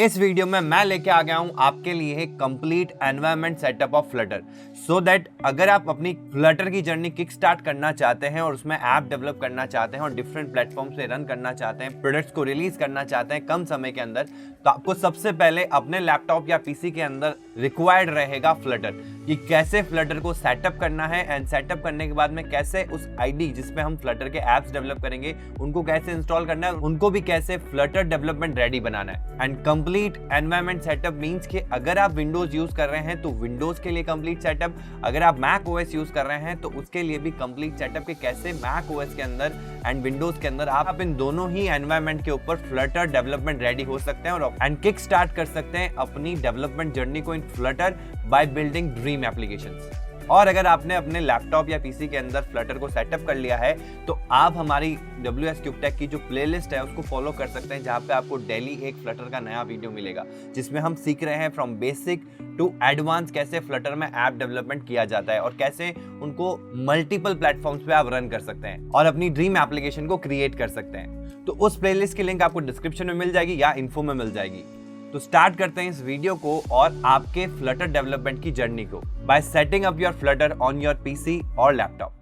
इस वीडियो में मैं लेके आ गया हूं आपके लिए complete environment setup of Flutter so that अगर आप अपनी फ्लटर की जर्नी किक स्टार्ट करना चाहते हैं और उसमें ऐप डेवलप करना चाहते हैं और डिफरेंट प्लेटफॉर्म से रन करना चाहते हैं, प्रोडक्ट्स को रिलीज करना चाहते हैं कम समय के अंदर, तो आपको सबसे पहले अपने लैपटॉप या पीसी के अंदर रिक्वायर्ड रहेगा फ्लटर कि कैसे फ्लटर को सेटअप करना है एंड सेटअप करने के बाद में कैसे उस आईडी जिसपे हम फ्लटर के एप्स डेवलप करेंगे उनको कैसे इंस्टॉल करना है, उनको भी कैसे फ्लटर डेवलपमेंट रेडी बनाना है। And complete environment setup means कि अगर आप विंडोज यूज कर रहे हैं तो विंडोज के लिए कंप्लीट सेटअप, अगर आप मैक ओएस यूज कर रहे हैं तो उसके लिए भी कंप्लीट सेटअप कि कैसे मैक ओएस के अंदर एंड विंडोज के अंदर आप इन दोनों ही एनवायरनमेंट के ऊपर फ्लटर डेवलपमेंट रेडी हो सकते हैं और एंड किक स्टार्ट कर सकते हैं अपनी डेवलपमेंट जर्नी को इन Flutter by building dream applications. और अगर आपने अपने लैपटॉप या पीसी के अंदर फ्लटर को सेटअप कर लिया है तो आप हमारी WS क्यूबटेक की जो प्लेलिस्ट है उसको फॉलो कर सकते हैं, जहां पे आपको डेली एक फ्लटर का नया वीडियो मिलेगा जिसमें हम सीख रहे हैं फ्रॉम बेसिक टू एडवांस कैसे फ्लटर में ऐप डेवलपमेंट किया जाता है और कैसे उनको मल्टीपल प्लेटफॉर्म्स पे आप रन कर सकते हैं और अपनी ड्रीम एप्लीकेशन को क्रिएट कर सकते हैं। तो उस प्लेलिस्ट की लिंक आपको डिस्क्रिप्शन में मिल जाएगी या इन्फो में मिल जाएगी। तो स्टार्ट करते हैं इस वीडियो को और आपके फ्लटर डेवलपमेंट की जर्नी को by setting up your Flutter on your PC और laptop.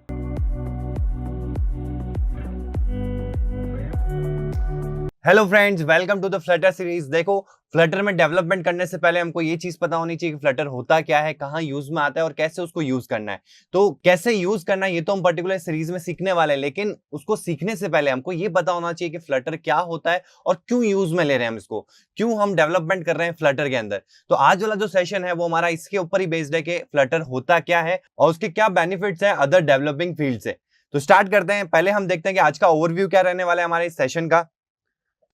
Hello friends, welcome to the Flutter series. देखो, फ्लटर में डेवलपमेंट करने से पहले हमको ये चीज पता होनी चाहिए कि फ्लटर होता क्या है, कहाँ यूज में आता है और कैसे उसको यूज करना है। तो कैसे यूज करना है ये तो हम पर्टिकुलर सीरीज में सीखने वाले हैं, लेकिन उसको सीखने से पहले हमको ये पता होना चाहिए कि फ्लटर क्या होता है और क्यों यूज में ले रहे हैं हम इसको, क्यों हम डेवलपमेंट कर रहे हैं फ्लटर के अंदर। तो आज वाला जो सेशन है वो हमारा इसके ऊपर ही बेस्ड है कि फ्लटर होता क्या है और उसके क्या बेनिफिट्स है अदर डेवलपिंग फील्ड से। तो स्टार्ट करते हैं। पहले हम देखते हैं कि आज का ओवरव्यू क्या रहने वाला है हमारे इस सेशन का।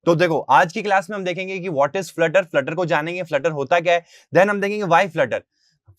तो देखो, आज की क्लास में हम देखेंगे कि व्हाट इज फ्लटर, फ्लटर को जानेंगे, फ्लटर होता क्या है। देन हम देखेंगे व्हाई फ्लटर।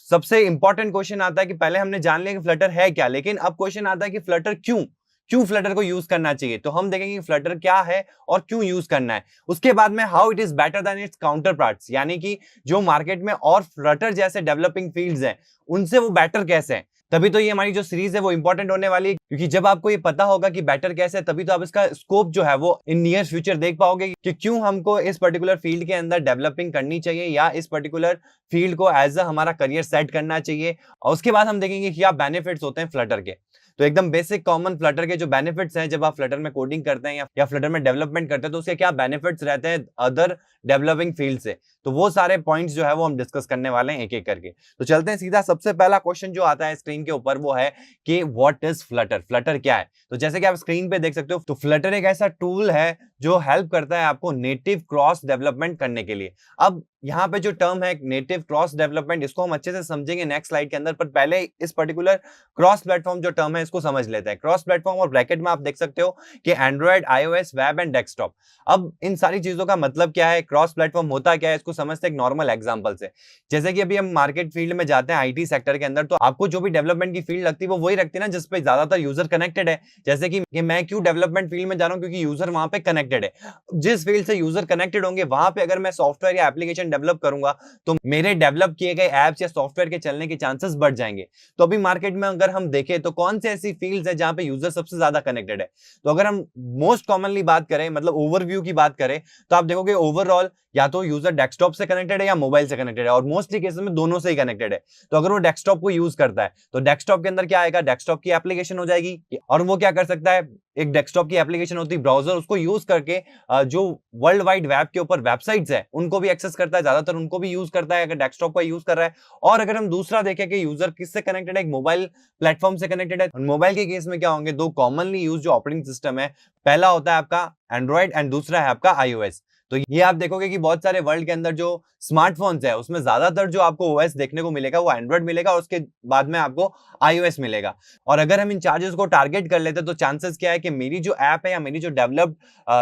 सबसे इंपॉर्टेंट क्वेश्चन आता है कि पहले हमने जान लिया कि फ्लटर है क्या, लेकिन अब क्वेश्चन आता है कि फ्लटर क्यों फ्लटर को यूज करना चाहिए। तो हम देखेंगे कि फ्लटर क्या है और क्यों यूज करना है। उसके बाद में how it is better than it's counter parts, यानी कि जो मार्केट में और फ्लटर जैसे डेवलपिंग फील्ड्स हैं उनसे वो बेटर कैसे हैं। तभी तो ये हमारी जो सीरीज है वो इंपॉर्टेंट होने वाली है, क्योंकि जब आपको ये पता होगा कि बेटर कैसे है तभी तो आप इसका स्कोप जो है वो इन नियर फ्यूचर देख पाओगे कि क्यों हमको इस पर्टिकुलर फील्ड के अंदर डेवलपिंग करनी चाहिए या इस पर्टिकुलर फील्ड को एज अ हमारा करियर सेट करना चाहिए। और उसके बाद हम देखेंगे कि क्या बेनिफिट्स होते हैं फ्लटर के। तो एकदम बेसिक कॉमन फ्लटर के जो बेनिफिट्स हैं जब आप फ्लटर में कोडिंग करते हैं या फ्लटर में डेवलपमेंट करते हैं तो उसके क्या बेनिफिट्स रहते हैं अदर डेवलपिंग फील्ड से। तो वो सारे पॉइंट्स जो है वो हम डिस्कस करने वाले हैं एक एक करके। तो चलते हैं सीधा। सबसे पहला क्वेश्चन जो आता है स्क्रीन के ऊपर वो है कि व्हाट इज फ्लटर, फ्लटर क्या है। तो जैसे कि आप स्क्रीन पे देख सकते हो, तो फ्लटर एक ऐसा टूल है जो हेल्प करता है आपको नेटिव क्रॉस डेवलपमेंट करने के लिए। अब यहाँ पे जो टर्म है नेटिव क्रॉस डेवलपमेंट, इसको हम अच्छे से समझेंगे नेक्स्ट स्लाइड के अंदर, पर पहले इस पर्टिकुलर क्रॉस प्लेटफॉर्म जो टर्म है इसको समझ लेते हैं। क्रॉस प्लेटफॉर्म और ब्रैकेट में आप देख सकते हो कि Android, iOS, web and desktop. अब इन सारी चीजों का मतलब क्या है, क्रॉस प्लेटफॉर्म होता क्या है, इसको समझते हैं एक नॉर्मल एग्जांपल से। जैसे कि अभी हम मार्केट फील्ड में जाते हैं आईटी सेक्टर के अंदर, तो आपको जो भी डेवलपमेंट की फील्ड लगती है वो वही रखती है ना जिस पे ज्यादातर यूजर कनेक्टेड है। जैसे कि मैं क्यों डेवलपमेंट फील्ड में जा रहा हूँ, क्योंकि यूजर वहां पे कनेक्टेड है। जिस फील्ड से यूजर कनेक्टेड होंगे वहां पे अगर मैं सॉफ्टवेयर या एप्लीकेशन डेवलप करूंगा तो मेरे डेवलप किए गए एप्स या सॉफ्टवेयर के चलने के चांसेस बढ़ जाएंगे। तो अभी मार्केट में अगर हम देखें तो कौन सी ऐसी फील्ड्स है जहां पे यूजर सबसे ज्यादा कनेक्टेड है। तो अगर हम मोस्ट कॉमनली बात करें, मतलब ओवरव्यू की बात करें, तो आप देखोगे ओवरऑल या तो यूजर डेस्कटॉप से कनेक्टेड है या मोबाइल से कनेक्टेड है, और मोस्टली केसेस में दोनों से ही कनेक्टेड है। तो अगर वो डेस्कटॉप को यूज करता है तो डेस्कटॉप के अंदर क्या आएगा, डेस्कटॉप की एप्लीकेशन हो जाएगी। और वो क्या कर सकता है, एक डेस्कटॉप की एप्लीकेशन होती है ब्राउजर, उसको यूज करके जो वर्ल्ड वाइड वेब के ऊपर वेबसाइट्स है उनको भी एक्सेस करता है, ज्यादातर उनको भी यूज करता है अगर डेस्कटॉप का यूज कर रहा है। और अगर हम दूसरा देखें कि यूजर किससे कनेक्टेड है, एक मोबाइल प्लेटफॉर्म से कनेक्टेड है। मोबाइल के केस में क्या होंगे, दो कॉमनली यूज जो ऑपरेटिंग सिस्टम है, पहला होता है आपका एंड्रॉइड एंड दूसरा है आपका iOS। तो ये आप देखोगे कि बहुत सारे वर्ल्ड के अंदर जो स्मार्टफोन्स है उसमें ज्यादातर जो आपको ओएस देखने को मिलेगा वो एंड्रॉइड मिलेगा और उसके बाद में आपको iOS मिलेगा। और अगर हम इन चार्जेस को टारगेट कर लेते हैं तो चांसेस क्या है कि मेरी जो ऐप है या मेरी जो डेवलप्ड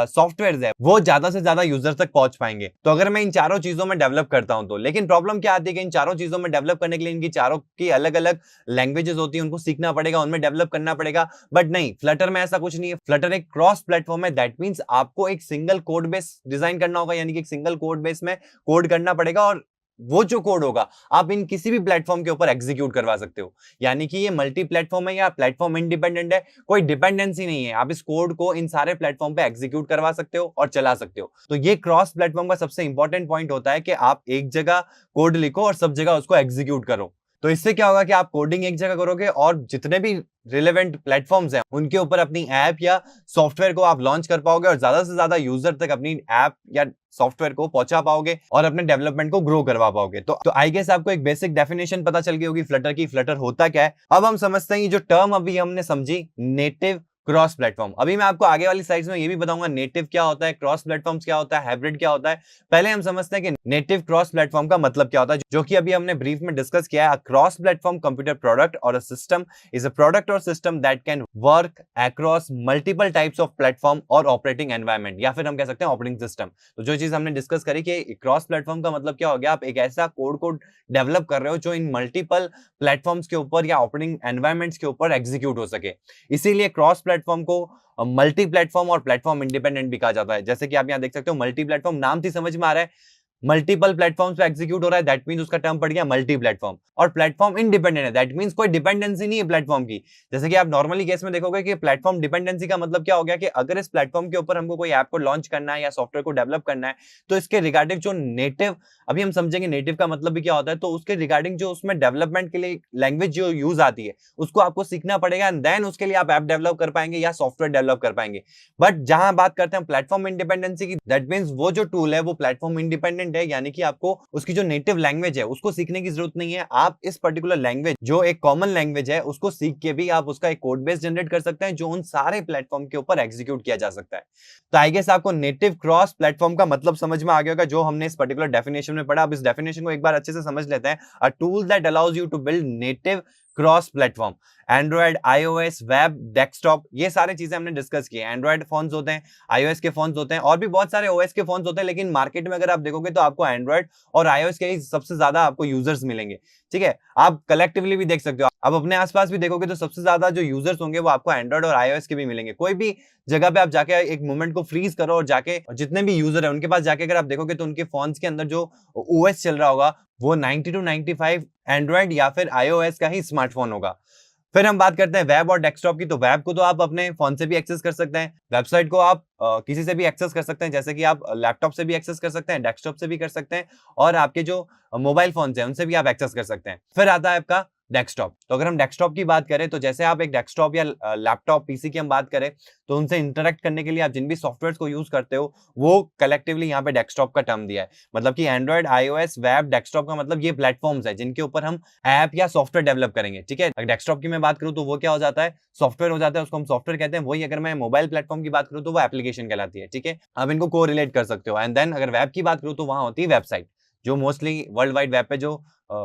सॉफ्टवेयर है वो ज्यादा से ज्यादा यूजर तक पहुंच पाएंगे। तो अगर मैं इन चारों चीजों में डेवलप करता हूं तो, लेकिन प्रॉब्लम क्या आती है कि इन चारों चीजों में डेवलप करने के लिए इनकी चारों की अलग अलग लैंग्वेजेस होती है, उनको सीखना पड़ेगा, उनमें डेवलप करना पड़ेगा। बट नहीं, फ्लटर में ऐसा कुछ नहीं है। फ्लटर एक क्रॉस प्लेटफॉर्म है। दैट मींस आपको एक सिंगल कोड बेस डिजाइन करना होगा, यानी कि एक सिंगल कोड बेस में कोड करना पड़ेगा और वो जो कोड होगा आप इन किसी भी प्लेटफॉर्म के ऊपर एग्जीक्यूट करवा सकते हो। यानी कि ये मल्टी प्लेटफॉर्म है या प्लेटफॉर्म इंडिपेंडेंट है, कोई डिपेंडेंसी नहीं है। आप इस कोड को इन सारे प्लेटफॉर्म पे एग्जीक्यूट करवा सकते हो और चला सकते हो। तो ये क्रॉस प्लेटफॉर्म का सबसे इंपॉर्टेंट पॉइंट होता है कि आप एक जगह कोड लिखो और सब जगह उसको एग्जीक्यूट करो। तो इससे क्या होगा कि आप कोडिंग एक जगह करोगे और जितने भी रिलेवेंट प्लेटफॉर्म्स हैं उनके ऊपर अपनी ऐप या सॉफ्टवेयर को आप लॉन्च कर पाओगे और ज्यादा से ज्यादा यूजर तक अपनी ऐप या सॉफ्टवेयर को पहुंचा पाओगे और अपने डेवलपमेंट को ग्रो करवा पाओगे। तो आई गेस आपको एक बेसिक डेफिनेशन पता चल गई होगी फ्लटर की, फ्लटर होता क्या है। अब हम समझते हैं जो टर्म अभी हमने समझी, नेटिव क्रॉस प्लेटफॉर्म। अभी मैं आपको आगे वाली स्लाइड्स में ये भी बताऊंगा नेटिव क्या होता है, क्रॉस प्लेटफॉर्म्स क्या होता है, हाइब्रिड क्या होता है। पहले हम समझते हैं कि नेटिव क्रॉस प्लेटफॉर्म का मतलब क्या होता है, जो कि अभी हमने ब्रीफ में डिस्कस किया है। क्रॉस प्लेटफॉर्म कंप्यूटर प्रोडक्ट और a system is a product और system that can work across multiple types of platform और ऑपरेटिंग एनवायरमेंट, या फिर हम कह सकते हैं ऑपरेटिंग सिस्टम। तो जो चीज हमने डिस्कस करी कि क्रॉस प्लेटफॉर्म का मतलब क्या हो गया, आप एक ऐसा कोड को डेवलप कर रहे हो जो इन मल्टीपल प्लेटफॉर्म्स के ऊपर या ऑपरेटिंग एनवायरमेंट्स के ऊपर एग्जीक्यूट हो सके। इसीलिए क्रॉस प्लेटफॉर्म को मल्टी प्लेटफॉर्म और प्लेटफॉर्म इंडिपेंडेंट भी कहा जाता है। जैसे कि आप यहां देख सकते हो मल्टी प्लेटफॉर्म, नाम से समझ में आ रहा है मल्टीपल प्लेटफॉर्म्स पे एग्जीक्यूट हो रहा है, दैट मींस उसका टर्म पड़ गया मल्टी प्लेटफॉर्म। और प्लेटफॉर्म इंडिपेंडेंट है, दैट मींस कोई डिपेंडेंसी नहीं है प्लेटफॉर्म की। जैसे कि आप नॉर्मली केस में देखोगे कि प्लेटफॉर्म डिपेंडेंसी का मतलब क्या हो गया कि अगर इस प्लेटफॉर्म के ऊपर हमको कोई ऐप को लॉन्च करना है या सॉफ्टवेयर को डेवलप करना है, तो इसके रिगार्डिंग जो नेटिव, अभी हम समझेंगे नेटिव का मतलब भी क्या होता है, तो उसके रिगार्डिंग जो उसमें डेवलपमेंट के लिए लैंग्वेज जो यूज आती है उसको आपको सीखना पड़ेगा एंड देन उसके लिए आप ऐप डेवलप कर पाएंगे या सॉफ्टवेयर डेवलप कर पाएंगे। बट जहां बात करते हैं प्लेटफॉर्म इंडिपेंडेंसी की, दैट मींस वो जो टूल है वो प्लेटफॉर्म इंडिपेंडेंट है, यानी कि आपको उसकी जो नेटिव लैंग्वेज है उसको सीखने की जरूरत नहीं है। आप इस पर्टिकुलर लैंग्वेज जो एक कॉमन लैंग्वेज है उसको सीख के भी आप उसका एक कोड बेस जनरेट कर सकते हैं जो उन सारे प्लेटफॉर्म के ऊपर एग्जीक्यूट किया जा सकता है। तो आई गेस आपको नेटिव क्रॉस प्लेटफॉर्म का मतलब समझ में आ गया होगा जो हमने इस पर्टिकुलर डेफिनेशन में पढ़ा। अब इस डेफिनेशन को एक बार अच्छे से समझ लेते हैं। A tool that allows you to build native cross platform, Android, iOS, web, desktop, ये सारी चीजें हमने डिस्कस की है। एंड्रॉइड फोन्स होते हैं, आईओएस के फोन्स होते हैं और भी बहुत सारे ओएस के फोन्स होते हैं, लेकिन मार्केट में अगर आप देखोगे तो आपको एंड्रॉइड और आईओएस के ही सबसे ज्यादा आपको यूजर्स मिलेंगे। ठीक है, आप कलेक्टिवली भी देख सकते हो, आप अपने आसपास भी देखोगे तो सबसे ज्यादा जो यूजर्स होंगे वो आपको एंड्रॉइड और आईओएस के भी मिलेंगे। कोई भी जगह पे आप जाके एक मोमेंट को फ्रीज करो और जाके जितने भी यूजर है उनके पास जाके अगर आप देखोगे तो उनके फोन्स के अंदर जो ओएस चल रहा होगा वो 90 टू 95 एंड्रॉइड या फिर आईओएस का ही स्मार्टफोन होगा। फिर हम बात करते हैं वेब और डेस्कटॉप की। तो वेब को तो आप अपने फोन से भी एक्सेस कर सकते हैं, वेबसाइट को आप किसी से भी एक्सेस कर सकते हैं, जैसे कि आप लैपटॉप से भी एक्सेस कर सकते हैं, डेस्कटॉप से भी कर सकते हैं और आपके जो मोबाइल फोन हैं उनसे भी आप एक्सेस कर सकते हैं। फिर आता है आपका डेस्कटॉप। तो अगर हम डेस्कटॉप की बात करें तो जैसे आप एक डेस्कटॉप या लैपटॉप, पीसी की हम बात करें तो उनसे इंटरेक्ट करने के लिए आप जिन भी सॉफ्टवेयर को यूज करते हो वो कलेक्टिवली यहाँ पे डेस्कटॉप का टर्म दिया है। मतलब कि एंड्रॉइड, आईओएस, वेब, डेस्कटॉप का मतलब ये प्लेटफॉर्म्स है जिनके ऊपर हम ऐप या सॉफ्टवेयर डेवलप करेंगे। ठीक है, डेस्कटॉप की मैं बात करूं तो वो क्या हो जाता है, सॉफ्टवेयर हो जाता है, उसको हम सॉफ्टवेयर कहते हैं। वही अगर मैं मोबाइल प्लेटफॉर्म की बात करूं तो वो एप्लीकेशन कहलाती है। ठीक है, आप इनको को रिलेट कर सकते हो। एंड देन अगर वेब की बात करूं तो वहां होती है वेबसाइट, जो मोस्टली वर्ल्ड वाइड वेब पे जो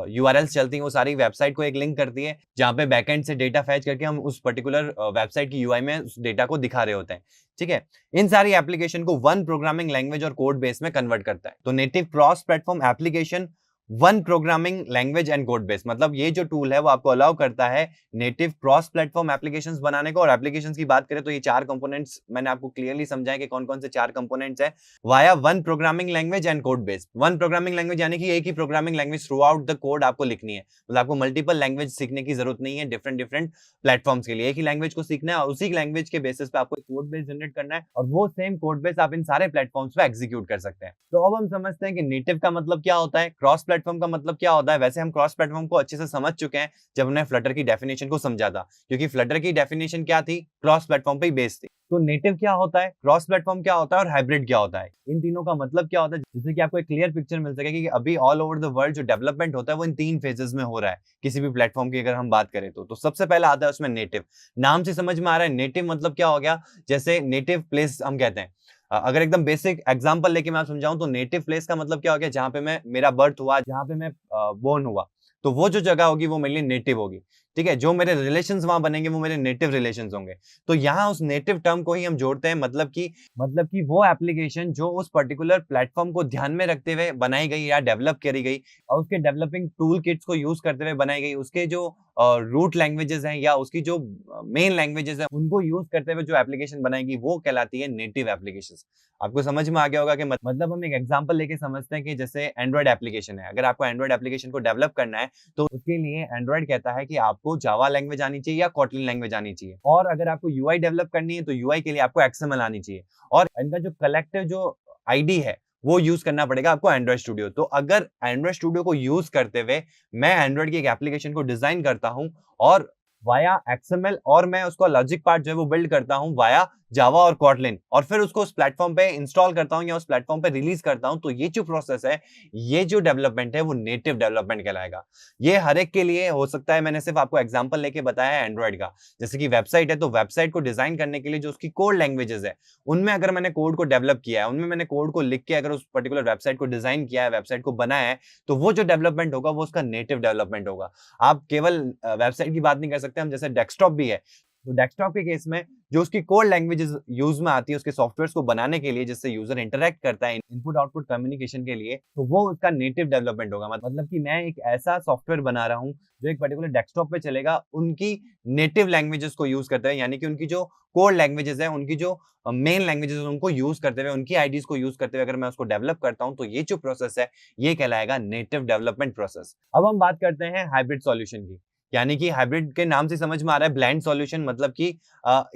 यूआरएल्स चलती हैं वो सारी वेबसाइट को एक लिंक करती है जहां पे बैकएंड से डेटा फैच करके हम उस पर्टिकुलर वेबसाइट की यूआई में उस डेटा को दिखा रहे होते हैं। ठीक है, इन सारी एप्लीकेशन को वन प्रोग्रामिंग लैंग्वेज और कोड बेस में कन्वर्ट करता है। तो native cross platform application one programming language and code base, मतलब ये जो टूल है वो आपको अलाउ करता है नेटिव क्रॉस प्लेटफॉर्म एप्लीकेशंस बनाने को। और एप्लीकेशंस की बात करें तो ये चार कंपोनेंट्स मैंने आपको क्लियरली समझाया कि कौन कौन से चार कंपोनेंट्स हैं via one programming language and code base. One programming language यानी कि एक ही programming language throughout the code आपको लिखनी है, मतलब आपको मल्टीपल लैंग्वेज सीखने की जरूरत नहीं है डिफरेंट डिफरेंट प्लेटफॉर्म्स के लिए। एक ही लैंग्वेज को सीखना है और उसी लैंग्वेज के बेसिस पे आपको कोड बेस जनरेट करना है और वो सेम कोड बेस आप इन सारे प्लेटफॉर्म्स पे एग्जीक्यूट कर सकते हैं। तो अब हम समझते हैं कि नेटिव का मतलब क्या होता है, क्रॉस प्लेटफॉर्म का मतलब क्या होता है। वैसे हम क्रॉस प्लेटफॉर्म को अच्छे से समझ चुके हैं जब हमने फ्लटर की डेफिनेशन को समझा था, क्योंकि फ्लटर की डेफिनेशन क्या थी, क्रॉस प्लेटफॉर्म पे ही बेस्ड थी। तो नेटिव क्या होता है, क्रॉस प्लेटफॉर्म क्या होता है और हाइब्रिड क्या होता है, इन तीनों का मतलब क्या होता है, जिससे कि आपको एक क्लियर पिक्चर मिल सके कि अभी ऑल ओवर द वर्ल्ड जो डेवलपमेंट होता है वो इन तीन फेजेस में हो रहा है किसी भी प्लेटफॉर्म की अगर हम बात करें तो सबसे पहला आता है उसमें नेटिव। नाम से समझ में आ रहा है नेटिव मतलब क्या हो गया, जैसे नेटिव प्लेस हम कहते हैं। अगर एकदम बेसिक एग्जांपल लेके मैं समझाऊं तो नेटिव प्लेस का मतलब क्या हो गया, जहां पे मेरा बर्थ हुआ, जहां पे मैं बोर्न हुआ, तो वो जो जगह होगी वो मेरे लिए नेटिव होगी। ठीक है, जो मेरे रिलेशंस वहां बनेंगे वो मेरे नेटिव रिलेशंस होंगे। तो यहाँ उस नेटिव टर्म को ही हम जोड़ते हैं, मतलब कि वो एप्लीकेशन जो उस पर्टिकुलर प्लेटफॉर्म को ध्यान में रखते हुए बनाई गई या डेवलप करी गई और उसके डेवलपिंग टूल किट्स को यूज करते हुए बनाई गई, उसके जो रूट लैंग्वेजेस हैं या उसकी जो मेन लैंग्वेजेस हैं उनको यूज करते हुए जो एप्लीकेशन बनाएगी वो कहलाती है नेटिव एप्लीकेशंस। आपको समझ में आ गया होगा कि मतलब हम एक एग्जांपल लेके समझते हैं कि जैसे एंड्रॉइड एप्लीकेशन है, अगर आपको एंड्रॉइड एप्लीकेशन को डेवलप करना है तो उसके लिए एंड्रॉइड कहता है कि आपको जावा लैंग्वेज आनी चाहिए या कोटलिन लैंग्वेज आनी चाहिए, और अगर आपको यूआई डेवलप करनी है तो यूआई के लिए आपको एक्सएमएल आनी चाहिए, और इनका जो कलेक्टिव जो आईडी है वो यूज करना पड़ेगा आपको एंड्रॉइड स्टूडियो। तो अगर एंड्रॉइड स्टूडियो को यूज करते हुए मैं एंड्रॉइड की एक एप्लीकेशन को डिजाइन करता हूं और वाया एक्सएमएल, और मैं उसका लॉजिक पार्ट जो है वो बिल्ड करता हूं वाया जावा और कोटलिन, और फिर उसको उस प्लेटफॉर्म पे इंस्टॉल करता हूं या उस प्लेटफॉर्म पे रिलीज करता हूं, तो ये जो प्रोसेस है, ये जो डेवलपमेंट है वो नेटिव डेवलपमेंट कहलाएगा। ये हर एक के लिए हो सकता है, मैंने सिर्फ आपको एग्जांपल लेके बताया है एंड्रॉइड का। जैसे कि वेबसाइट है, तो वेबसाइट को डिजाइन करने के लिए जो उसकी कोड लैंग्वेजेस है उनमें अगर मैंने कोड को डेवलप किया है, उनमें मैंने कोड को लिख के अगर उस पर्टिकुलर वेबसाइट को डिजाइन किया है, वेबसाइट को बनाया है, तो वो जो डेवलपमेंट होगा वो उसका नेटिव डेवलपमेंट होगा। आप केवल वेबसाइट की बात नहीं कर सकते, हम जैसे डेस्कटॉप भी है, तो डेस्कटॉप के केस में जो उसकी कोड लैंग्वेजेस यूज में आती है उसके सॉफ्टवेयर्स को बनाने के लिए, जिससे यूजर इंटरेक्ट करता है इनपुट आउटपुट कम्युनिकेशन के लिए, तो वो उसका नेटिव डेवलपमेंट होगा। मतलब कि मैं एक ऐसा सॉफ्टवेयर बना रहा हूं जो एक पर्टिकुलर डेस्कटॉप पे चलेगा उनकी नेटिव लैंग्वेजेस को यूज करते हुए, यानी कि उनकी जो कोड लैंग्वेजेस है, उनकी जो मेन लैंग्वेजेस उनको यूज करते हुए, उनकी आईडीज को यूज करते हुए अगर मैं उसको डेवलप करता हूं, तो ये जो प्रोसेस है ये कहलाएगा नेटिव डेवलपमेंट प्रोसेस। अब हम बात करते हैं हाइब्रिड सॉल्यूशन की, यानी कि हाइब्रिड के नाम से समझ में आ रहा है ब्लेंड सॉल्यूशन, मतलब कि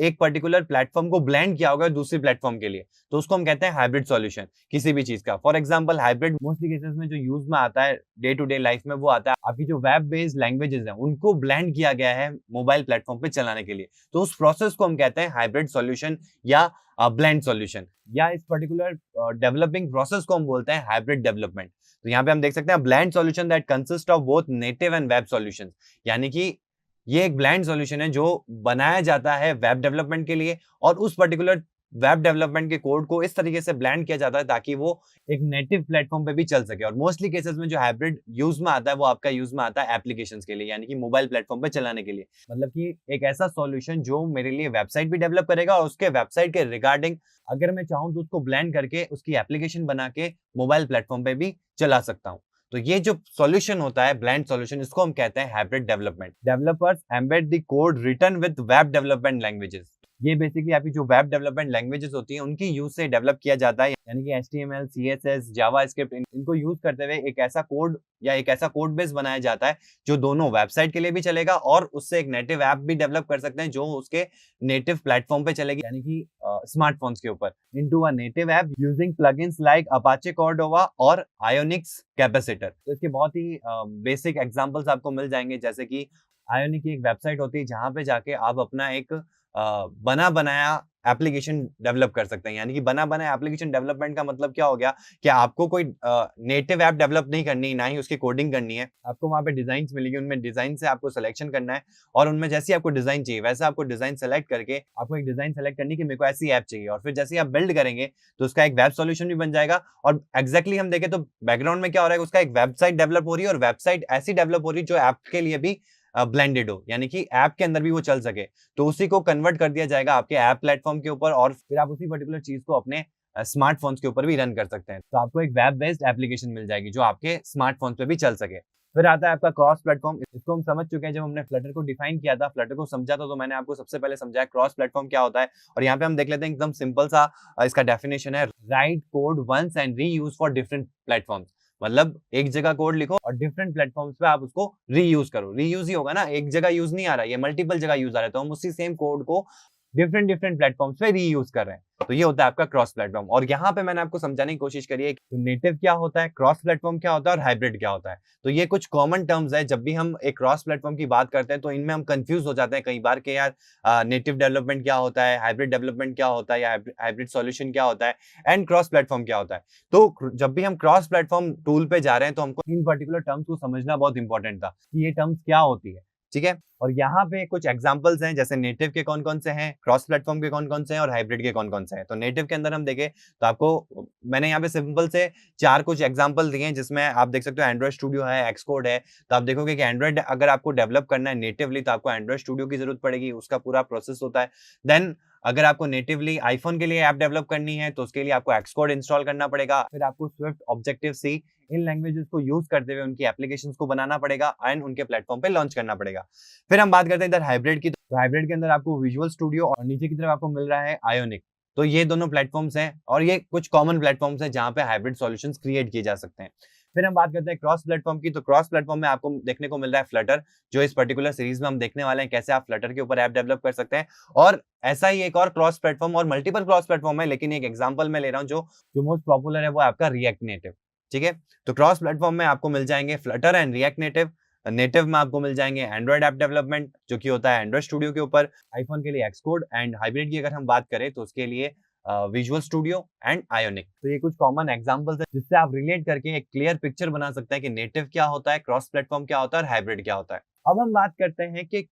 एक पर्टिकुलर प्लेटफॉर्म को ब्लेंड किया होगा दूसरे प्लेटफॉर्म के लिए, तो उसको हम कहते हैं हाइब्रिड सॉल्यूशन किसी भी चीज का। For example hybrid mostly cases में जो यूज में आता है डे टू डे लाइफ में, वो आता है आपकी जो वेब बेस्ड लैंग्वेजेस हैं उनको ब्लेंड किया गया है मोबाइल प्लेटफॉर्म पे चलाने के लिए, तो उस प्रोसेस को हम कहते हैं हाइब्रिड सॉल्यूशन या ब्लेंड सॉल्यूशन, या इस पर्टिकुलर डेवलपिंग प्रोसेस को हम बोलते हैं हाइब्रिड डेवलपमेंट। तो यहाँ पे हम देख सकते हैं blend solution that consist of both native and web solutions, यानी कि ये एक ब्लेंड सॉल्यूशन है जो बनाया जाता है वेब डेवलपमेंट के लिए, और उस पर्टिकुलर वेब डेवलपमेंट के कोड को इस तरीके से ब्लेंड किया जाता है ताकि वो एक नेटिव प्लेटफॉर्म पे भी चल सके। और मोस्टली केसेस में जो हाइब्रिड यूज में आता है वो आपका यूज में आता है एप्लीकेशंस के लिए, यानी कि मोबाइल प्लेटफॉर्म पे चलाने के लिए। मतलब कि एक ऐसा सॉल्यूशन जो मेरे लिए वेबसाइट भी डेवलप करेगा और उसके वेबसाइट के रिगार्डिंग अगर मैं चाहूँ तो उसको ब्लेंड करके उसकी एप्लीकेशन बना के मोबाइल प्लेटफॉर्म पे भी चला सकता हूँ। तो ये जो सॉल्यूशन होता है ब्लेंड सॉल्यूशन, इसको हम कहते हैं hybrid development. Developers embed the code written with web development languages. ये बेसिकली आपकी जो वेब डेवलपमेंट लैंग्वेजेस होती हैं उनकी यूज से डेवलप किया जाता है, यानी कि HTML, CSS, जावास्क्रिप्ट इनको यूज करते हुए एक ऐसा कोड या एक ऐसा कोड बेस बनाया जाता है जो दोनों वेबसाइट के लिए भी चलेगा और उससे एक नेटिव ऐप भी डेवलप कर सकते हैं जो उसके नेटिव प्लेटफॉर्म पे चलेगी, यानी कि स्मार्टफोन्स के ऊपर, into a native app using plugins like Apache Cordova और आयोनिक्स कैपेसिटर। तो इसके बहुत ही बेसिक एग्जांपल्स आपको मिल जाएंगे, जैसे कि आयोनिक की एक वेबसाइट होती है जहां पे जाके आप अपना एक बना बनाया एप्लीकेशन डेवलप कर सकते हैं। यानी कि बना बनाया एप्लीकेशन डेवलपमेंट का मतलब क्या हो गया कि आपको कोई नेटिव ऐप डेवलप नहीं करनी, ना ही उसकी कोडिंग करनी है। आपको वहां पे डिजाइन्स मिलेगी, उनमें डिजाइन से आपको सिलेक्शन करना है और उनमें जैसी आपको डिजाइन चाहिए वैसा आपको डिजाइन सेलेक्ट करके आपको एक डिजाइन सेलेक्ट करनी कि मेरे को ऐसी ऐप चाहिए, और फिर जैसे आप बिल्ड करेंगे तो उसका एक वेब सॉल्यूशन भी बन जाएगा। और एग्जैक्टली हम देखें तो बैकग्राउंड में क्या हो रहा है, उसका एक वेबसाइट डेवलप हो रही है और वेबसाइट ऐसी डेवलप हो रही है जो ऐप के लिए भी ब्लेंडेड हो, यानी कि ऐप के अंदर भी वो चल सके। तो उसी को कन्वर्ट कर दिया जाएगा आपके ऐप प्लेटफॉर्म के ऊपर और फिर आप उसी पर्टिकुलर चीज को अपने स्मार्टफोन्स के ऊपर भी रन कर सकते हैं। तो आपको एक वेब बेस्ड एप्लीकेशन मिल जाएगी जो आपके स्मार्टफोन्स पे भी चल सके। फिर आता है आपका क्रॉस प्लेटफॉर्म। इसको हम समझ चुके हैं, जब हमने फ्लटर को डिफाइन किया था, फ्लटर को समझा था, तो मैंने आपको सबसे पहले समझाया क्रॉस प्लेटफॉर्म क्या होता है। और यहाँ पे हम देख लेते हैं एकदम सिंपल सा इसका डेफिनेशन है, write code once and reuse for different platforms. मतलब एक जगह कोड लिखो और डिफरेंट प्लेटफॉर्म्स पे आप उसको रीयूज करो। रीयूज ही होगा ना, एक जगह यूज नहीं आ रहा है, ये मल्टीपल जगह यूज आ रहा है, तो हम उसी सेम कोड को डिफरेंट प्लेटफॉर्म्स पे रीयूज कर रहे हैं। तो ये होता है आपका क्रॉस प्लेटफॉर्म। और यहाँ पे मैंने आपको समझाने की कोशिश करी है कि नेटिव क्या होता है, क्रॉस प्लेटफॉर्म क्या होता है और हाइब्रिड क्या होता है। तो ये कुछ कॉमन टर्म्स है, जब भी हम एक क्रॉस प्लेटफॉर्म की बात करते हैं तो इनमें हम कंफ्यूज हो जाते हैं कई बार कि यार नेटिव डेवलपमेंट क्या होता है, हाइब्रिड डेवलपमेंट क्या होता है, या हाइब्रिड सॉल्यूशन क्या होता है, एंड क्रॉस प्लेटफॉर्म क्या होता है। तो जब भी हम क्रॉस प्लेटफॉर्म टूल पे जा रहे हैं तो हमको इन पर्टिकुलर टर्म्स को समझना बहुत इंपॉर्टेंट था कि ये टर्म्स क्या होती है, ठीक है। और यहाँ पे कुछ एग्जांपल्स हैं, जैसे नेटिव के कौन कौन से हैं, क्रॉस प्लेटफॉर्म के कौन कौन से हैं और हाइब्रिड के कौन कौन से हैं। तो नेटिव के अंदर हम देखें तो आपको मैंने यहाँ पे सिंपल से 4 कुछ एग्जांपल दिए हैं, जिसमें आप देख सकते हो एंड्रॉइड स्टूडियो है, एक्सकोड है। तो आप देखोगे कि एंड्रॉइड अगर आपको डेवलप करना है नेटिवली तो आपको एंड्रॉइड स्टूडियो की जरूरत पड़ेगी, उसका पूरा प्रोसेस होता है। देन अगर आपको नेटिवली आईफोन के लिए ऐप डेवलप करनी है तो उसके लिए आपको एक्सकोड इंस्टॉल करना पड़ेगा, फिर आपको स्विफ्ट, ऑब्जेक्टिव सी इन लैंग्वेजेस को यूज करते हुए उनकी एप्लीकेशंस को बनाना पड़ेगा एंड उनके प्लेटफॉर्म पे लॉन्च करना पड़ेगा। फिर हम बात करते हैं इधर हाइब्रिड की, तो हाइब्रिड के अंदर आपको विजुअल स्टूडियो और नीचे की तरफ आपको मिल रहा है आयोनिक। तो ये दोनों प्लेटफॉर्म्स हैं और ये कुछ कॉमन प्लेटफॉर्म्स हैं जहां पे हाइब्रिड सॉल्यूशंस क्रिएट किए जा सकते हैं। फिर हम बात करते हैं क्रॉस प्लेटफॉर्म की, तो क्रॉस प्लेटफॉर्म में आपको देखने को मिल रहा है फ्लटर, जो इस पर्टिकुलर सीरीज में हम देखने वाले हैं कैसे आप फ्लटर के ऊपर ऐप डेवलप कर सकते हैं। और ऐसा ही एक और क्रॉस प्लेटफॉर्म और मल्टीपल क्रॉस प्लेटफॉर्म है, लेकिन एक एग्जांपल मैं ले रहा हूं जो मोस्ट पॉपुलर है वो आपका रिएक्ट नेटिव। ठीक है, तो क्रॉस प्लेटफॉर्म में आपको मिल जाएंगे Flutter and react native. Native में आपको मिल जाएंगे एंड्रॉइड ऐप डेवलपमेंट जो कि होता है एंड्रॉइड स्टूडियो के ऊपर, आईफोन के लिए एक्सकोड, एंड हाइब्रिड की अगर हम बात करें तो उसके लिए विजुअल स्टूडियो एंड आयोनिक। तो ये कुछ कॉमन एग्जांपल्स है जिससे आप रिलेट करके एक क्लियर पिक्चर बना सकते हैं कि नेटिव क्या होता है, क्रॉस प्लेटफॉर्म क्या होता है और हाइब्रिड क्या होता है। अब हम बात करते हैं कि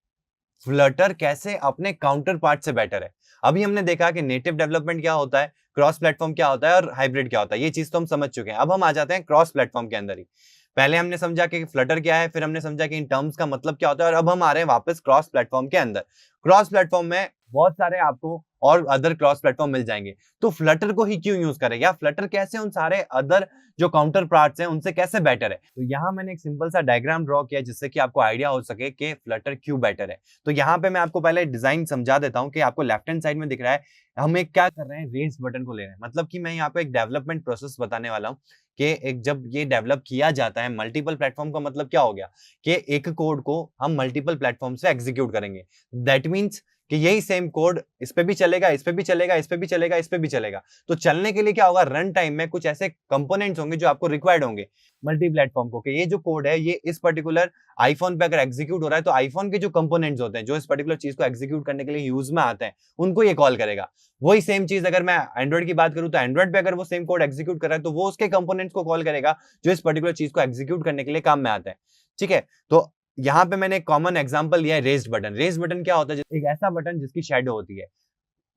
फ्लटर कैसे अपने काउंटर पार्ट से बेटर है। अभी हमने देखा कि नेटिव डेवलपमेंट क्या होता है, क्रॉस प्लेटफॉर्म क्या होता है और हाइब्रिड क्या होता है, ये चीज तो हम समझ चुके हैं। अब हम आ जाते हैं क्रॉस प्लेटफॉर्म के अंदर ही। पहले हमने समझा कि फ्लटर क्या है, फिर हमने समझा कि इन टर्म्स का मतलब क्या होता है, और अब हम आ रहे हैं वापस क्रॉस प्लेटफॉर्म के अंदर। क्रॉस प्लेटफॉर्म में बहुत सारे आपको और अदर क्रॉस प्लेटफॉर्म मिल जाएंगे, तो फ्लटर को ही क्यों यूज करें, या फ्लटर कैसे उन सारे अदर जो काउंटर पार्ट्स हैं उनसे कैसे बेटर है। तो यहाँ मैंने एक सिंपल सा डायग्राम ड्रॉ किया जिससे कि आपको आइडिया हो सके कि फ्लटर क्यों बेटर है। तो यहाँ पे मैं आपको पहले डिजाइन समझा देता हूँ कि आपको लेफ्ट हैंड साइड में दिख रहा है, हम एक क्या कर रहे हैं, रेज बटन को ले रहे हैं। मतलब कि मैं यहाँ पे एक डेवलपमेंट प्रोसेस बताने वाला हूँ कि एक जब ये डेवलप किया जाता है मल्टीपल प्लेटफॉर्म का मतलब क्या हो गया कि एक कोड को हम मल्टीपल प्लेटफॉर्म से एग्जीक्यूट करेंगे। दैट मीन्स कि यही सेम कोड इस पे भी चलेगा, इस पे भी चलेगा, इस पे भी चलेगा, इस पे भी चलेगा। तो चलने के लिए क्या होगा, रन टाइम में कुछ ऐसे कंपोनेंट्स होंगे जो आपको रिक्वायर्ड होंगे मल्टी प्लेटफॉर्म को, कि ये जो कोड है ये इस पर्टिकुलर आईफोन पे अगर एग्जीक्यूट हो रहा है तो आईफोन के जो कंपोनेंट्स होते हैं जो इस पर्टिकुलर चीज को एग्जीक्यूट करने के लिए यूज में आते हैं उनको ये कॉल करेगा। वही सेम चीज अगर मैं एंड्रॉइड की बात करूं तो एंड्रॉइड पे अगर वो सेम कोड एग्जीक्यूट कर रहा है तो वो उसके कंपोनेंट्स को कॉल करेगा जो इस पर्टिकुलर चीज को एग्जीक्यूट करने के लिए काम में आता है। ठीक है, तो यहाँ पे मैंने एक कॉमन एग्जांपल लिया है रेज्ड बटन। रेज्ड बटन क्या होता है, एक ऐसा बटन जिसकी शैडो होती है।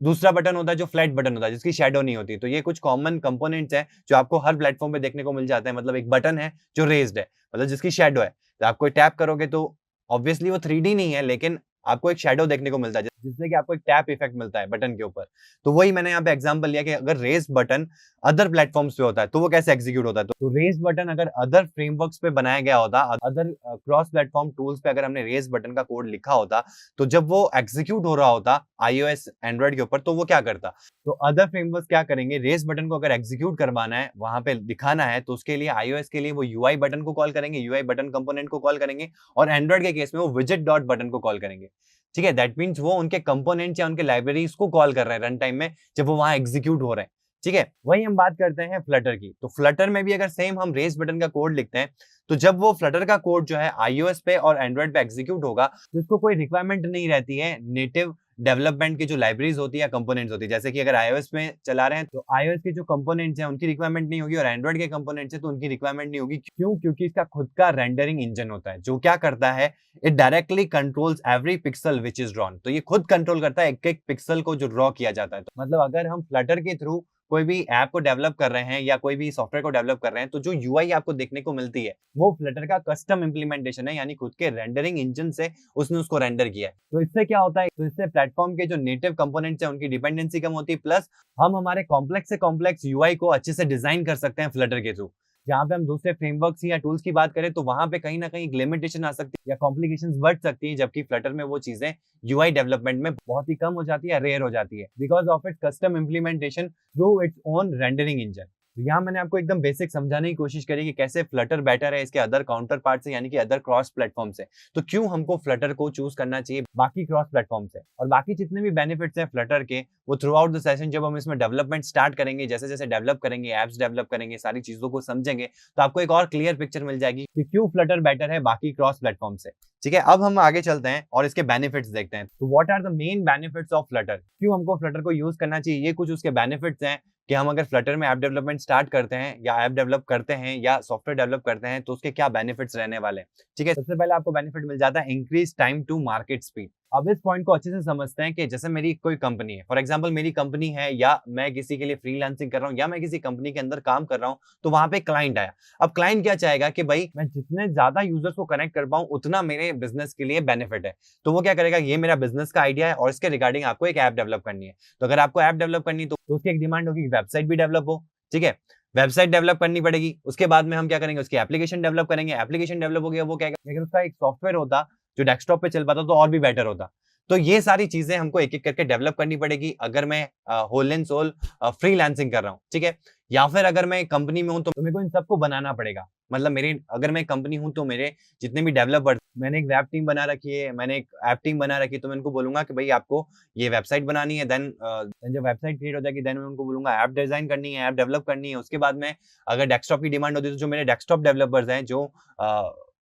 दूसरा बटन होता है जो फ्लैट बटन होता है जिसकी शैडो नहीं होती। तो ये कुछ कॉमन कंपोनेंट्स हैं जो आपको हर प्लेटफॉर्म पे देखने को मिल जाते हैं। मतलब एक बटन है जो रेज्ड है, मतलब जिसकी शैडो है, तो आप कोई टैप करोगे तो ऑब्वियसली वो 3D नहीं है, लेकिन आपको एक शैडो देखने को मिलता है जिससे कि आपको एक टैप इफेक्ट मिलता है बटन के ऊपर। तो वही मैंने यहाँ पे एग्जांपल लिया कि अगर रेज बटन अदर प्लेटफॉर्म्स पे होता है तो वो कैसे एग्जीक्यूट होता है। तो रेज बटन अगर अदर फ्रेमवर्क्स पे बनाया गया होता, अदर क्रॉस प्लेटफॉर्म टूल्स पे अगर हमने रेज बटन का कोड लिखा होता, तो जब वो एग्जीक्यूट हो रहा होता iOS एंड्रॉइड के ऊपर तो वो क्या करता, तो अदर फ्रेमवर्क्स क्या करेंगे, रेज बटन को अगर एग्जीक्यूट करवाना है, वहां पे दिखाना है, तो उसके लिए iOS के लिए वो UI बटन को कॉल करेंगे, UI बटन कंपोनेंट को कॉल करेंगे, और एंड्रॉइड के केस में वो विजेट डॉट बटन को कॉल करेंगे। ठीक है, दैट मीन्स वो उनके कंपोनेंट्स या उनके लाइब्रेरीज को कॉल कर रहे हैं रन टाइम में जब वो वहां एग्जीक्यूट हो रहे हैं। ठीक है, वही हम बात करते हैं फ्लटर की। तो फ्लटर में भी अगर सेम हम रेज बटन का कोड लिखते हैं तो जब वो फ्लटर का कोड जो है iOS पे और एंड्रॉइड पे एग्जीक्यूट होगा तो इसको कोई रिक्वायरमेंट नहीं रहती है नेटिव डेवलपमेंट की जो लाइब्रेरीज होती है या कंपोनेंट्स होती है। जैसे कि अगर iOS में चला रहे हैं तो iOS के जो कंपोनेंट्स हैं उनकी रिक्वायरमेंट नहीं होगी, और एंड्रॉइड के कंपोनेंट्स हैं तो उनकी रिक्वायरमेंट नहीं होगी। क्यों? क्योंकि इसका खुद का रेंडरिंग इंजन होता है जो क्या करता है, it directly controls every pixel which is drawn. तो ये खुद कंट्रोल करता है एक एक पिक्सल को जो ड्रॉ किया जाता है। तो मतलब अगर हम फ्लटर के थ्रू कोई भी ऐप को डेवलप कर रहे हैं या कोई भी सॉफ्टवेयर को डेवलप कर रहे हैं तो जो UI आपको देखने को मिलती है वो फ्लटर का कस्टम इंप्लीमेंटेशन है, यानी खुद के रेंडरिंग इंजन से उसने उसको रेंडर किया है। तो इससे क्या होता है, तो इससे प्लेटफॉर्म के जो नेटिव कंपोनेंट्स हैं उनकी डिपेंडेंसी कम होती है, प्लस हम हमारे कॉम्प्लेक्स से कॉम्प्लेक्स UI को अच्छे से डिजाइन कर सकते हैं फ्लटर के थ्रू। जहाँ पे हम दूसरे फ्रेमवर्क्स या टूल्स की बात करें तो वहां पे कहीं ना कहीं एक लिमिटेशन आ सकती है या कॉम्प्लिकेशंस बढ़ सकती है, जबकि फ्लटर में वो चीजें UI डेवलपमेंट में बहुत ही कम हो जाती है, रेयर हो जाती है, because of its custom implementation through its own rendering engine. तो यहाँ मैंने आपको एकदम बेसिक समझाने की कोशिश करी कि कैसे फ्लटर बेटर है इसके अदर काउंटर पार्ट से, यानी कि अदर क्रॉस प्लेटफॉर्म से। तो क्यों हमको फ्लटर को चूज करना चाहिए बाकी क्रॉस प्लेटफॉर्म से, और बाकी जितने भी बेनिफिट्स हैं फ्लटर के वो थ्रू आउट द सेशन जब हम इसमें डेवलपमेंट स्टार्ट करेंगे, जैसे जैसे डेवलप करेंगे, एप्स डेवलप करेंगे, सारी चीजों को समझेंगे, तो आपको एक और क्लियर पिक्चर मिल जाएगी कि क्यों फ्लटर बेटर है बाकी क्रॉस प्लेटफॉर्म से। ठीक है, अब हम आगे चलते हैं और इसके बेनिफिट्स देखते हैं। तो what are the main benefits of Flutter, क्यों हमको फ्लटर को यूज करना चाहिए, ये कुछ उसके बेनिफिट्स हैं कि हम अगर फ्लटर में ऐप डेवलपमेंट स्टार्ट करते हैं या ऐप डेवलप करते हैं या सॉफ्टवेयर डेवलप करते हैं तो उसके क्या बेनिफिट्स रहने वाले हैं। ठीक है, सबसे पहले आपको बेनिफिट मिल जाता है increase time to market speed. अब इस पॉइंट को अच्छे से समझते हैं कि जैसे मेरी कोई कंपनी है, फॉर एग्जांपल मेरी कंपनी है या मैं किसी के लिए फ्रीलांसिंग कर रहा हूँ या मैं किसी कंपनी के अंदर काम कर रहा हूँ, तो वहां पे क्लाइंट आया। अब क्लाइंट क्या चाहेगा कि भाई मैं जितने ज्यादा यूजर्स को कनेक्ट कर पाऊं उतना मेरे बिजनेस के लिए बेनिफिट है। तो वो क्या करेगा, ये मेरा बिजनेस का आइडिया है और इसके रिगार्डिंग आपको एक ऐप डेवलप करनी है। तो अगर आपको ऐप डेवलप करनी है तो उसकी एक डिमांड होगी, वेबसाइट भी डेवलप हो। ठीक है, वेबसाइट डेवलप करनी पड़ेगी। उसके बाद में हम क्या करेंगे, उसकी एप्लीकेशन डेवलप करेंगे। एप्लीकेशन डेवलप हो गया, वो क्या, अगर उसका एक सॉफ्टवेयर होता जो डेस्कटॉप पे चल पाता तो और भी बेटर होता। तो ये सारी चीजें हमको एक एक करके डेवलप करनी पड़ेगी अगर मैं होल एंड सोल फ्रीलांसिंग कर रहा हूँ। ठीक है, या फिर अगर मैं कंपनी में हूं तो मेरे को इन सबको बनाना पड़ेगा। मतलब मेरी अगर मैं कंपनी हूं तो मेरे जितने भी डेवलपर्स, मैंने एक वेब टीम बना रखी है, मैंने एक ऐप टीम बना रखी है, तो मैं उनको बोलूंगा कि भाई आपको ये वेबसाइट बनानी है। देन जब वेबसाइट क्रिएट हो जाएगी देन मैं उनको बोलूंगा ऐप डिजाइन करनी है, ऐप डेवलप करनी है। उसके बाद में अगर डेस्कटॉप की डिमांड होती है तो जो मेरे डेस्कटॉप डेवलपर्स हैं जो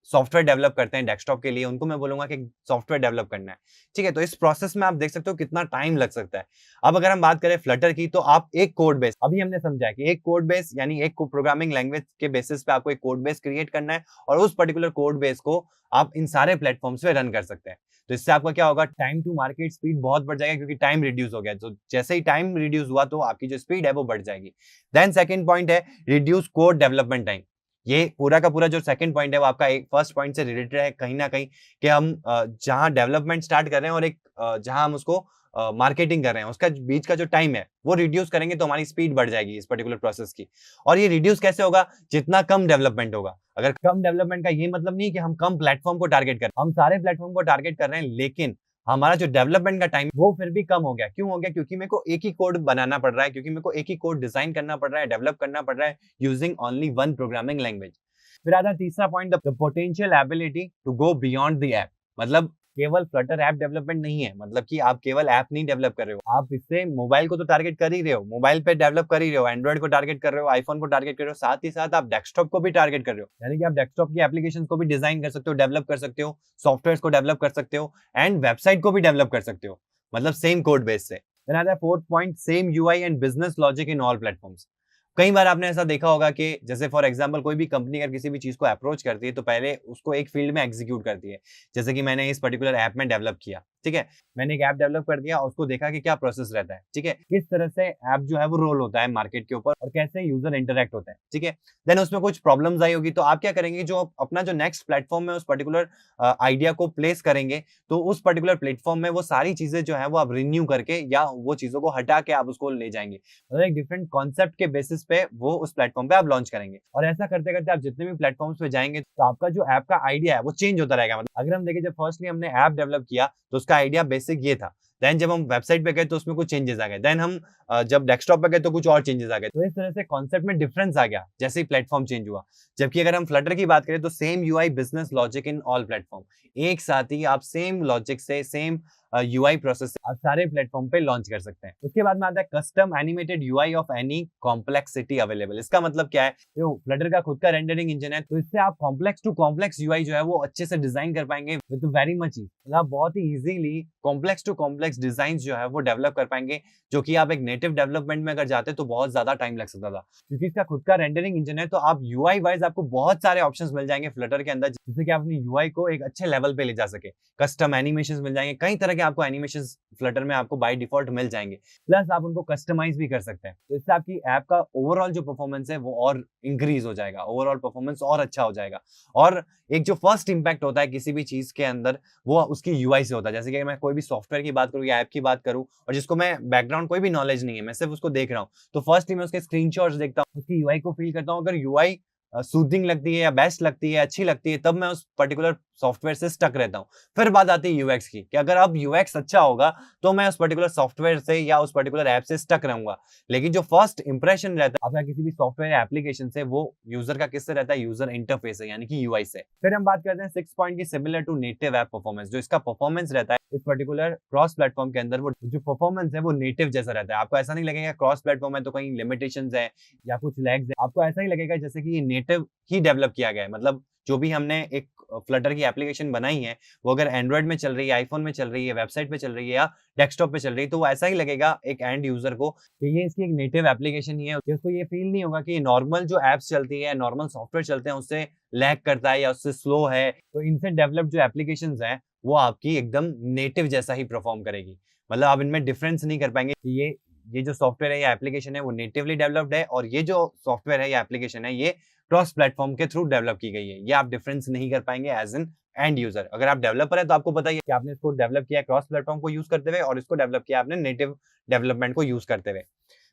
सॉफ्टवेयर डेवलप करते हैं डेस्कटॉप के लिए, उनको मैं बोलूंगा कि सॉफ्टवेयर डेवलप करना है। ठीक है, तो इस प्रोसेस में आप देख सकते हो कितना टाइम लग सकता है। अब अगर हम बात करें फ्लटर की, तो आप एक कोड बेस, अभी हमने समझा है कि एक कोड बेस यानी एक प्रोग्रामिंग लैंग्वेज के बेसिस पे आपको एक कोड बेस क्रिएट करना है और उस पर्टिकुलर कोड बेस को आप इन सारे प्लेटफॉर्म्स पे रन कर सकते हैं। तो इससे आपका क्या होगा, टाइम टू मार्केट स्पीड बहुत बढ़ जाएगा क्योंकि टाइम रिड्यूस हो गया। तो जैसे ही टाइम रिड्यूस हुआ तो आपकी जो स्पीड है वो बढ़ जाएगी। देन सेकंड पॉइंट है रिड्यूस कोड डेवलपमेंट टाइम। ये पूरा का पूरा जो सेकंड पॉइंट है वो आपका एक फर्स्ट पॉइंट से रिलेटेड है कहीं ना कहीं, कि हम जहां डेवलपमेंट स्टार्ट कर रहे हैं और एक जहां हम उसको मार्केटिंग कर रहे हैं उसका बीच का जो टाइम है वो रिड्यूस करेंगे तो हमारी स्पीड बढ़ जाएगी इस पर्टिकुलर प्रोसेस की। और ये रिड्यूस कैसे होगा, जितना कम डेवलपमेंट होगा। अगर कम डेवलपमेंट का ये मतलब नहीं कि हम कम प्लेटफॉर्म को टारगेट कर रहे हैं, हम सारे प्लेटफॉर्म को टारगेट कर रहे हैं, लेकिन हमारा जो डेवलपमेंट का टाइम वो फिर भी कम हो गया। क्यों हो गया, क्योंकि मेरे को एक ही कोड बनाना पड़ रहा है, क्योंकि मेरे को एक ही कोड डिजाइन करना पड़ रहा है, डेवलप करना पड़ रहा है using only one programming language. फिर आता है तीसरा point, the potential ability to go beyond the app. मतलब केवल फ्लटर ऐप डेवलपमेंट नहीं है, मतलब कि आप केवल ऐप नहीं डेवलप कर रहे हो, आप इससे मोबाइल को तो टारगेट कर ही रहे हो, मोबाइल पे डेवलप कर ही रहे हो, एंड्रॉइड को टारगेट कर रहे हो, आईफोन को टारगेट कर रहे हो, साथ ही साथ आप डेस्कटॉप को भी टारगेट कर रहे हो। यानी कि आप डेस्कटॉप की एप्लीकेशन को भी डिजाइन कर सकते हो, डेवलप कर सकते हो, सॉफ्टवेयर को डेवलप कर सकते हो एंड वेबसाइट को भी डेवलप कर सकते हो, मतलब सेम कोड बेस से। देन आता है fourth point, same UI and business logic in all platforms. कई बार आपने ऐसा देखा होगा कि जैसे फॉर एग्जांपल कोई भी कंपनी अगर किसी भी चीज को अप्रोच करती है तो पहले उसको एक फील्ड में एग्जीक्यूट करती है। जैसे कि मैंने इस पर्टिकुलर ऐप में डेवलप किया, ठीक है, मैंने एक ऐप डेवलप कर दिया और उसको देखा कि क्या प्रोसेस रहता है, ठीक है, किस तरह से ऐप जो है वो रोल होता है मार्केट के ऊपर और कैसे यूजर इंटरेक्ट होता है, ठीक है। देन उसमें कुछ प्रॉब्लम्स आई होगी तो आप क्या करेंगे, जो अपना जो नेक्स्ट प्लेटफॉर्म में उस पर्टिकुलर आइडिया को प्लेस करेंगे तो उस पर्टिकुलर प्लेटफॉर्म में वो सारी चीजें जो है वो आप रिन्यू करके या वो चीजों को हटा के आप उसको ले जाएंगे, मतलब एक डिफरेंट कॉन्सेप्ट के बेसिस पे वो उस प्लेटफॉर्म पे आप लॉन्च करेंगे। और ऐसा करते करते आप जितने भी प्लेटफॉर्म्स पे जाएंगे तो आपका जो ऐप का आइडिया है वो चेंज होता रहेगा। मतलब अगर हम देखें जब फर्स्टली हमने ऐप डेवलप किया तो उसका आइडिया बेसिक ये था, देन जब हम वेबसाइट पे गए तो उसमें कुछ चेंजेस आ गए, देन हम जब डेस्कटॉप पे गए तो कुछ और चेंजेस आ गए। तो इस तरह से कॉन्सेप्ट में डिफरेंस आ गया जैसे ही प्लेटफॉर्म चेंज हुआ। जबकि अगर हम फ्लटर की बात करें तो same UI business logic in all platform, एक साथ ही आप सेम लॉजिक से सेम यूआई प्रोसेस आप सारे प्लेटफॉर्म पे लॉन्च कर सकते हैं। उसके बाद में आता है custom animated UI of any complexity available. इसका मतलब क्या है, जो फ्लटर का खुद का रेंडरिंग इंजन है तो इससे आप कॉम्प्लेक्स टू कॉम्प्लेक्स यूआई जो है वो अच्छे से डिजाइन कर पाएंगे विद वेरी मच ईज। मतलब बहुत ही easily complex to complex design जो है वो डेवलप कर पाएंगे, जो कि आप एक नेटिव डेवलपमेंट में अगर जाते तो बहुत ज्यादा टाइम लग सकता था। क्योंकि इसका खुद का रेंडरिंग इंजन है तो आप यूआई वाइज आपको बहुत सारे ऑप्शंस मिल जाएंगे फ्लटर के अंदर, जिससे कि आप अपनी यूआई को एक अच्छे लेवल पे ले जा सके। कस्टम एनिमेशंस मिल जाएंगे, कई तरह के आपको एनिमेशंस फ्लटर में आपको बाय डिफॉल्ट मिल जाएंगे, प्लस आप उनको कस्टमाइज भी कर सकते हैं। तो इससे आपकी ऐप का ओवरऑल जो परफॉर्मेंस है वो और इंक्रीज हो जाएगा, ओवरऑल परफॉर्मेंस और अच्छा हो जाएगा। और एक जो फर्स्ट इंपैक्ट होता है किसी भी चीज के अंदर वो उसकी यूआई से होता है। जैसे कि मैं कोई भी सॉफ्टवेयर की बात करूँ या ऐप की बात करूँ और जिसको मैं बैकग्राउंड कोई भी नॉलेज नहीं है, मैं सिर्फ उसको देख रहा हूँ, तो फर्स्टली मैं उसके स्क्रीनशॉट्स देखता हूँ, उसकी यूआई को फील करता हूँ। अगर यूआई सूदिंग लगती है या बेस्ट लगती है, अच्छी लगती है, तब मैं उस पर्टिकुलर सॉफ्टवेयर से स्टक रहता हूँ। फिर बात आती है यूएक्स की, कि अगर अब यूएक्स अच्छा होगा तो मैं उस पर्टिकुलर सॉफ्टवेयर से या उस पर्टिकुलर ऐप से स्टक रहूंगा। लेकिन जो फर्स्ट इंप्रेशन रहता है आपका किसी भी सॉफ्टवेयर या एप्लीकेशन से, वो यूजर का किससे रहता है, यूजर इंटरफेस है यानी कि यूआई से। फिर हम बात करते हैं 6 पॉइंट की, similar to native app performance. जो इसका परफॉर्मेंस रहता है इस पर्टिकुलर क्रॉस प्लेटफॉर्म के अंदर, वो जो परफॉर्मेंस है वो नेटिव जैसा रहता है। आपको ऐसा नहीं लगेगा क्रॉस प्लेटफॉर्म है तो कहीं लिमिटेशंस है या कुछ लैग्स है, आपको ऐसा ही लगेगा जैसे कि ये नेटिव ही डेवलप किया गया है। मतलब जो भी हमने एक फ्लटर की एप्लीकेशन बनाई है वो अगर एंड्रॉइड में चल रही है, आईफोन में चल रही है, वेबसाइट पे चल रही है या डेस्कटॉप पे चल रही है, तो वो ऐसा ही लगेगा एक एंड यूजर को कि ये इसकी एक नेटिव एप्लीकेशन ही है। उसको ये फील नहीं होगा कि नॉर्मल जो एप्स चलती है, नॉर्मल सॉफ्टवेयर चलते हैं उससे लैग करता है या उससे स्लो है। तो इनसे डेवलप्ड जो एप्लीकेशंस हैं वो आपकी एकदम नेटिव जैसा ही परफॉर्म करेगी। मतलब आप इनमें डिफरेंस नहीं कर पाएंगे कि ये जो सॉफ्टवेयर है या एप्लीकेशन है वो नेटिवली डेवलप्ड है और ये जो सॉफ्टवेयर है या एप्लीकेशन है ये क्रॉस प्लेटफॉर्म के थ्रू डेवलप की गई है। ये आप डिफरेंस नहीं कर पाएंगे एज एन एंड यूजर। अगर आप डेवलपर है तो आपको पता ही है कि आपने इसको डेवलप किया क्रॉस प्लेटफॉर्म को यूज करते हुए और इसको डेवलप किया आपने नेटिव डेवलपमेंट को यूज करते हुए।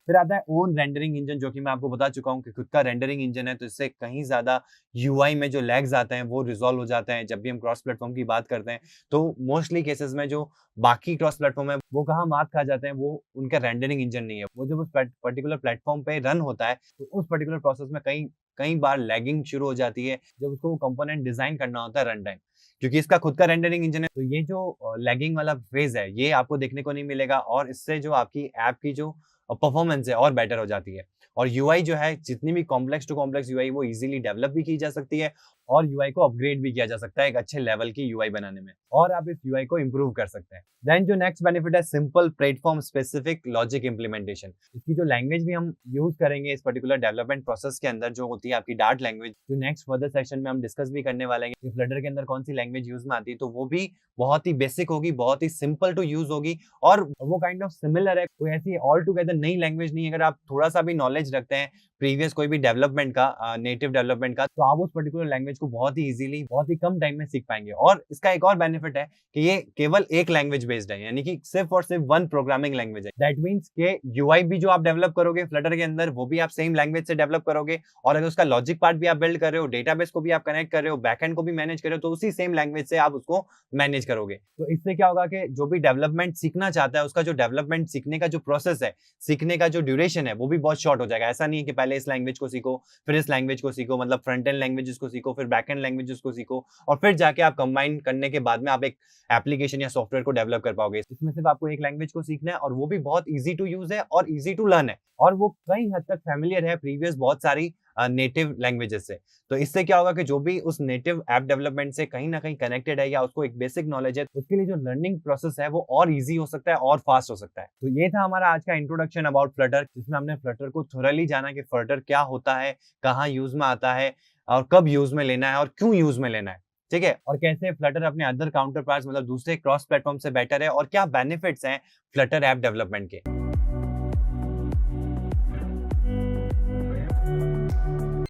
फिर आता है ओन रेंडरिंग इंजन, जो कि मैं आपको बता चुका हूँ कि खुद का रेंडरिंग इंजन है, तो इससे कहीं ज्यादा यूआई में जो लैग्स आते हैं वो रिजॉल्व हो जाते हैं। जब भी हम क्रॉस प्लेटफॉर्म की बात करते हैं तो मोस्टली केसेस में जो बाकी क्रॉस प्लेटफॉर्म है वो कहाँ मात खा जाते हैं, वो उनका रेंडरिंग इंजन नहीं है। वो जब उस पर्टिकुलर प्लेटफॉर्म पे रन होता है तो उस पर्टिकुलर प्रोसेस में कई कई बार लैगिंग शुरू हो जाती है जब उसको वो कंपोनेंट डिजाइन करना होता है रन टाइम। क्योंकि इसका खुद का रेंडरिंग इंजन है तो ये जो लैगिंग वाला फेज है ये आपको देखने को नहीं मिलेगा और इससे जो आपकी ऐप की जो परफॉर्मेंस है और बेटर हो जाती है। और यूआई जो है जितनी भी कॉम्प्लेक्स टू कॉम्प्लेक्स यूआई वो इजीली डेवलप भी की जा सकती है और यूआई को अपग्रेड भी किया जा सकता है एक अच्छे लेवल की यूआई बनाने में, और आप इस यूआई को इंप्रूव कर सकते हैं। देन जो नेक्स्ट बेनिफिट है simple platform specific logic implementation. इसकी जो लैंग्वेज भी हम यूज करेंगे इस पर्टिकुलर डेवलपमेंट प्रोसेस के अंदर जो होती है आपकी डार्ट लैंग्वेज, जो नेक्स्ट फर्दर सेक्शन में हम डिस्कस भी करने वाले हैं कि फ्लटर के अंदर कौन सी लैंग्वेज यूज में आती है, तो वो भी बहुत ही बेसिक होगी, बहुत ही सिंपल टू यूज होगी और वो काइंड ऑफ सिमिलर है। कोई ऐसी ऑल टुगेदर नई लैंग्वेज नहीं है। अगर आप थोड़ा सा भी नॉलेज रखते हैं प्रीवियस कोई भी डेवलपमेंट का, नेटिव डेवलपमेंट का, तो आप उस पर्टिकुलर लैंग्वेज को बहुत ही इजीली बहुत ही कम टाइम में सीख पाएंगे। और इसका एक और बेनिफिट है कि ये केवल एक लैंग्वेज बेस्ड है, यानी कि सिर्फ और सिर्फ वन प्रोग्रामिंग लैंग्वेज है। दैट मींस के यूआई भी जो आप डेवलप करोगे फ्लटर के अंदर वो भी आप सेम लैंग्वेज से डेवलप करोगे, और अगर उसका लॉजिक पार्ट भी आप बिल्ड कर रहे हो, डेटाबेस को भी आप कनेक्ट कर रहे हो, बैकएंड को भी मैनेज कर रहे हो, तो उसी सेम लैंग्वेज से आप उसको मैनेज करोगे। तो इससे क्या होगा कि जो भी डेवलपमेंट सीखना चाहता है उसका जो डेवलपमेंट सीखने का जो प्रोसेस है, सीखने का जो ड्यूरेशन है वो भी बहुत शॉर्ट हो जाएगा। ऐसा नहीं है कि पहले इस लैंग्वेज को सीखो फिर इस लैंग्वेज को सीखो, मतलब फ्रंट एंड लैंग्वेजेस को सीखो फिर बैक एंड लैंग्वेजेस को सीखो और फिर जाके आप कंबाइन करने के बाद में आप एक एप्लीकेशन या सॉफ्टवेयर को डेवलप कर पाओगे। इसमें सिर्फ आपको एक लैंग्वेज को सीखना है और वो भी बहुत इजी टू यूज है और इजी टू लर्न है, और वो कई हद तक फैमिलियर है प्रीवियस बहुत सारी नेटिव लैंग्वेजेस से। तो इससे क्या होगा कि जो भी उस नेटिव ऐप डेवलपमेंट से कहीं ना कहीं कनेक्टेड है या उसको एक बेसिक नॉलेज है, उसके लिए जो लर्निंग प्रोसेस है वो और इजी हो सकता है और फास्ट हो सकता है। तो ये था हमारा आज का इंट्रोडक्शन अबाउट फ्लटर, जिसमें हमने फ्लटर को थोरली जाना कि फ्लटर क्या होता है, कहाँ यूज में आता है और कब यूज में लेना है और क्यों यूज में लेना है, ठीक है, और कैसे फ्लटर अपने अदर काउंटर पार्ट्स मतलब दूसरे क्रॉस प्लेटफॉर्म से बेटर है और क्या बेनिफिट्स हैं फ्लटर ऐप डेवलपमेंट के।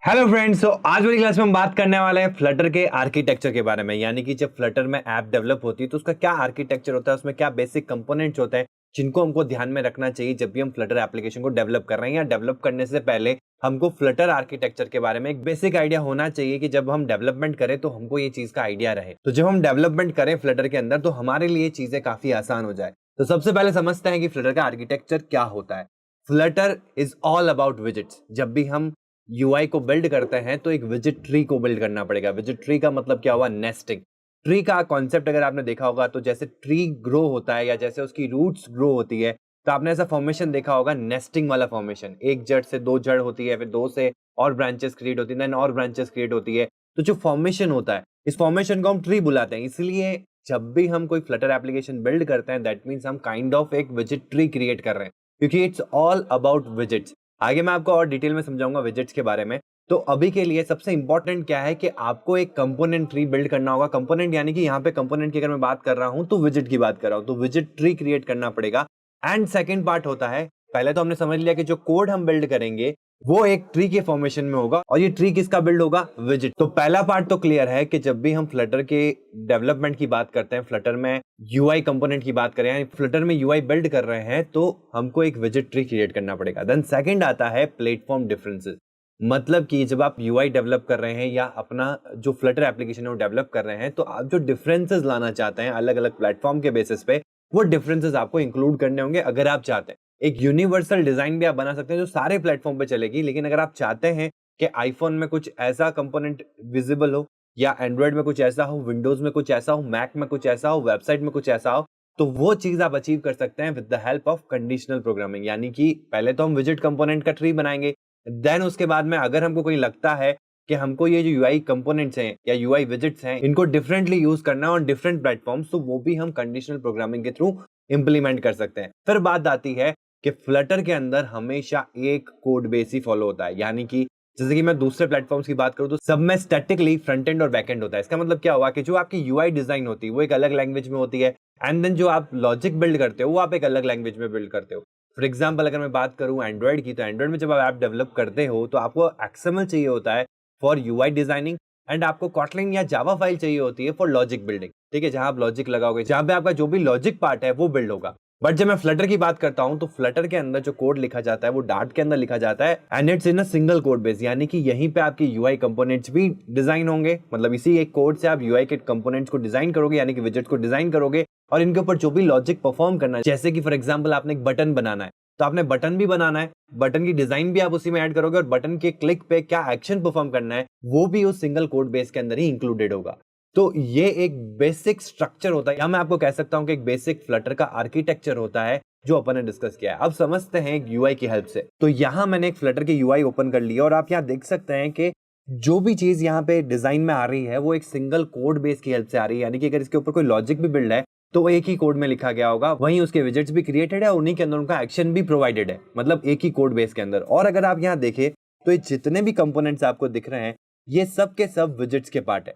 हेलो फ्रेंड्स, तो आज वाली क्लास में हम बात करने वाले हैं फ्लटर के आर्किटेक्चर के बारे में, यानी कि जब फ्लटर में ऐप डेवलप होती है तो उसका क्या आर्किटेक्चर होता है, उसमें क्या बेसिक कंपोनेंट्स होते हैं जिनको हमको ध्यान में रखना चाहिए जब भी हम फ्लटर एप्लीकेशन को डेवलप कर रहे हैं, या डेवलप करने से पहले हमको फ्लटर आर्किटेक्चर के बारे में एक बेसिक आइडिया होना चाहिए कि जब हम डेवलपमेंट करें तो हमको ये चीज का आइडिया रहे। तो जब हम डेवलपमेंट करें फ्लटर के अंदर तो हमारे लिए चीजें काफी आसान हो जाए। तो सबसे पहले समझते हैं कि फ्लटर का आर्किटेक्चर क्या होता है। Flutter is all about visits. जब भी हम यूआई को बिल्ड करते हैं तो एक विजिट ट्री को बिल्ड करना पड़ेगा। विजिट ट्री का मतलब क्या हुआ, नेस्टिंग। ट्री का कॉन्सेप्ट अगर आपने देखा होगा तो जैसे ट्री ग्रो होता है या जैसे उसकी रूट्स ग्रो होती है तो आपने ऐसा फॉर्मेशन देखा होगा, नेस्टिंग वाला फॉर्मेशन। एक जड़ से दो जड़ होती है, फिर दो से और ब्रांचेस क्रिएट होती है, देन और ब्रांचेस क्रिएट होती है। तो जो फॉर्मेशन होता है इस फॉर्मेशन को हम ट्री बुलाते हैं। इसलिए जब भी हम कोई फ्लटर एप्लीकेशन बिल्ड करते हैं दैट मीन्स हम काइंड ऑफ एक विजिट ट्री क्रिएट कर रहे हैं, क्योंकि इट्स ऑल अबाउट विजिट्स। आगे मैं आपको और डिटेल में समझाऊंगा विजिट्स के बारे में। तो अभी के लिए सबसे इंपॉर्टेंट क्या है कि आपको एक कंपोनेंट ट्री बिल्ड करना होगा। कंपोनेंट यानी कि यहाँ पे कंपोनेंट की अगर मैं बात कर रहा हूँ तो विजिट की बात कर रहा हूँ, तो विजिट ट्री क्रिएट करना पड़ेगा। एंड सेकंड पार्ट होता है, पहले तो हमने समझ लिया कि जो कोड हम बिल्ड करेंगे वो एक ट्री के फॉर्मेशन में होगा, और ये ट्री किसका बिल्ड होगा, विजिट। तो पहला पार्ट तो क्लियर है कि जब भी हम फ्लटर के डेवलपमेंट की बात करते हैं, फ्लटर में यूआई कंपोनेंट की बात करें, फ्लटर में यूआई बिल्ड कर रहे हैं तो हमको एक विजिट ट्री क्रिएट करना पड़ेगा। देन सेकंड आता है प्लेटफॉर्म डिफरेंसेस। मतलब कि जब आप यूआई डेवलप कर रहे हैं या अपना जो फ्लटर एप्लीकेशन है वो डेवलप कर रहे हैं तो आप जो डिफरेंसेस लाना चाहते हैं अलग अलग प्लेटफॉर्म के बेसिस पे, वो डिफरेंसेस आपको इंक्लूड करने होंगे अगर आप चाहते हैं। एक यूनिवर्सल डिजाइन भी आप बना सकते हैं जो सारे प्लेटफॉर्म पे चलेगी, लेकिन अगर आप चाहते हैं कि आईफोन में कुछ ऐसा कंपोनेंट विजिबल हो या एंड्रॉइड में कुछ ऐसा हो, विंडोज में कुछ ऐसा हो, मैक में कुछ ऐसा हो, वेबसाइट में कुछ ऐसा हो, तो वो चीज आप अचीव कर सकते हैं with the help of conditional programming. यानी कि पहले तो हम विजिट कंपोनेंट का ट्री बनाएंगे, देन उसके बाद में अगर हमको कोई लगता है कि हमको ये जो यूआई कंपोनेंट्स हैं या यूआई विजिट्स हैं इनको डिफरेंटली यूज करना है ऑन डिफरेंट प्लेटफॉर्म्स, तो वो भी हम कंडीशनल प्रोग्रामिंग के थ्रू इंप्लीमेंट कर सकते हैं। फिर बात आती है कि फ्लटर के अंदर हमेशा एक कोड बेस ही फॉलो होता है, यानी कि जैसे कि मैं दूसरे प्लेटफॉर्म्स की बात करूँ तो सब में स्टैटिकली फ्रंट एंड और बैक एंड होता है। इसका मतलब क्या हुआ कि जो आपकी यूआई डिजाइन होती है वो एक अलग लैंग्वेज में होती है, एंड देन जो आप लॉजिक बिल्ड करते हो वो आप एक अलग लैंग्वेज में बिल्ड करते हो। फॉर एग्जाम्पल अगर मैं बात करूँ एंड्रॉइड की, तो एंड्रॉइड में जब आप ऐप डेवलप करते हो तो आपको एक्सएमएल चाहिए होता है फॉर यूआई डिजाइनिंग, एंड आपको कॉटलिन या जावा फाइल चाहिए होती है फॉर लॉजिक बिल्डिंग। ठीक है, जहां आप लॉजिक लगाओगे, जहां पे आपका जो भी लॉजिक पार्ट है वो बिल्ड होगा। बट जब मैं फ्लटर की बात करता हूं तो फ्लटर के अंदर जो कोड लिखा जाता है वो डार्ट के अंदर लिखा जाता है, and it's in a single code base, यानी कि यहीं पे आपके यूआई कंपोनेंट्स भी डिजाइन होंगे। मतलब इसी एक कोड से आप यूआई के कंपोनेंट्स को डिजाइन करोगे, यानी कि विजेट्स को डिजाइन करोगे, और इनके ऊपर जो भी लॉजिक परफॉर्म करना है, जैसे कि फॉर एग्जांपल आपने एक बटन बनाना है तो आपने बटन भी बनाना है, बटन की डिजाइन भी आप उसी में ऐड करोगे, और बटन के क्लिक पे क्या एक्शन परफॉर्म करना है वो भी उस सिंगल कोड बेस के अंदर ही इंक्लूडेड होगा। तो ये एक बेसिक स्ट्रक्चर होता है, या मैं आपको कह सकता हूं कि एक बेसिक फ्लटर का आर्किटेक्चर होता है जो अपन ने डिस्कस किया है। अब समझते हैं एक यूआई की हेल्प से। तो यहां मैंने एक फ्लटर की यूआई ओपन कर लिया, और आप यहां देख सकते हैं कि जो भी चीज यहाँ पे डिजाइन में आ रही है वो एक सिंगल कोड बेस की हेल्प से आ रही है, यानी कि अगर इसके ऊपर कोई लॉजिक भी बिल्ड है तो वो एक ही कोड में लिखा गया होगा, वहीं उसके विजेट्स भी क्रिएटेड है, उन्हीं के अंदर उनका एक्शन भी प्रोवाइडेड है, मतलब एक ही कोड बेस के अंदर। और अगर आप यहाँ देखें तो ये जितने भी कंपोनेंट्स आपको दिख रहे हैं ये सब के सब विजेट्स के पार्ट है।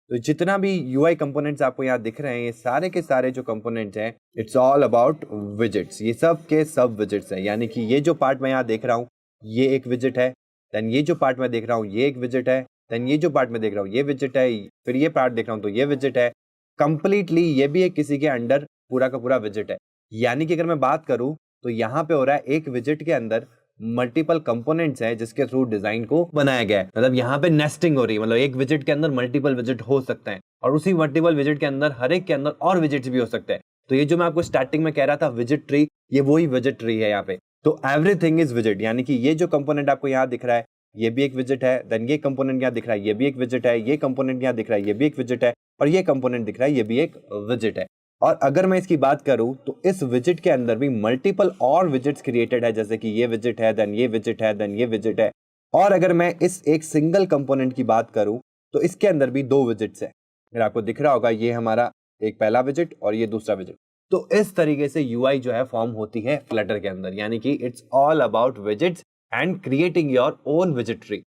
तो जितना भी यूआई कंपोनेंट्स आपको यहाँ दिख रहे हैं ये सारे के सारे जो कंपोनेंट्स हैं इट्स ऑल अबाउट विजेट्स, ये सब के सब विजेट्स हैं। यानी कि ये जो पार्ट मैं यहाँ देख रहा हूँ ये एक विजेट है, देन ये जो पार्ट मैं देख रहा हूँ ये एक विजेट है, देन ये जो पार्ट मैं देख रहा हूँ ये विजेट है, फिर ये पार्ट देख रहा हूँ तो ये विजेट है, कंप्लीटली ये भी एक किसी के अंडर पूरा का पूरा विजेट है। यानी कि अगर मैं बात करूं तो यहाँ पे हो रहा है एक विजेट के अंदर मल्टीपल कंपोनेंट्स हैं जिसके थ्रू डिजाइन को बनाया गया है। मतलब यहाँ पे नेस्टिंग हो रही है, मतलब एक विजेट के अंदर मल्टीपल विजेट हो सकते हैं, और उसी मल्टीपल विजेट के अंदर हर एक के अंदर और विजेट्स भी हो सकते हैं। तो ये जो मैं आपको स्टार्टिंग में कह रहा था विजेट ट्री, ये वही विजेट ट्री है यहाँ पे। तो एवरीथिंग इज विजेट, यानी कि ये जो कंपोनेंट आपको यहाँ दिख रहा है ये भी एक विजेट है, देन ये कंपोनेंट यहाँ दिख रहा है ये भी एक विजेट है, ये कंपोनेंट यहाँ दिख रहा है ये भी एक विजेट है, और ये कंपोनेंट दिख रहा है ये भी एक विजेट है। और अगर मैं इसकी बात करूं तो इस विजेट के अंदर भी मल्टीपल और विजेट्स क्रिएटेड है, जैसे कि ये विजेट है, देन ये विजेट है, देन ये विजेट है। और अगर मैं इस एक सिंगल कंपोनेंट की बात करूं तो इसके अंदर भी दो विजेट्स है। अगर आपको दिख रहा होगा ये हमारा एक पहला विजेट और ये दूसरा विजेट। तो इस तरीके से यूआई जो है फॉर्म होती है फ्लटर के अंदर, यानी कि it's all about widgets and creating your own विजेट ट्री।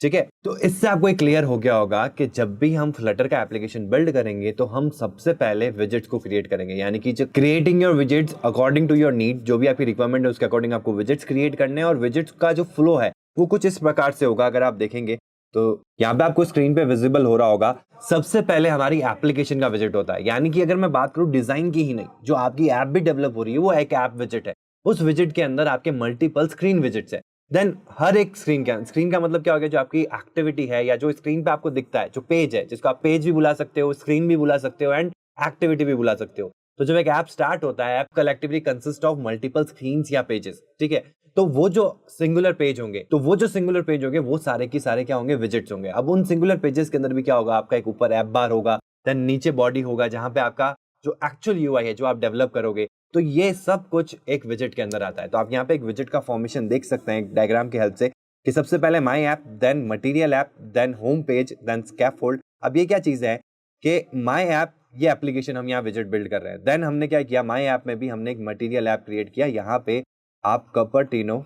ठीक है, तो इससे आपको एक क्लियर हो गया होगा कि जब भी हम फ्लटर का एप्लीकेशन बिल्ड करेंगे तो हम सबसे पहले विजेट्स को क्रिएट करेंगे, यानी कि जो creating your widgets according to your need, जो भी आपकी रिक्वायरमेंट है उसके अकॉर्डिंग आपको विजेट्स क्रिएट करने हैं। और विजेट्स का जो फ्लो है वो कुछ इस प्रकार से होगा। अगर आप देखेंगे तो यहाँ पे आपको स्क्रीन पे विजिबल हो रहा होगा, सबसे पहले हमारी एप्लीकेशन का विजेट होता है। यानी कि अगर मैं बात करूं डिजाइन की ही नहीं, जो आपकी ऐप भी डेवलप हो रही है वो एक ऐप विजेट है। उस विजेट के अंदर आपके मल्टीपल स्क्रीन विजेट्स है। देन हर एक स्क्रीन का मतलब क्या हो गया, जो आपकी एक्टिविटी है या जो स्क्रीन पे आपको दिखता है, जो पेज है, जिसको आप पेज भी बुला सकते हो, स्क्रीन भी बुला सकते हो, एंड एक्टिविटी भी बुला सकते हो। तो जब एक ऐप स्टार्ट होता है, app collectively consist of multiple screens या पेजेस। ठीक है, तो वो जो सिंगुलर पेज होंगे वो सारे की सारे क्या होंगे, विजेट्स होंगे। अब उन सिंगुलर पेजेस के अंदर भी क्या होगा, आपका एक ऊपर ऐप बार होगा, देन नीचे बॉडी होगा जहां पे आपका जो एक्चुअल यूआई है जो आप डेवलप करोगे। तो ये सब कुछ एक विजेट के अंदर आता है। तो आप यहाँ पे एक विजेट का फॉर्मेशन देख सकते हैं डायग्राम की हेल्प से, कि सबसे पहले my app, then material app, then home page, then scaffold. अब ये क्या चीज है कि माई ऐप, ये एप्लीकेशन हम यहाँ विजेट बिल्ड कर रहे हैं। देन हमने क्या किया, माई ऐप में भी हमने एक मटेरियल ऐप क्रिएट किया। यहाँ पे आप कपर्टिनो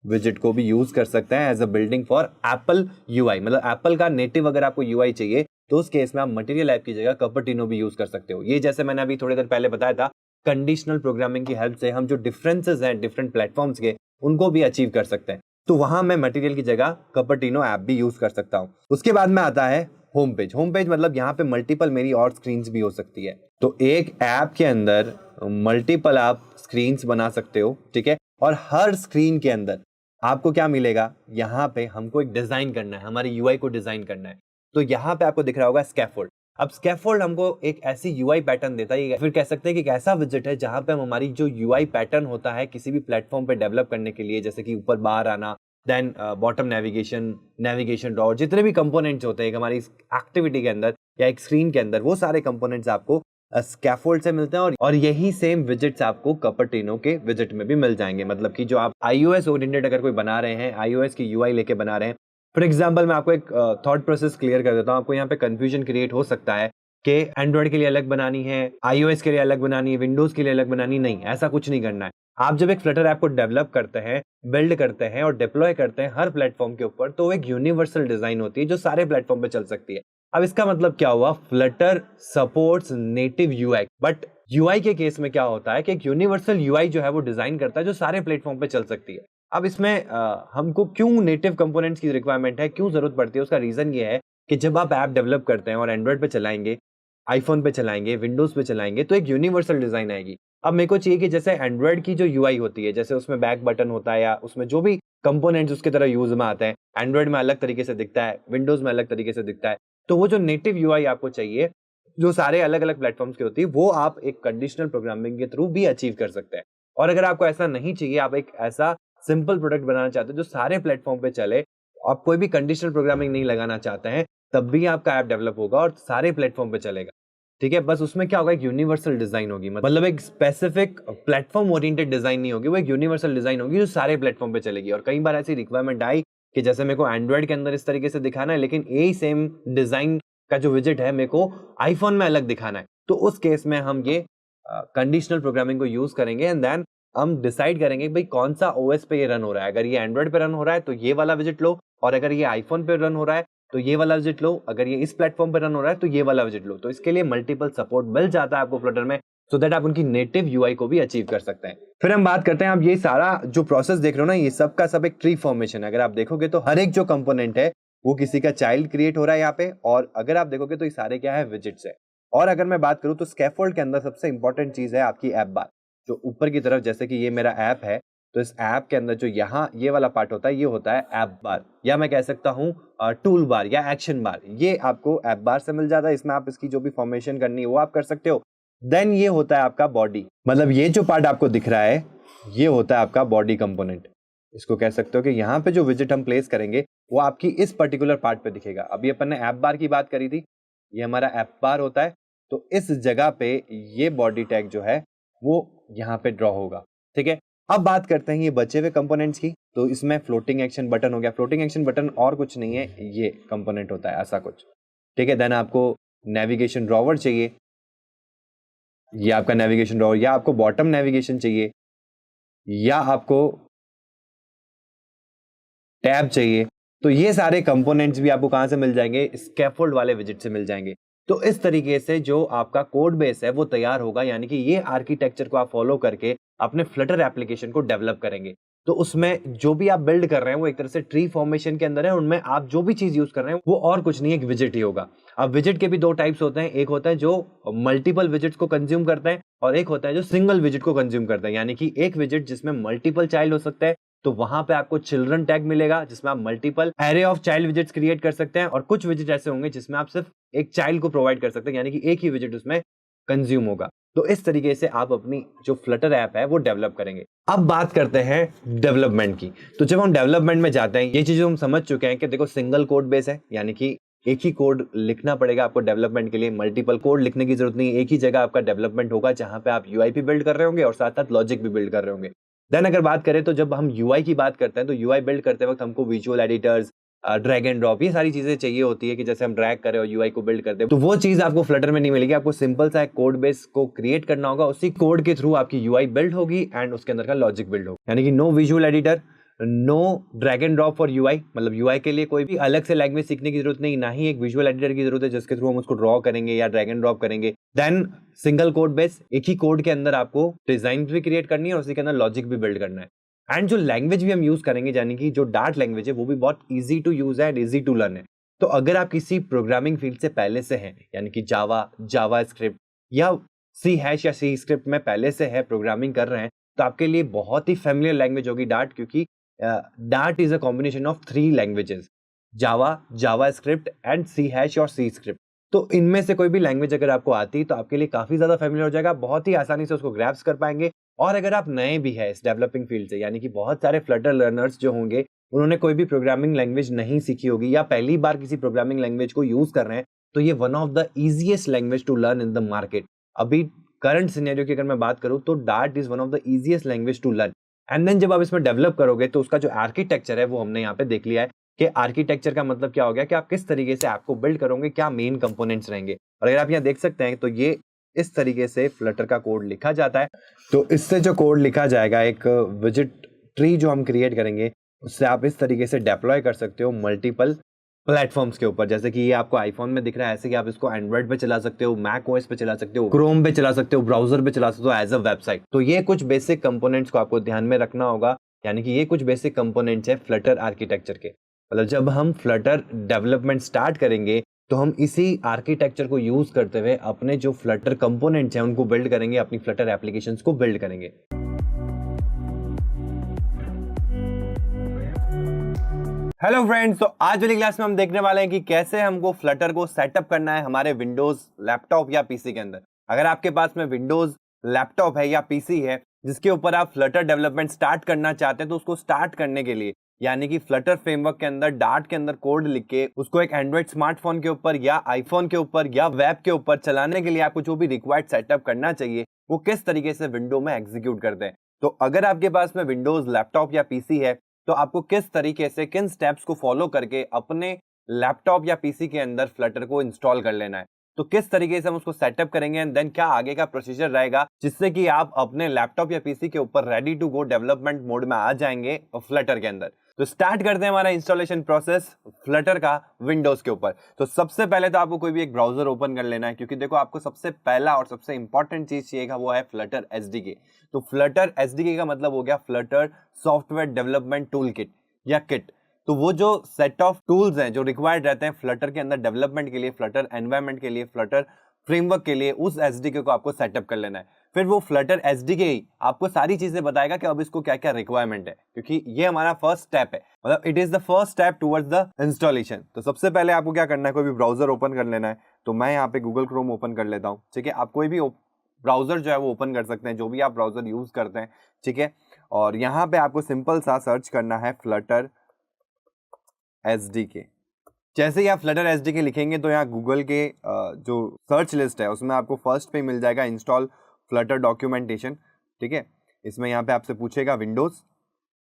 विजेट को भी यूज कर सकते हैं as a building for Apple UI. मतलब एप्पल का नेटिव अगर आपको यूआई चाहिए तो उस केस में आप मटेरियल ऐप की जगह कपर्टिनो भी यूज कर सकते हो। ये जैसे मैंने अभी थोड़ी देर पहले बताया था, कंडीशनल प्रोग्रामिंग की हेल्प से हम जो डिफरेंसेस हैं डिफरेंट प्लेटफॉर्म्स के, उनको भी अचीव कर सकते हैं। तो वहां मैं मटेरियल की जगह कपर्टिनो ऐप भी यूज कर सकता हूं। उसके बाद में आता है होम पेज। होम पेज मतलब यहाँ पे मल्टीपल मेरी और स्क्रीन भी हो सकती है। तो एक ऐप के अंदर मल्टीपल आप स्क्रीन बना सकते हो। ठीक है, और हर स्क्रीन के अंदर आपको क्या मिलेगा, यहाँ पे हमको एक डिजाइन करना है, हमारी यूआई को डिजाइन करना है। तो यहाँ पे आपको दिख रहा होगा स्कैफोल्ड। अब स्कैफोल्ड हमको एक ऐसी यूआई पैटर्न देता है, या फिर कह सकते हैं कि एक ऐसा विजेट है जहां पे हम हमारी जो यूआई पैटर्न होता है किसी भी प्लेटफॉर्म पे डेवलप करने के लिए, जैसे कि ऊपर बार आना, देन बॉटम नेविगेशन ड्रॉ, जितने भी कंपोनेंट्स होते हैं हमारी एक्टिविटी के अंदर या एक स्क्रीन के अंदर, वो सारे कंपोनेंट्स आपको स्कैफोल्ड से मिलते हैं। और यही सेम विजेट्स आपको कपर्टिनो के विजेट में भी मिल जाएंगे। मतलब कि जो आप iOS ओरिएंटेड अगर कोई बना रहे हैं, iOS की यूआई लेके बना रहे हैं, फॉर एग्जाम्पल मैं आपको एक थॉट प्रोसेस क्लियर कर देता हूँ। आपको यहाँ पे कंफ्यूजन क्रिएट हो सकता है कि एंड्रॉइड के लिए अलग बनानी है, iOS के लिए अलग बनानी है, विंडोज के लिए अलग बनानी, नहीं, ऐसा कुछ नहीं करना है। आप जब एक फ्लटर ऐप को डेवलप करते हैं, बिल्ड करते हैं और डिप्लॉय करते हैं हर प्लेटफॉर्म के ऊपर, तो एक यूनिवर्सल डिजाइन होती है जो सारे प्लेटफॉर्म पे चल सकती है। अब इसका मतलब क्या हुआ, Flutter supports native UI, but UI के केस में क्या होता है कि एक यूनिवर्सल यूआई जो है वो डिजाइन करता है जो सारे प्लेटफॉर्म पे चल सकती है। अब इसमें हमको क्यों नेटिव कंपोनेंट्स की रिक्वायरमेंट है, क्यों जरूरत पड़ती है, उसका रीजन ये है कि जब आप ऐप डेवलप करते हैं और एंड्रॉइड पे चलाएंगे, आईफोन पे चलाएंगे, विंडोज पे चलाएंगे, तो एक यूनिवर्सल डिजाइन आएगी। अब मेरे को चाहिए कि जैसे एंड्रॉइड की जो यूआई होती है, जैसे उसमें बैक बटन होता है या उसमें जो भी कंपोनेंट्स उसकी तरह यूज में आते हैं, एंड्रॉइड में अलग तरीके से दिखता है, विंडोज में अलग तरीके से दिखता है, तो वो जो नेटिव यूआई आपको चाहिए जो सारे अलग अलग प्लेटफॉर्म्स की होती है, वो आप एक कंडीशनल प्रोग्रामिंग के थ्रू भी अचीव कर सकते हैं। और अगर आपको ऐसा नहीं चाहिए, आप एक ऐसा सिंपल प्रोडक्ट बनाना चाहते हो जो सारे प्लेटफॉर्म पे चले, आप कोई भी कंडीशनल प्रोग्रामिंग नहीं लगाना चाहते हैं, तब भी आपका ऐप डेवलप होगा और सारे प्लेटफॉर्म पे चलेगा। ठीक है, बस उसमें क्या होगा, एक यूनिवर्सल डिजाइन होगी, मतलब एक स्पेसिफिक प्लेटफॉर्म ओरिएंटेड डिजाइन नहीं होगी, वो एक यूनिवर्सल डिजाइन होगी जो सारे प्लेटफॉर्म पे चलेगी। और कई बार ऐसी रिक्वायरमेंट आई कि जैसे मेरे को एंड्रॉइड के अंदर इस तरीके से दिखाना है, लेकिन यही सेम डिजाइन का जो विजेट है मेरे को आईफोन में अलग दिखाना है, तो उस केस में हम ये कंडीशनल प्रोग्रामिंग को यूज करेंगे एंड देन हम डिसाइड करेंगे भाई कौन सा ओएस पे ये रन हो रहा है। अगर ये एंड्रॉइड पे रन हो रहा है तो ये वाला विजेट लो, और अगर ये आईफोन पे रन हो रहा है तो ये वाला विजेट लो, अगर ये इस प्लेटफॉर्म पे रन हो रहा है तो ये वाला विजेट लो। तो इसके लिए मल्टीपल सपोर्ट मिल जाता है आपको फ्लटर में, सो दैट आप उनकी नेटिव यूआई को भी अचीव कर सकते हैं। फिर हम बात करते हैं, आप ये सारा जो प्रोसेस देख रहे हो ना, ये सब का सब एक ट्री फॉर्मेशन है। अगर आप देखोगे तो हर एक जो कंपोनेंट है वो किसी का चाइल्ड क्रिएट हो रहा है यहाँ पे, और अगर आप देखोगे तो ये सारे क्या है, विजेट्स है। और अगर मैं बात करूं तो स्कैफोल्ड के अंदर सबसे इंपॉर्टेंट चीज है आपकी ऐप बार, जो ऊपर की तरफ, जैसे कि ये मेरा ऐप है, तो इस ऐप के अंदर जो यहाँ ये वाला पार्ट होता है, ये होता है ऐप बार, या मैं कह सकता हूँ टूल बार या एक्शन बार। ये आपको ऐप बार से मिल जाता है, इसमें आप इसकी जो भी फॉर्मेशन करनी है वो आप कर सकते हो। देन ये होता है आपका बॉडी, मतलब ये जो पार्ट आपको दिख रहा है ये होता है आपका बॉडी कंपोनेंट। इसको कह सकते हो कि यहाँ पे जो विजिट हम प्लेस करेंगे वो आपकी इस पर्टिकुलर पार्ट पे दिखेगा। अभी अपन ने ऐप बार की बात करी थी, ये हमारा ऐप बार होता है, तो इस जगह पे ये बॉडी टैग जो है वो यहाँ पे ड्रॉ होगा। ठीक है, अब बात करते हैं ये बचे हुए कंपोनेंट्स की। तो इसमें फ्लोटिंग एक्शन बटन हो गया, फ्लोटिंग एक्शन बटन और कुछ नहीं है, ये कंपोनेंट होता है ऐसा कुछ। ठीक है, देन आपको नेविगेशन ड्रॉवर चाहिए, ये आपका नेविगेशन ड्रॉवर, या आपको बॉटम नेविगेशन चाहिए, या आपको टैब चाहिए। तो ये सारे कंपोनेंट्स भी आपको कहां से मिल जाएंगे, स्कैफोल्ड वाले विजिट से मिल जाएंगे। तो इस तरीके से जो आपका कोड बेस है वो तैयार होगा, यानी कि ये आर्किटेक्चर को आप फॉलो करके अपने फ्लटर एप्लीकेशन को डेवलप करेंगे। तो उसमें जो भी आप बिल्ड कर रहे हैं वो एक तरह से ट्री फॉर्मेशन के अंदर है, उनमें आप जो भी चीज यूज कर रहे हैं वो और कुछ नहीं, एक विजिट ही होगा। अब विजिट के भी दो टाइप्स होते हैं, एक होता है जो मल्टीपल विजिट्स को कंज्यूम करते हैं, और एक होता है जो सिंगल विजिट को कंज्यूम करते हैं। यानी कि एक विजिट जिसमें मल्टीपल चाइल्ड हो सकते हैं, तो वहां पे आपको चिल्ड्रन टैग मिलेगा जिसमें आप multiple array of child visits create कर सकते हैं, और कुछ विजिट ऐसे होंगे जिसमें आप सिर्फ एक चाइल्ड को प्रोवाइड कर सकते हैं, यानी कि एक ही विजिट उसमें कंज्यूम होगा। तो इस तरीके से आप अपनी जो फ्लटर ऐप है वो डेवलप करेंगे। अब बात करते हैं डेवलपमेंट की। तो जब हम डेवलपमेंट में जाते हैं, ये चीजें हम समझ चुके हैं कि देखो सिंगल कोड बेस है, यानी कि एक ही कोड लिखना पड़ेगा आपको डेवलपमेंट के लिए, मल्टीपल कोड लिखने की जरूरत नहीं है, एक ही जगह आपका डेवलपमेंट होगा जहां पे आप यूआई भी बिल्ड कर रहे होंगे और साथ साथ लॉजिक भी बिल्ड कर रहे होंगे। देन अगर बात करें तो जब हम यूआई की बात करते हैं तो यूआई बिल्ड करते वक्त हमको visual editors, drag and drop, ये सारी चीजें चाहिए होती है कि जैसे हम ड्रैग करें और यूआई को बिल्ड करते हैं, तो वो चीज आपको फ्लटर में नहीं मिलेगी। आपको सिंपल सा एक कोड बेस को क्रिएट करना होगा, उसी कोड के थ्रू आपकी यूआई बिल्ड होगी एंड उसके अंदर का लॉजिक बिल्ड होगा। यानी कि no visual editor, no drag and drop for UI, मतलब यूआई के लिए कोई भी अलग से लैंग्वेज सीखने की जरूरत नहीं, ना ही एक विजुअल एडिटर की जरूरत है जिसके थ्रू हम उसको ड्रॉ करेंगे या ड्रैग एंड ड्रॉप करेंगे। देन सिंगल कोड बेस, एक ही कोड के अंदर आपको डिजाइन भी क्रिएट करनी है और उसी के अंदर लॉजिक भी बिल्ड करना है। एंड जो लैंग्वेज भी हम यूज करेंगे, यानी कि जो डार्ट लैंग्वेज है, वो भी बहुत इजी टू यूज है एंड इजी टू लर्न है। तो अगर आप किसी प्रोग्रामिंग फील्ड से पहले से हैं, यानी कि जावा, जावा स्क्रिप्ट या सी हैश या सी स्क्रिप्ट में पहले से है, प्रोग्रामिंग कर रहे हैं, तो आपके लिए बहुत ही फेमिलियर लैंग्वेज होगी डार्ट, क्योंकि Dart is a combination of 3 languages, Java, JavaScript and C hash और सी स्क्रिप्ट। तो इनमें से कोई भी लैंग्वेज अगर आपको आती है तो आपके लिए काफी ज्यादा फेमिलियर हो जाएगा, बहुत ही आसानी से उसको ग्रैप्स कर पाएंगे। और अगर आप नए भी हैं इस डेवलपिंग फील्ड से, यानी कि बहुत सारे फ्लटर लर्नर्स जो होंगे उन्होंने कोई भी प्रोग्रामिंग लैंग्वेज नहीं सीखी होगी या पहली बार किसी प्रोग्रामिंग लैंग्वेज को यूज कर रहे हैं, तो ये one of the easiest language to learn in the market. अभी करंट सिनेरियो की अगर मैं बात करूं तो Dart is one of the easiest language to learn. And then जब आप इसमें डेवलप करोगे तो उसका जो आर्किटेक्चर है वो हमने यहाँ पे देख लिया है कि आर्किटेक्चर का मतलब क्या हो गया कि आप किस तरीके से ऐप को बिल्ड करोगे, क्या मेन कंपोनेंट्स रहेंगे। और अगर आप यहाँ देख सकते हैं तो ये इस तरीके से फ्लटर का कोड लिखा जाता है। तो इससे जो कोड लिखा जाएगा, एक विजिट ट्री जो हम क्रिएट करेंगे, उससे आप इस तरीके से डेप्लॉय कर सकते हो मल्टीपल प्लेटफॉर्म्स के ऊपर। जैसे कि ये आपको आईफोन में दिख रहा है, ऐसे कि आप इसको एंड्रॉइड पे चला सकते हो, मैक ओएस पे चला सकते हो, क्रोम पे चला सकते हो, ब्राउजर पे चला सकते हो एज अ वेबसाइट। तो ये कुछ बेसिक कंपोनेंट्स को आपको ध्यान में रखना होगा, यानी कि ये कुछ बेसिक कंपोनेंट्स है फ्लटर आर्किटेक्चर के। मतलब जब हम फ्लटर डेवलपमेंट स्टार्ट करेंगे तो हम इसी आर्किटेक्चर को यूज करते हुए अपने जो फ्लटर कंपोनेंट्स हैं उनको बिल्ड करेंगे, अपनी फ्लटर एप्लीकेशंस को बिल्ड करेंगे। हेलो फ्रेंड्स, तो आज वाली क्लास में हम देखने वाले हैं कि कैसे हमको फ्लटर को सेटअप करना है हमारे विंडोज लैपटॉप या पीसी के अंदर। अगर आपके पास में विंडोज लैपटॉप है या पीसी है जिसके ऊपर आप फ्लटर डेवलपमेंट स्टार्ट करना चाहते हैं, तो उसको स्टार्ट करने के लिए यानी कि फ्लटर फ्रेमवर्क के अंदर डार्ट के अंदर कोड लिख के उसको एक एंड्रॉइड स्मार्टफोन के ऊपर या आईफोन के ऊपर या वेब के ऊपर चलाने के लिए आपको जो भी रिक्वायर्ड सेटअप करना चाहिए वो किस तरीके से विंडो में एग्जीक्यूट करते हैं। तो अगर आपके पास में विंडोज लैपटॉप या पीसी है तो आपको किस तरीके से किन स्टेप्स को फॉलो करके अपने लैपटॉप या पीसी के अंदर फ्लटर को इंस्टॉल कर लेना है, तो किस तरीके से हम उसको सेटअप करेंगे एंड देन क्या आगे का प्रोसीजर रहेगा जिससे कि आप अपने लैपटॉप या पीसी के ऊपर ready to go development mode में आ जाएंगे फ्लटर के अंदर। तो स्टार्ट करते हैं हमारा इंस्टॉलेशन प्रोसेस फ्लटर का विंडोज के ऊपर। तो सबसे पहले तो आपको कोई भी एक ब्राउजर ओपन कर लेना है, क्योंकि देखो आपको सबसे पहला और सबसे इंपॉर्टेंट चीज चाहिएगा वो है फ्लटर एसडीके। तो फ्लटर एसडीके का मतलब हो गया Flutter software development tool kit या किट। तो वो जो सेट ऑफ टूल्स हैं जो रिक्वायर्ड रहते हैं फ्लटर के अंदर डेवलपमेंट के लिए, फ्लटर एनवायरनमेंट के लिए, फ्लटर फ्रेमवर्क के लिए, उस एसडीके को आपको सेटअप कर लेना है। फिर वो फ्लटर एसडीके ही आपको सारी चीजें बताएगा कि अब इसको क्या क्या रिक्वायरमेंट है, क्योंकि ये हमारा फर्स्ट स्टेप है, मतलब it is the first step towards the installation. तो सबसे पहले आपको क्या करना है, कोई भी ब्राउजर ओपन कर लेना है। तो मैं यहाँ पे गूगल क्रोम ओपन कर लेता हूँ, ठीक है। आप कोई भी ब्राउजर जो है वो ओपन कर सकते हैं, जो भी आप ब्राउजर यूज करते हैं, ठीक है। और यहाँ पे आपको सिंपल सा सर्च करना है फ्लटर एसडीके। जैसे ही आप फ्लटर एसडीके लिखेंगे तो यहाँ गूगल के जो सर्च लिस्ट है उसमें आपको फर्स्ट पे मिल जाएगा इंस्टॉल फ्लटर डॉक्यूमेंटेशन, ठीक है। इसमें यहाँ पे आपसे पूछेगा विंडोज,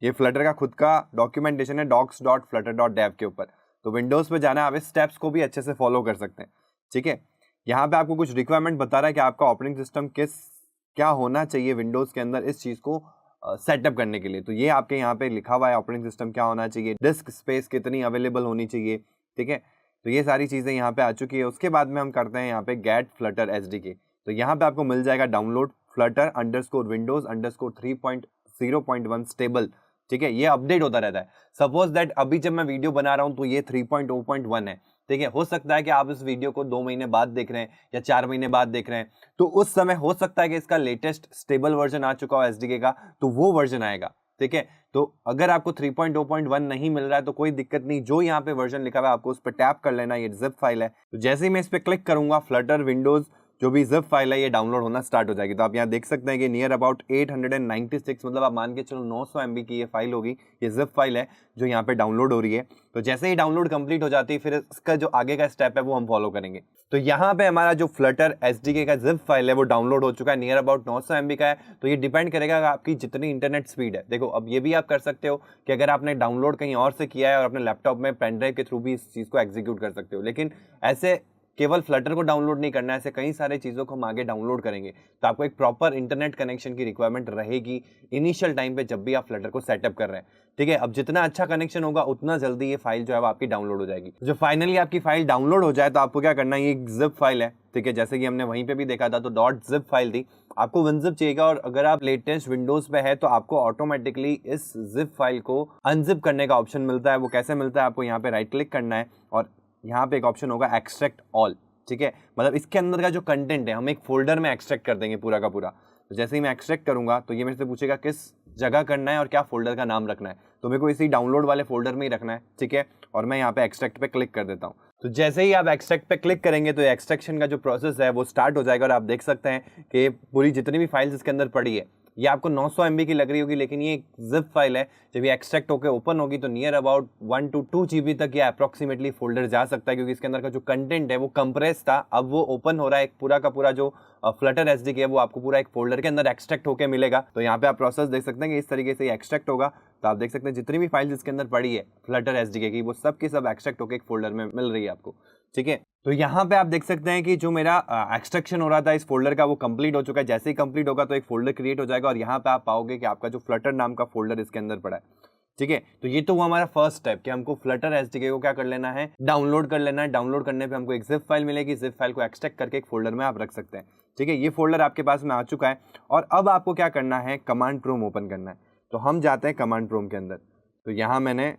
ये फ्लटर का खुद का डॉक्यूमेंटेशन है docs.flutter.dev के ऊपर। तो विंडोज पे जाना है, आप इस स्टेप्स को भी अच्छे से फॉलो कर सकते हैं, ठीक है। यहाँ पे आपको कुछ रिक्वायरमेंट बता रहा है कि आपका ऑपरेटिंग सिस्टम क्या होना चाहिए विंडोज के अंदर इस चीज को सेटअप करने के लिए। तो ये आपके यहाँ पे लिखा हुआ है ऑपरेटिंग सिस्टम क्या होना चाहिए, डिस्क स्पेस कितनी अवेलेबल होनी चाहिए, ठीक है। तो ये सारी चीज़ें यहाँ पे आ चुकी है। उसके बाद में हम करते हैं यहाँ पे गेट फ्लटर एसडीके। तो यहाँ पे आपको मिल जाएगा download Flutter underscore Windows underscore 3.0.1 stable, ठीक है। ये अपडेट होता रहता है। सपोज दैट अभी जब मैं वीडियो बना रहा हूँ तो ये 3.0.1 है, ठीक है। हो सकता है कि आप इस वीडियो को 2 महीने बाद देख रहे हैं या 4 महीने बाद देख रहे हैं, तो उस समय हो सकता है कि इसका लेटेस्ट स्टेबल वर्जन आ चुका हो एसडीके का, तो वो वर्जन आएगा, ठीक है। तो अगर आपको 3.0.1 नहीं मिल रहा है तो कोई दिक्कत नहीं, जो यहाँ पे वर्जन लिखा हुआ है आपको उस पर टैप कर लेना, ये जिप फाइल है। तो जैसे ही मैं इस पर क्लिक करूंगा फ्लटर विंडोज जो भी जिप फाइल है ये डाउनलोड होना स्टार्ट हो जाएगी। तो आप यहाँ देख सकते हैं कि नियर अबाउट 896, मतलब आप मान के चलो 900 MB की ये फाइल होगी, ये जिप फाइल है जो यहाँ पे डाउनलोड हो रही है। तो जैसे ही डाउनलोड कंप्लीट हो जाती है फिर इसका जो आगे का स्टेप है वो हम फॉलो करेंगे। तो यहाँ पे हमारा जो फ्लटर एसडीके का जिप फाइल है वो डाउनलोड हो चुका है, नियर अबाउट 900 MB का है। तो ये डिपेंड करेगा आपकी जितनी इंटरनेट स्पीड है। देखो अब ये भी आप कर सकते हो कि अगर आपने डाउनलोड कहीं और से किया है और अपने लैपटॉप में पेन ड्राइव के थ्रू भी इस चीज़ को एग्जीक्यूट कर सकते हो, लेकिन ऐसे केवल फ्लटर को डाउनलोड नहीं करना है, ऐसे कई सारे चीज़ों को हम आगे डाउनलोड करेंगे। तो आपको एक प्रॉपर इंटरनेट कनेक्शन की रिक्वायरमेंट रहेगी इनिशियल टाइम पे जब भी आप फ्लटर को सेटअप कर रहे हैं, ठीक है। अब जितना अच्छा कनेक्शन होगा उतना जल्दी ये फाइल जो है वो आपकी डाउनलोड हो जाएगी। जो फाइनली आपकी फाइल डाउनलोड हो जाए तो आपको क्या करना है, ये जिप फाइल है, ठीक है। जैसे कि हमने वहीं पे भी देखा था तो .zip फाइल थी, आपको WinZip चाहिएगा। और अगर आप लेटेस्ट विंडोज पे है तो आपको ऑटोमेटिकली इस जिप फाइल को अनजिप करने का ऑप्शन मिलता है। वो कैसे मिलता है, आपको यहाँ पे राइट क्लिक करना है और यहाँ पे एक ऑप्शन होगा एक्सट्रैक्ट ऑल, ठीक है। मतलब इसके अंदर का जो कंटेंट है हम एक फोल्डर में एक्सट्रैक्ट कर देंगे पूरा का पूरा। तो जैसे ही मैं एक्सट्रैक्ट करूंगा तो ये मेरे से पूछेगा किस जगह करना है और क्या फोल्डर का नाम रखना है। तो मेरे को इसी डाउनलोड वाले फोल्डर में ही रखना है, ठीक है। और मैं यहाँ पे एक्सट्रैक्ट पे क्लिक कर देता हूँ। तो जैसे ही आप एक्सट्रैक्ट पे क्लिक करेंगे तो एक्सट्रैक्शन का जो प्रोसेस है वो स्टार्ट हो जाएगा। और आप देख सकते हैं कि पूरी जितनी भी फाइल्स इसके अंदर पड़ी है ये आपको 900 MB की लग रही होगी, लेकिन ये एक जिप फाइल है। जब ये एक्सट्रैक्ट होकर ओपन होगी तो नियर अबाउट 1 to 2 GB तक ये अप्रॉक्सीमेटली फोल्डर जा सकता है, क्योंकि इसके अंदर का जो कंटेंट है वो कंप्रेस था, अब वो ओपन हो रहा है। एक पूरा का पूरा जो फ्लटर एसडीके है वो आपको पूरा एक फोल्डर के अंदर एक्सट्रैक्ट होकर मिलेगा। तो यहाँ पे आप प्रोसेस देख सकते हैं कि इस तरीके से एक्सट्रैक्ट होगा। तो आप देख सकते हैं जितनी भी फाइल्स इसके अंदर पड़ी है फ्लटर एसडीके की वो सब की सब एक्सट्रैक्ट होकर एक फोल्डर में मिल रही है आपको। ठीक है। तो यहाँ पे आप देख सकते हैं कि जो मेरा एक्सट्रैक्शन हो रहा था इस फोल्डर का वो कंप्लीट हो चुका है। जैसे ही कंप्लीट होगा तो एक फोल्डर क्रिएट हो जाएगा और यहाँ पे आप पाओगे कि आपका जो फ्लटर नाम का फोल्डर इसके अंदर पड़ा है। ठीक है, तो ये तो हुआ हमारा फर्स्ट स्टेप कि हमको फ्लटर एसडीके को क्या कर लेना है, डाउनलोड कर लेना है। डाउनलोड करने पे हमको एक जिप फाइल मिलेगी, जिप फाइल को एक्सट्रैक्ट करके एक फोल्डर में आप रख सकते हैं। ठीक है, ये फोल्डर आपके पास में आ चुका है और अब आपको क्या करना है, कमांड प्रोम ओपन करना है। तो हम जाते हैं कमांड प्रोम के अंदर। तो यहाँ मैंने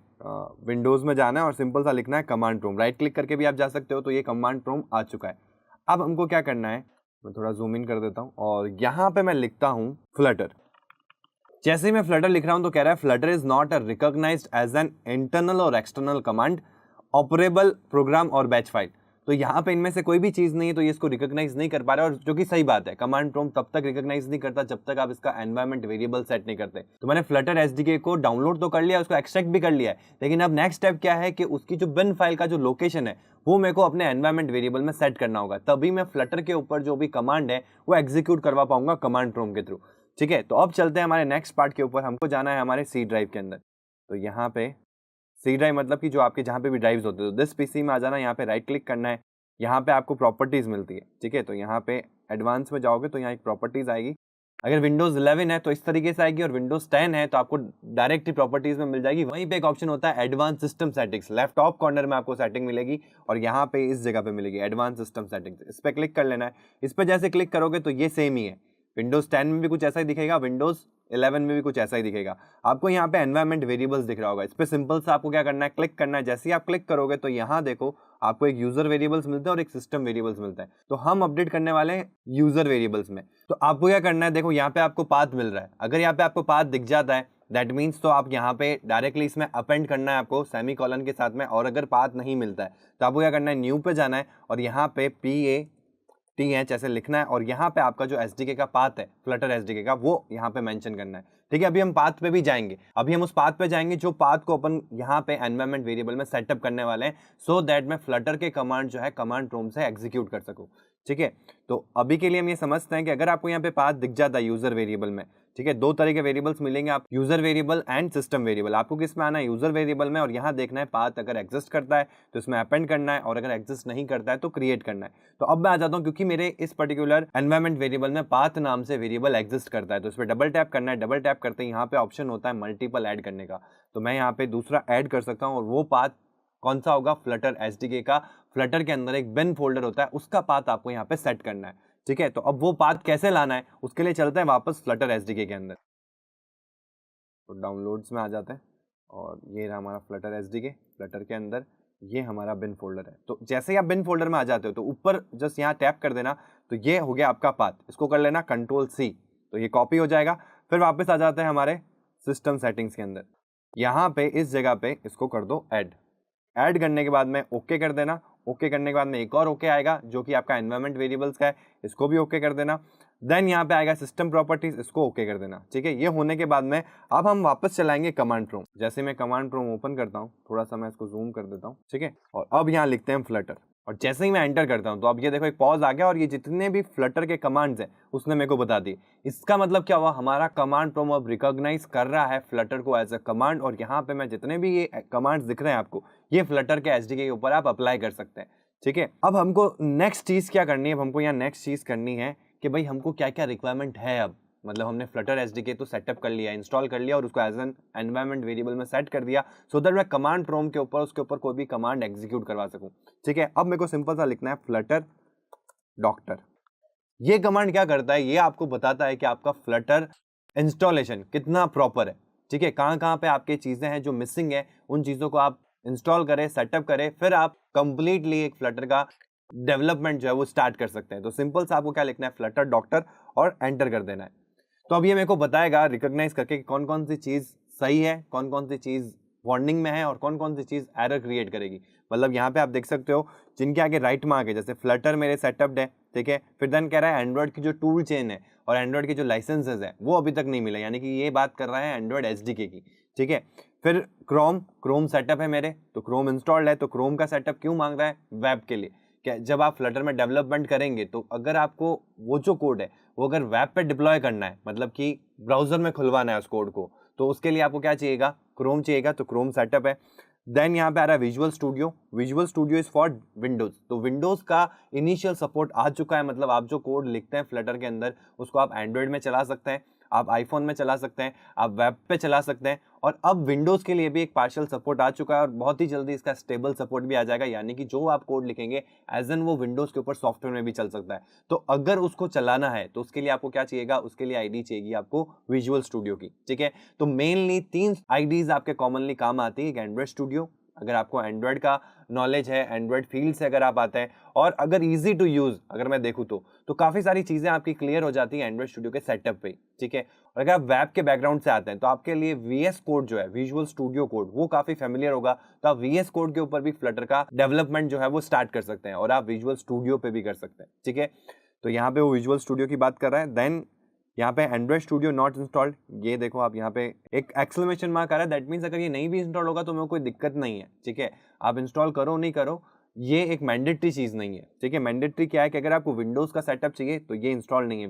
विंडोज़ में जाना है और सिंपल सा लिखना है कमांड प्रोम। राइट क्लिक करके भी आप जा सकते हो। तो ये कमांड प्रोम आ चुका है। अब हमको क्या करना है, मैं थोड़ा जूम इन कर देता हूँ और यहाँ पे मैं लिखता हूँ फ्लटर। जैसे ही मैं फ्लटर लिख रहा हूं तो कह रहा है Flutter is not a recognized as an internal और एक्सटर्नल कमांड, ऑपरेबल प्रोग्राम और बैच फाइल। तो यहाँ पे इनमें से कोई भी चीज़ नहीं है, तो ये इसको रिकॉग्नाइज नहीं कर पा रहा है, और जो कि सही बात है। कमांड प्रॉम्प्ट तब तक रिकॉग्नाइज नहीं करता जब तक आप इसका एनवायरमेंट वेरिएबल सेट नहीं करते। तो मैंने फ्लटर एसडीके को डाउनलोड तो कर लिया, उसको एक्सट्रैक्ट भी कर लिया है, लेकिन अब नेक्स्ट स्टेप क्या है कि उसकी जो बिन फाइल का जो लोकेशन है वो मेरे को अपने एनवायरमेंट वेरिएबल में सेट करना होगा। तभी मैं फ्लटर के ऊपर जो भी कमांड है वो एग्जीक्यूट करवा पाऊंगा कमांड प्रॉम्प्ट के थ्रू। ठीक है, तो अब चलते हैं हमारे नेक्स्ट पार्ट के ऊपर। हमको जाना है हमारे सी ड्राइव के अंदर। तो यहाँ पे सी ड्राइव मतलब कि जो आपके जहाँ पे भी ड्राइव्स होते हैं, तो दिस पीसी में आ जाना, यहाँ पे राइट क्लिक करना है। यहाँ पे आपको प्रॉपर्टीज मिलती है। ठीक है, तो यहाँ पे एडवांस में जाओगे तो यहाँ एक प्रॉपर्टीज आएगी। अगर विंडोज 11 है तो इस तरीके से आएगी, और विंडोज 10 है तो आपको डायरेक्ट ही प्रॉपर्टीज में मिल जाएगी। वहीं पे एक ऑप्शन होता है advance system settings, left top corner में आपको सेटिंग मिलेगी और यहाँ पे इस जगह पे मिलेगी एडवांस सिस्टम सेटिंग्स। इस पर क्लिक कर लेना है। इस पर जैसे क्लिक करोगे तो ये सेम ही है। विंडोज 10 में भी कुछ ऐसा ही दिखेगा, विंडोज 11 में भी कुछ ऐसा ही दिखेगा। आपको यहाँ पे एनवायरमेंट वेरिएबल्स दिख रहा होगा, इस पर सिंपल से आपको क्या करना है, क्लिक करना है। जैसे ही आप क्लिक करोगे तो यहाँ देखो आपको एक यूजर वेरिएबल्स मिलते हैं और एक सिस्टम वेरिएबल्स मिलता है। तो हम अपडेट करने वाले हैं यूजर वेरिएबल्स में। तो आपको क्या करना है, देखो यहाँ पे आपको पाथ मिल रहा है। अगर यहाँ पे आपको पाथ दिख जाता है दैट मीन्स तो आप यहाँ पे डायरेक्टली इसमें अपेंड करना है आपको सेमी कॉलन के साथ में। और अगर पाथ नहीं मिलता है तो आपको क्या करना है, न्यू पे जाना है और यहाँ पे PATH ऐसे लिखना है और यहाँ पे आपका जो एसडीके का पाथ है, फ्लटर एसडीके का, वो यहाँ पे मेंशन करना है। ठीक है, अभी हम पाथ पे भी जाएंगे। अभी हम उस पाथ पे जाएंगे जो पाथ को अपन यहाँ पे एनवायरमेंट वेरिएबल में सेटअप करने वाले हैं, सो दैट मैं फ्लटर के कमांड जो है कमांड प्रॉम्प्ट से एग्जीक्यूट कर सकूँ। ठीक है, तो अभी के लिए हम ये समझते हैं कि अगर आपको यहाँ पे पाथ दिख जाता है यूजर वेरिएबल में, ठीक है, दो तरह के वेरिएबल्स मिलेंगे आप, user variable and system variable. आपको किस में आना है, यूजर वेरिएबल में, और यहाँ देखना है पाथ अगर एग्जिस्ट करता है तो इसमें अपेंड करना है, और अगर एग्जिस्ट नहीं करता है तो क्रिएट करना है। तो अब मैं आ जाता हूँ, क्योंकि मेरे इस पर्टिकुलर एनवायरमेंट वेरिएबल में पाथ नाम से वेरिएबल एग्जिस्ट करता है, तो इस पर डबल टैप करना है। डबल टैप करते ही यहाँ पे ऑप्शन होता है मल्टीपल ऐड करने का, तो मैं यहाँ पे दूसरा ऐड कर सकता हूँ। और वो पाथ कौन सा होगा, फ्लटर एसडीके का। फ्लटर के अंदर एक बिन फोल्डर होता है, उसका पाथ आपको यहाँ पे सेट करना है। ठीक है, तो अब वो पाथ कैसे लाना है उसके लिए चलते हैं वापस फ्लटर एसडीके के अंदर। तो डाउनलोड्स में आ जाते हैं और ये रहा हमारा फ्लटर एसडीके। फ्लटर के अंदर ये हमारा बिन फोल्डर है। तो जैसे ही आप बिन फोल्डर में आ जाते हो तो ऊपर जस्ट यहाँ टैप कर देना, तो ये हो गया आपका पाथ। इसको कर लेना Ctrl+C, तो ये कॉपी हो जाएगा। फिर वापस आ जाते हैं हमारे सिस्टम सेटिंग्स के अंदर। यहाँ पे इस जगह पे इसको कर दो ऐड करने के बाद में ओके कर देना। ओके करने के बाद में एक और ओके आएगा जो कि आपका एनवायरमेंट वेरिएबल्स का है, इसको भी ओके कर देना। देन यहाँ पे आएगा सिस्टम प्रॉपर्टीज, इसको ओके कर देना। ठीक है, ये होने के बाद में अब हम वापस चलाएंगे कमांड प्रॉम्प्ट। जैसे मैं कमांड प्रॉम्प्ट ओपन करता हूँ, थोड़ा सा मैं इसको जूम कर देता हूँ। ठीक है, और अब यहाँ लिखते हैं फ्लटर, और जैसे ही मैं एंटर करता हूँ तो अब ये देखो एक पॉज आ गया और ये जितने भी फ्लटर के कमांड्स हैं उसने मेरे को बता दी। इसका मतलब क्या हुआ, हमारा कमांड प्रॉम्प्ट अब रिकॉग्नाइज कर रहा है फ्लटर को एज अ कमांड, और यहाँ पे मैं जितने भी ये कमांड्स दिख रहे हैं आपको, ये फ्लटर के एसडीके के ऊपर आप अप्लाई कर सकते हैं। ठीक है, अब हमको नेक्स्ट चीज़ क्या करनी है, अब हमको यहाँ नेक्स्ट चीज़ करनी है कि भाई हमको क्या क्या रिक्वायरमेंट है। अब मतलब हमने फ्लटर एसडीके तो सेटअप कर लिया, इंस्टॉल कर लिया और उसको एज एन एनवायरमेंट वेरिएबल में सेट कर दिया, सो दैट मैं कमांड प्रॉम्प्ट के ऊपर उसके ऊपर कोई भी कमांड एग्जीक्यूट करवा सकूं। ठीक है, अब मेरे को सिंपल सा लिखना है फ्लटर डॉक्टर। ये कमांड क्या करता है, ये आपको बताता है कि आपका फ्लटर इंस्टॉलेशन कितना प्रॉपर है। ठीक है, कहाँ कहाँ पे आपके चीज़ें हैं जो मिसिंग है, उन चीज़ों को आप इंस्टॉल करें, सेटअप करें, फिर आप कंप्लीटली एक फ्लटर का डेवलपमेंट जो है वो स्टार्ट कर सकते हैं। तो सिंपल सा आपको क्या लिखना है, फ्लटर डॉक्टर, और एंटर कर देना है। तो अब ये मेरे को बताएगा रिकॉग्नाइज करके कि कौन कौन सी चीज़ सही है, कौन कौन सी चीज़ वार्निंग में है और कौन कौन सी चीज़ एरर क्रिएट करेगी। मतलब यहाँ पे आप देख सकते हो जिनके आगे राइट मार्क है, जैसे फ्लटर मेरे सेटअप्ड है। ठीक है, फिर देन कह रहा है एंड्रॉइड की जो टूल चेन है और एंड्रॉइड के जो लाइसेंसेज है वो अभी तक नहीं मिला, यानी कि ये बात कर रहा है एंड्रॉइड एसडीके की। ठीक है, फिर क्रोम सेटअप है मेरे, तो क्रोम इंस्टॉल्ड है, तो क्रोम का सेटअप क्यों मांग रहा है, वेब के लिए। क्या जब आप फ्लटर में डेवलपमेंट करेंगे तो अगर आपको वो जो कोड है वो अगर वेब पे डिप्लॉय करना है, मतलब कि ब्राउजर में खुलवाना है उस कोड को, तो उसके लिए आपको क्या चाहिएगा, क्रोम चाहिएगा, तो क्रोम सेटअप है। देन यहाँ पे आ रहा है visual studio. Visual studio is for Windows. तो विंडोज का इनिशियल सपोर्ट आ चुका है, मतलब आप जो कोड लिखते हैं फ्लटर के अंदर उसको आप एंड्रॉयड में चला सकते हैं, आप आईफोन में चला सकते हैं, आप वेब पे चला सकते हैं, और अब विंडोज के लिए भी एक पार्शियल सपोर्ट आ चुका है और बहुत ही जल्दी इसका स्टेबल सपोर्ट भी आ जाएगा, यानी कि जो आप कोड लिखेंगे एज एन वो विंडोज के ऊपर सॉफ्टवेयर में भी चल सकता है। तो अगर उसको चलाना है तो उसके लिए आपको क्या चाहिएगा, उसके लिए आईडी चाहिए आपको विजुअल स्टूडियो की, ठीक है। तो मेनली 3 आईडीज आपके कॉमनली काम आती है। एंड्रॉइड स्टूडियो, अगर आपको एंड्रॉइड का नॉलेज है, एंड्रॉइड फील्ड से अगर आप आते हैं, और अगर इजी टू यूज अगर मैं देखूं तो काफी सारी चीजें आपकी क्लियर हो जाती है एंड्रॉइड स्टूडियो के सेटअप पे, ठीक है। और अगर आप वेब के बैकग्राउंड से आते हैं तो आपके लिए वीएस कोड जो है, विजुअल स्टूडियो कोड, वो काफी फेमिलियर होगा। तो आप वीएस कोड के ऊपर भी फ्लटर का डेवलपमेंट जो है वो स्टार्ट कर सकते हैं, और आप विजुअल स्टूडियो पे भी कर सकते हैं, ठीक है। तो यहाँ पे वो विजुअल स्टूडियो की बात कर रहा है। देन यहाँ पे एंड्रॉइड स्टूडियो नॉट इंस्टॉल्ड, ये देखो आप यहाँ पे एक एक्सक्लेमेशन मार्क आ रहा है, दैट मीन्स अगर ये नहीं भी इंस्टॉल होगा तो मेरे को कोई दिक्कत नहीं है, ठीक है। आप इंस्टॉल करो नहीं करो, ये एक मैंडेटरी चीज नहीं है, ठीक है। मैंडेटरी क्या है कि अगर आपको विंडोज का सेटअप चाहिए तो ये इंस्टॉल नहीं है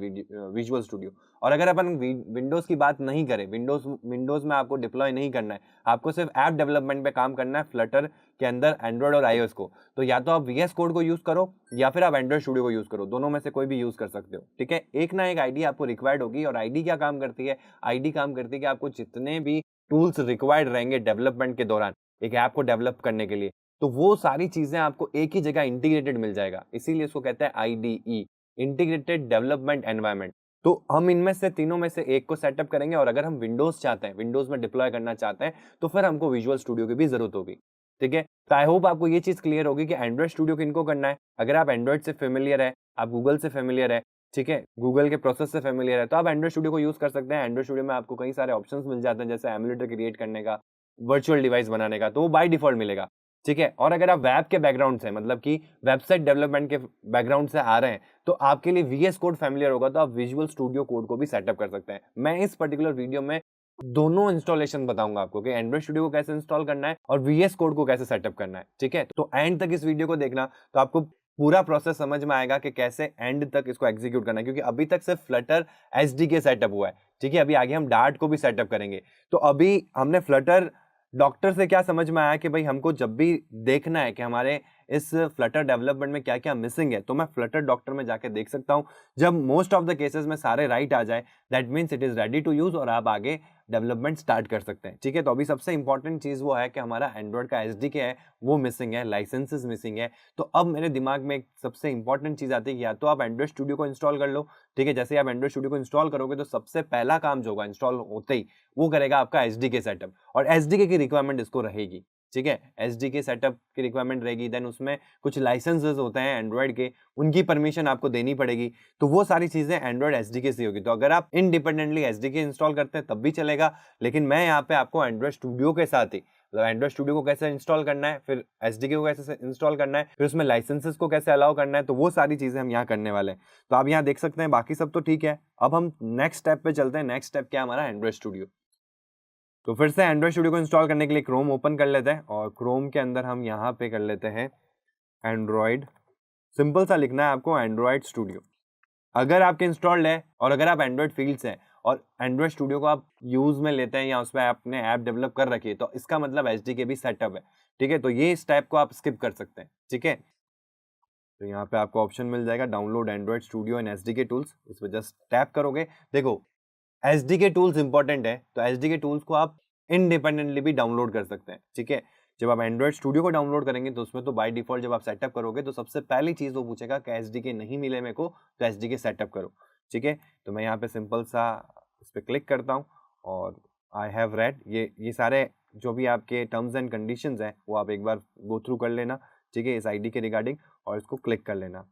विजुअल स्टूडियो। और अगर अपन विंडोज की बात नहीं करें, विंडोज में आपको डिप्लॉय नहीं करना है, आपको सिर्फ ऐप डेवलपमेंट पे काम करना है फ्लटर के अंदर एंड्रॉइड और आईओएस को, तो या तो आप वीएस कोड को यूज करो या फिर आप एंड्रॉइड स्टूडियो को यूज करो, दोनों में से कोई भी यूज कर सकते हो, ठीक है। एक ना एक आईडी आपको रिक्वायर्ड होगी, और आईडी क्या काम करती है, आईडी काम करती है कि आपको जितने भी टूल्स रिक्वायर्ड रहेंगे डेवलपमेंट के दौरान एक ऐप को डेवलप करने के लिए, तो वो सारी चीजें आपको एक ही जगह इंटीग्रेटेड मिल जाएगा, इसीलिए इसको कहते हैं आईडीई, इंटीग्रेटेड डेवलपमेंट एनवायरनमेंट। तो हम इनमें से तीनों में से एक को सेटअप करेंगे, और अगर हम विंडोज चाहते हैं, विंडोज में डिप्लॉय करना चाहते हैं, तो फिर हमको विजुअल स्टूडियो की भी जरूरत होगी, ठीक है। तो आई होप आपको ये चीज क्लियर होगी कि एंड्रॉइड स्टूडियो किनको करना है। अगर आप एंड्रॉइड से फेमिलियर है, आप गूगल से फेमिलियर है, ठीक है, गूगल के प्रोसेस से फेमिलियर है, तो आप एंड्रॉइड स्टूडियो को यूज कर सकते हैं। एंड्रॉइड स्टूडियो में आपको कई सारे ऑप्शंस मिल जाते हैं, जैसे एमुलेटर क्रिएट करने का, वर्चुअल डिवाइस बनाने का, तो वो बाय डिफॉल्ट मिलेगा, ठीक है। और अगर आप वेब के बैकग्राउंड से, मतलब कि वेबसाइट डेवलपमेंट के बैकग्राउंड से आ रहे हैं, तो आपके लिए वीएस कोड फैमिलियर होगा, तो आप विजुअल स्टूडियो कोड को भी सेटअप कर सकते हैं। मैं इस पर्टिकुलर वीडियो में दोनों इंस्टॉलेशन बताऊंगा आपको कि एंड्रॉइड स्टूडियो को कैसे इंस्टॉल करना है और वीएस कोड को कैसे सेटअप करना है, ठीक है। तो एंड तक इस वीडियो को देखना, तो आपको पूरा प्रोसेस समझ में आएगा कि कैसे एंड तक इसको एग्जीक्यूट करना है, क्योंकि अभी तक सिर्फ फ्लटर एसडीके सेटअप हुआ है, ठीक है। अभी आगे हम डार्ट को भी सेटअप करेंगे। तो अभी हमने फ्लटर डॉक्टर से क्या समझ में आया कि भाई हमको जब भी देखना है कि हमारे इस फ्लटर डेवलपमेंट में क्या क्या मिसिंग है, तो मैं फ्लटर डॉक्टर में जाके देख सकता हूं। जब मोस्ट ऑफ द केसेस में सारे राइट आ जाए, that means it is ready to use, और आप आगे डेवलपमेंट स्टार्ट कर सकते हैं, ठीक है। तो अभी सबसे इंपॉर्टेंट चीज वो है कि हमारा एंड्रॉइड का एसडीके है वो मिसिंग है, लाइसेंसेस मिसिंग है। तो अब मेरे दिमाग में एक सबसे इंपॉर्टेंट चीज आती है कि या तो आप एंड्रॉइड स्टूडियो को इंस्टॉल कर लो, ठीक है। जैसे आप एंड्रॉइड स्टूडियो को इंस्टॉल करोगे तो सबसे पहला काम जो होगा इंस्टॉल होते ही, वो करेगा आपका एसडीके सेटअप, और एसडीके की रिक्वायरमेंट इसको रहेगी, ठीक है। एसडीके सेटअप की रिक्वायरमेंट रहेगी। देन उसमें कुछ लाइसेंसेस होते हैं एंड्रॉइड के, उनकी परमिशन आपको देनी पड़ेगी। तो वो सारी चीजें एंड्रॉइड एसडीके से होगी। तो अगर आप इंडिपेंडेंटली एसडीके इंस्टॉल करते हैं तब भी चलेगा, लेकिन मैं यहाँ पे आपको एंड्रॉइड स्टूडियो के साथ ही, मतलब एंड्रॉइड स्टूडियो को कैसे इंस्टॉल करना है, फिर एसडीके को कैसे इंस्टॉल करना है, फिर उसमें लाइसेंसेस को कैसे अलाउ करना है, तो वो सारी चीजें हम यहाँ करने वाले हैं। तो आप यहाँ देख सकते हैं, बाकी सब तो ठीक है। अब हम नेक्स्ट स्टेप पे चलते हैं। नेक्स्ट स्टेप क्या है हमारा, एंड्रॉइड स्टूडियो। तो फिर से एंड्रॉइड स्टूडियो को इंस्टॉल करने के लिए क्रोम ओपन कर लेते हैं, और क्रोम के अंदर हम यहाँ पे कर लेते हैं एंड्रॉइड, सिंपल सा लिखना है आपको एंड्रॉइड स्टूडियो। अगर आपके इंस्टॉल्ड है और अगर आप एंड्रॉइड फील्ड से हैं और एंड्रॉइड स्टूडियो को आप यूज में लेते हैं या उस पर आपने ऐप डेवलप कर रखी है, तो इसका मतलब एसडीके भी सेटअप है, ठीक है। तो ये स्टेप को आप स्किप कर सकते हैं, ठीक है। तो यहाँ पे आपको ऑप्शन मिल जाएगा download Android Studio and SDK tools, इस पर जस्ट टैप करोगे। देखो एसडीके टूल्स इंपॉर्टेंट है, तो एसडीके टूल्स को आप इंडिपेंडेंटली भी डाउनलोड कर सकते हैं, ठीक है। जब आप एंड्रॉइड स्टूडियो को डाउनलोड करेंगे तो उसमें तो बाय डिफॉल्ट जब आप सेटअप करोगे तो सबसे पहली चीज वो पूछेगा कि एसडीके नहीं मिले मेरे को, तो एसडीके सेटअप करो, ठीक है। तो मैं यहाँ पे सिंपल सा इस पर क्लिक करता हूँ, और आई हैव रेड, ये सारे जो भी आपके टर्म्स एंड कंडीशंस हैं वो आप एक बार गो थ्रू कर लेना, ठीक है, इस आईडी के रिगार्डिंग, और इसको क्लिक कर लेना।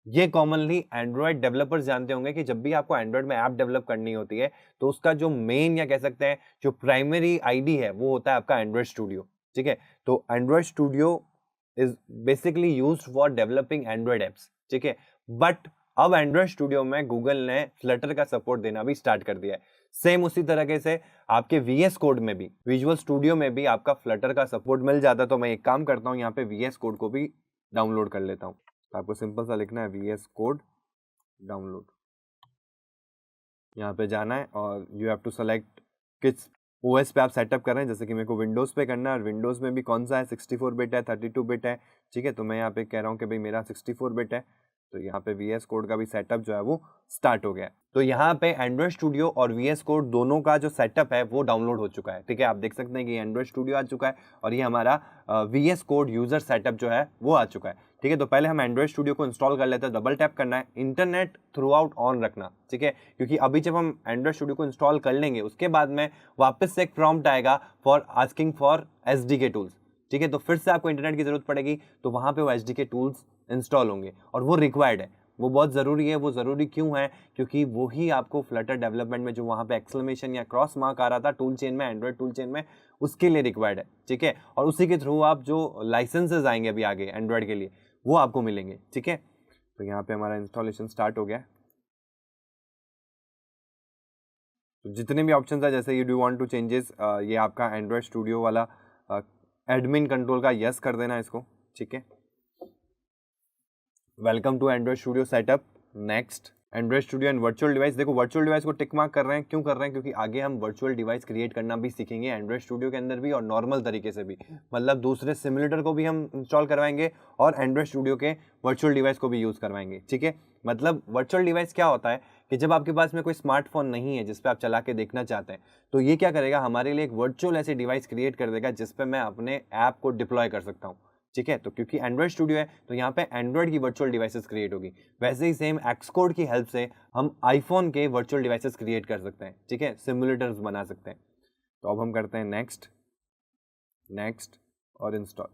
ये कॉमनली एंड्रॉइड डेवलपर्स जानते होंगे कि जब भी आपको एंड्रॉइड में ऐप डेवलप करनी होती है तो उसका जो मेन या कह सकते हैं जो प्राइमरी आईडी है वो होता है आपका एंड्रॉइड स्टूडियो, ठीक है। तो Android Studio is basically used for developing Android apps, ठीक है। बट अब एंड्रॉइड स्टूडियो में गूगल ने फ्लटर का सपोर्ट देना भी स्टार्ट कर दिया है। सेम उसी तरीके से आपके वीएस कोड में भी, विजुअल स्टूडियो में भी आपका फ्लटर का सपोर्ट मिल जाता है। तो मैं एक काम करता हूँ, यहाँ पे वीएस कोड को भी डाउनलोड कर लेता हूँ। तो आपको सिंपल सा लिखना है वीएस कोड डाउनलोड, यहाँ पे जाना है और यू हैव टू सेलेक्ट किस ओएस पे आप सेटअप कर रहे हैं, जैसे कि मेरे को विंडोज़ पे करना है और विंडोज़ में भी कौन सा है 64 बिट है 32 बिट है, ठीक है। तो मैं यहाँ पे कह रहा हूँ कि भाई मेरा 64 बिट है, तो यहाँ पे VS कोड का भी सेटअप जो है वो स्टार्ट हो गया है। तो यहाँ पे एंड्रॉइड स्टूडियो और VS कोड दोनों का जो सेटअप है वो डाउनलोड हो चुका है, ठीक है। आप देख सकते हैं कि एंड्रॉइड स्टूडियो आ चुका है और ये हमारा VS कोड यूजर सेटअप जो है वो आ चुका है, ठीक है। तो पहले हम एंड्रॉइड स्टूडियो को इंस्टॉल कर लेते हैं। डबल टैप करना है, इंटरनेट थ्रू आउट ऑन रखना, ठीक है, क्योंकि अभी जब हम एंड्रॉइड स्टूडियो को इंस्टॉल कर लेंगे उसके बाद में वापस से एक प्रॉम्प्ट आएगा for asking for SDK tools, ठीक है। तो फिर से आपको इंटरनेट की जरूरत पड़ेगी, तो वहां पे वो SDK टूल्स इंस्टॉल होंगे और वो रिक्वायर्ड है, वो बहुत ज़रूरी है। वो ज़रूरी क्यों है? क्योंकि वो ही आपको फ्लटर डेवलपमेंट में जो वहाँ पे एक्सक्लेमेशन या क्रॉस मार्क आ रहा था टूल चेन में, एंड्रॉइड टूल चेन में, उसके लिए रिक्वायर्ड है, ठीक है। और उसी के थ्रू आप जो लाइसेंसेज आएंगे अभी आगे एंड्रॉइड के लिए वो आपको मिलेंगे, ठीक है। तो यहाँ पे हमारा इंस्टॉलेशन स्टार्ट हो गया। तो जितने भी ऑप्शन है, जैसे you do want to changes, ये आपका एंड्रॉइड स्टूडियो वाला एडमिन कंट्रोल का यस कर देना इसको, ठीक है। Welcome to Android Studio setup, next. Android Studio and virtual device, देखो वर्चुअल डिवाइस को टिक मार्क कर रहे हैं, क्यों कर रहे हैं? क्योंकि आगे हम वर्चुअल डिवाइस क्रिएट करना भी सीखेंगे एंड्रॉइड स्टूडियो के अंदर भी और नॉर्मल तरीके से भी, मतलब दूसरे सिमुलेटर को भी हम इंस्टॉल करवाएंगे और एंड्रॉइड स्टूडियो के वर्चुअल डिवाइस को भी यूज़ करवाएंगे, ठीक है। मतलब वर्चुअल डिवाइस क्या होता है कि जब आपके पास में कोई स्मार्टफोन नहीं है जिस पे आप चला के देखना चाहते हैं, तो ये क्या करेगा, हमारे लिए एक वर्चुअल ऐसी डिवाइस क्रिएट कर देगा जिस पे मैं अपने ऐप को डिप्लॉय कर सकता हूँ, ठीक है। तो क्योंकि एंड्रॉइड स्टूडियो है तो यहाँ पे एंड्रॉइड की वर्चुअल डिवाइसेस क्रिएट होगी। वैसे ही सेम एक्सकोड की हेल्प से हम आईफोन के वर्चुअल डिवाइसेस क्रिएट कर सकते हैं, ठीक है, सिमुलेटर्स बना सकते हैं। तो अब हम करते हैं नेक्स्ट, नेक्स्ट और इंस्टॉल।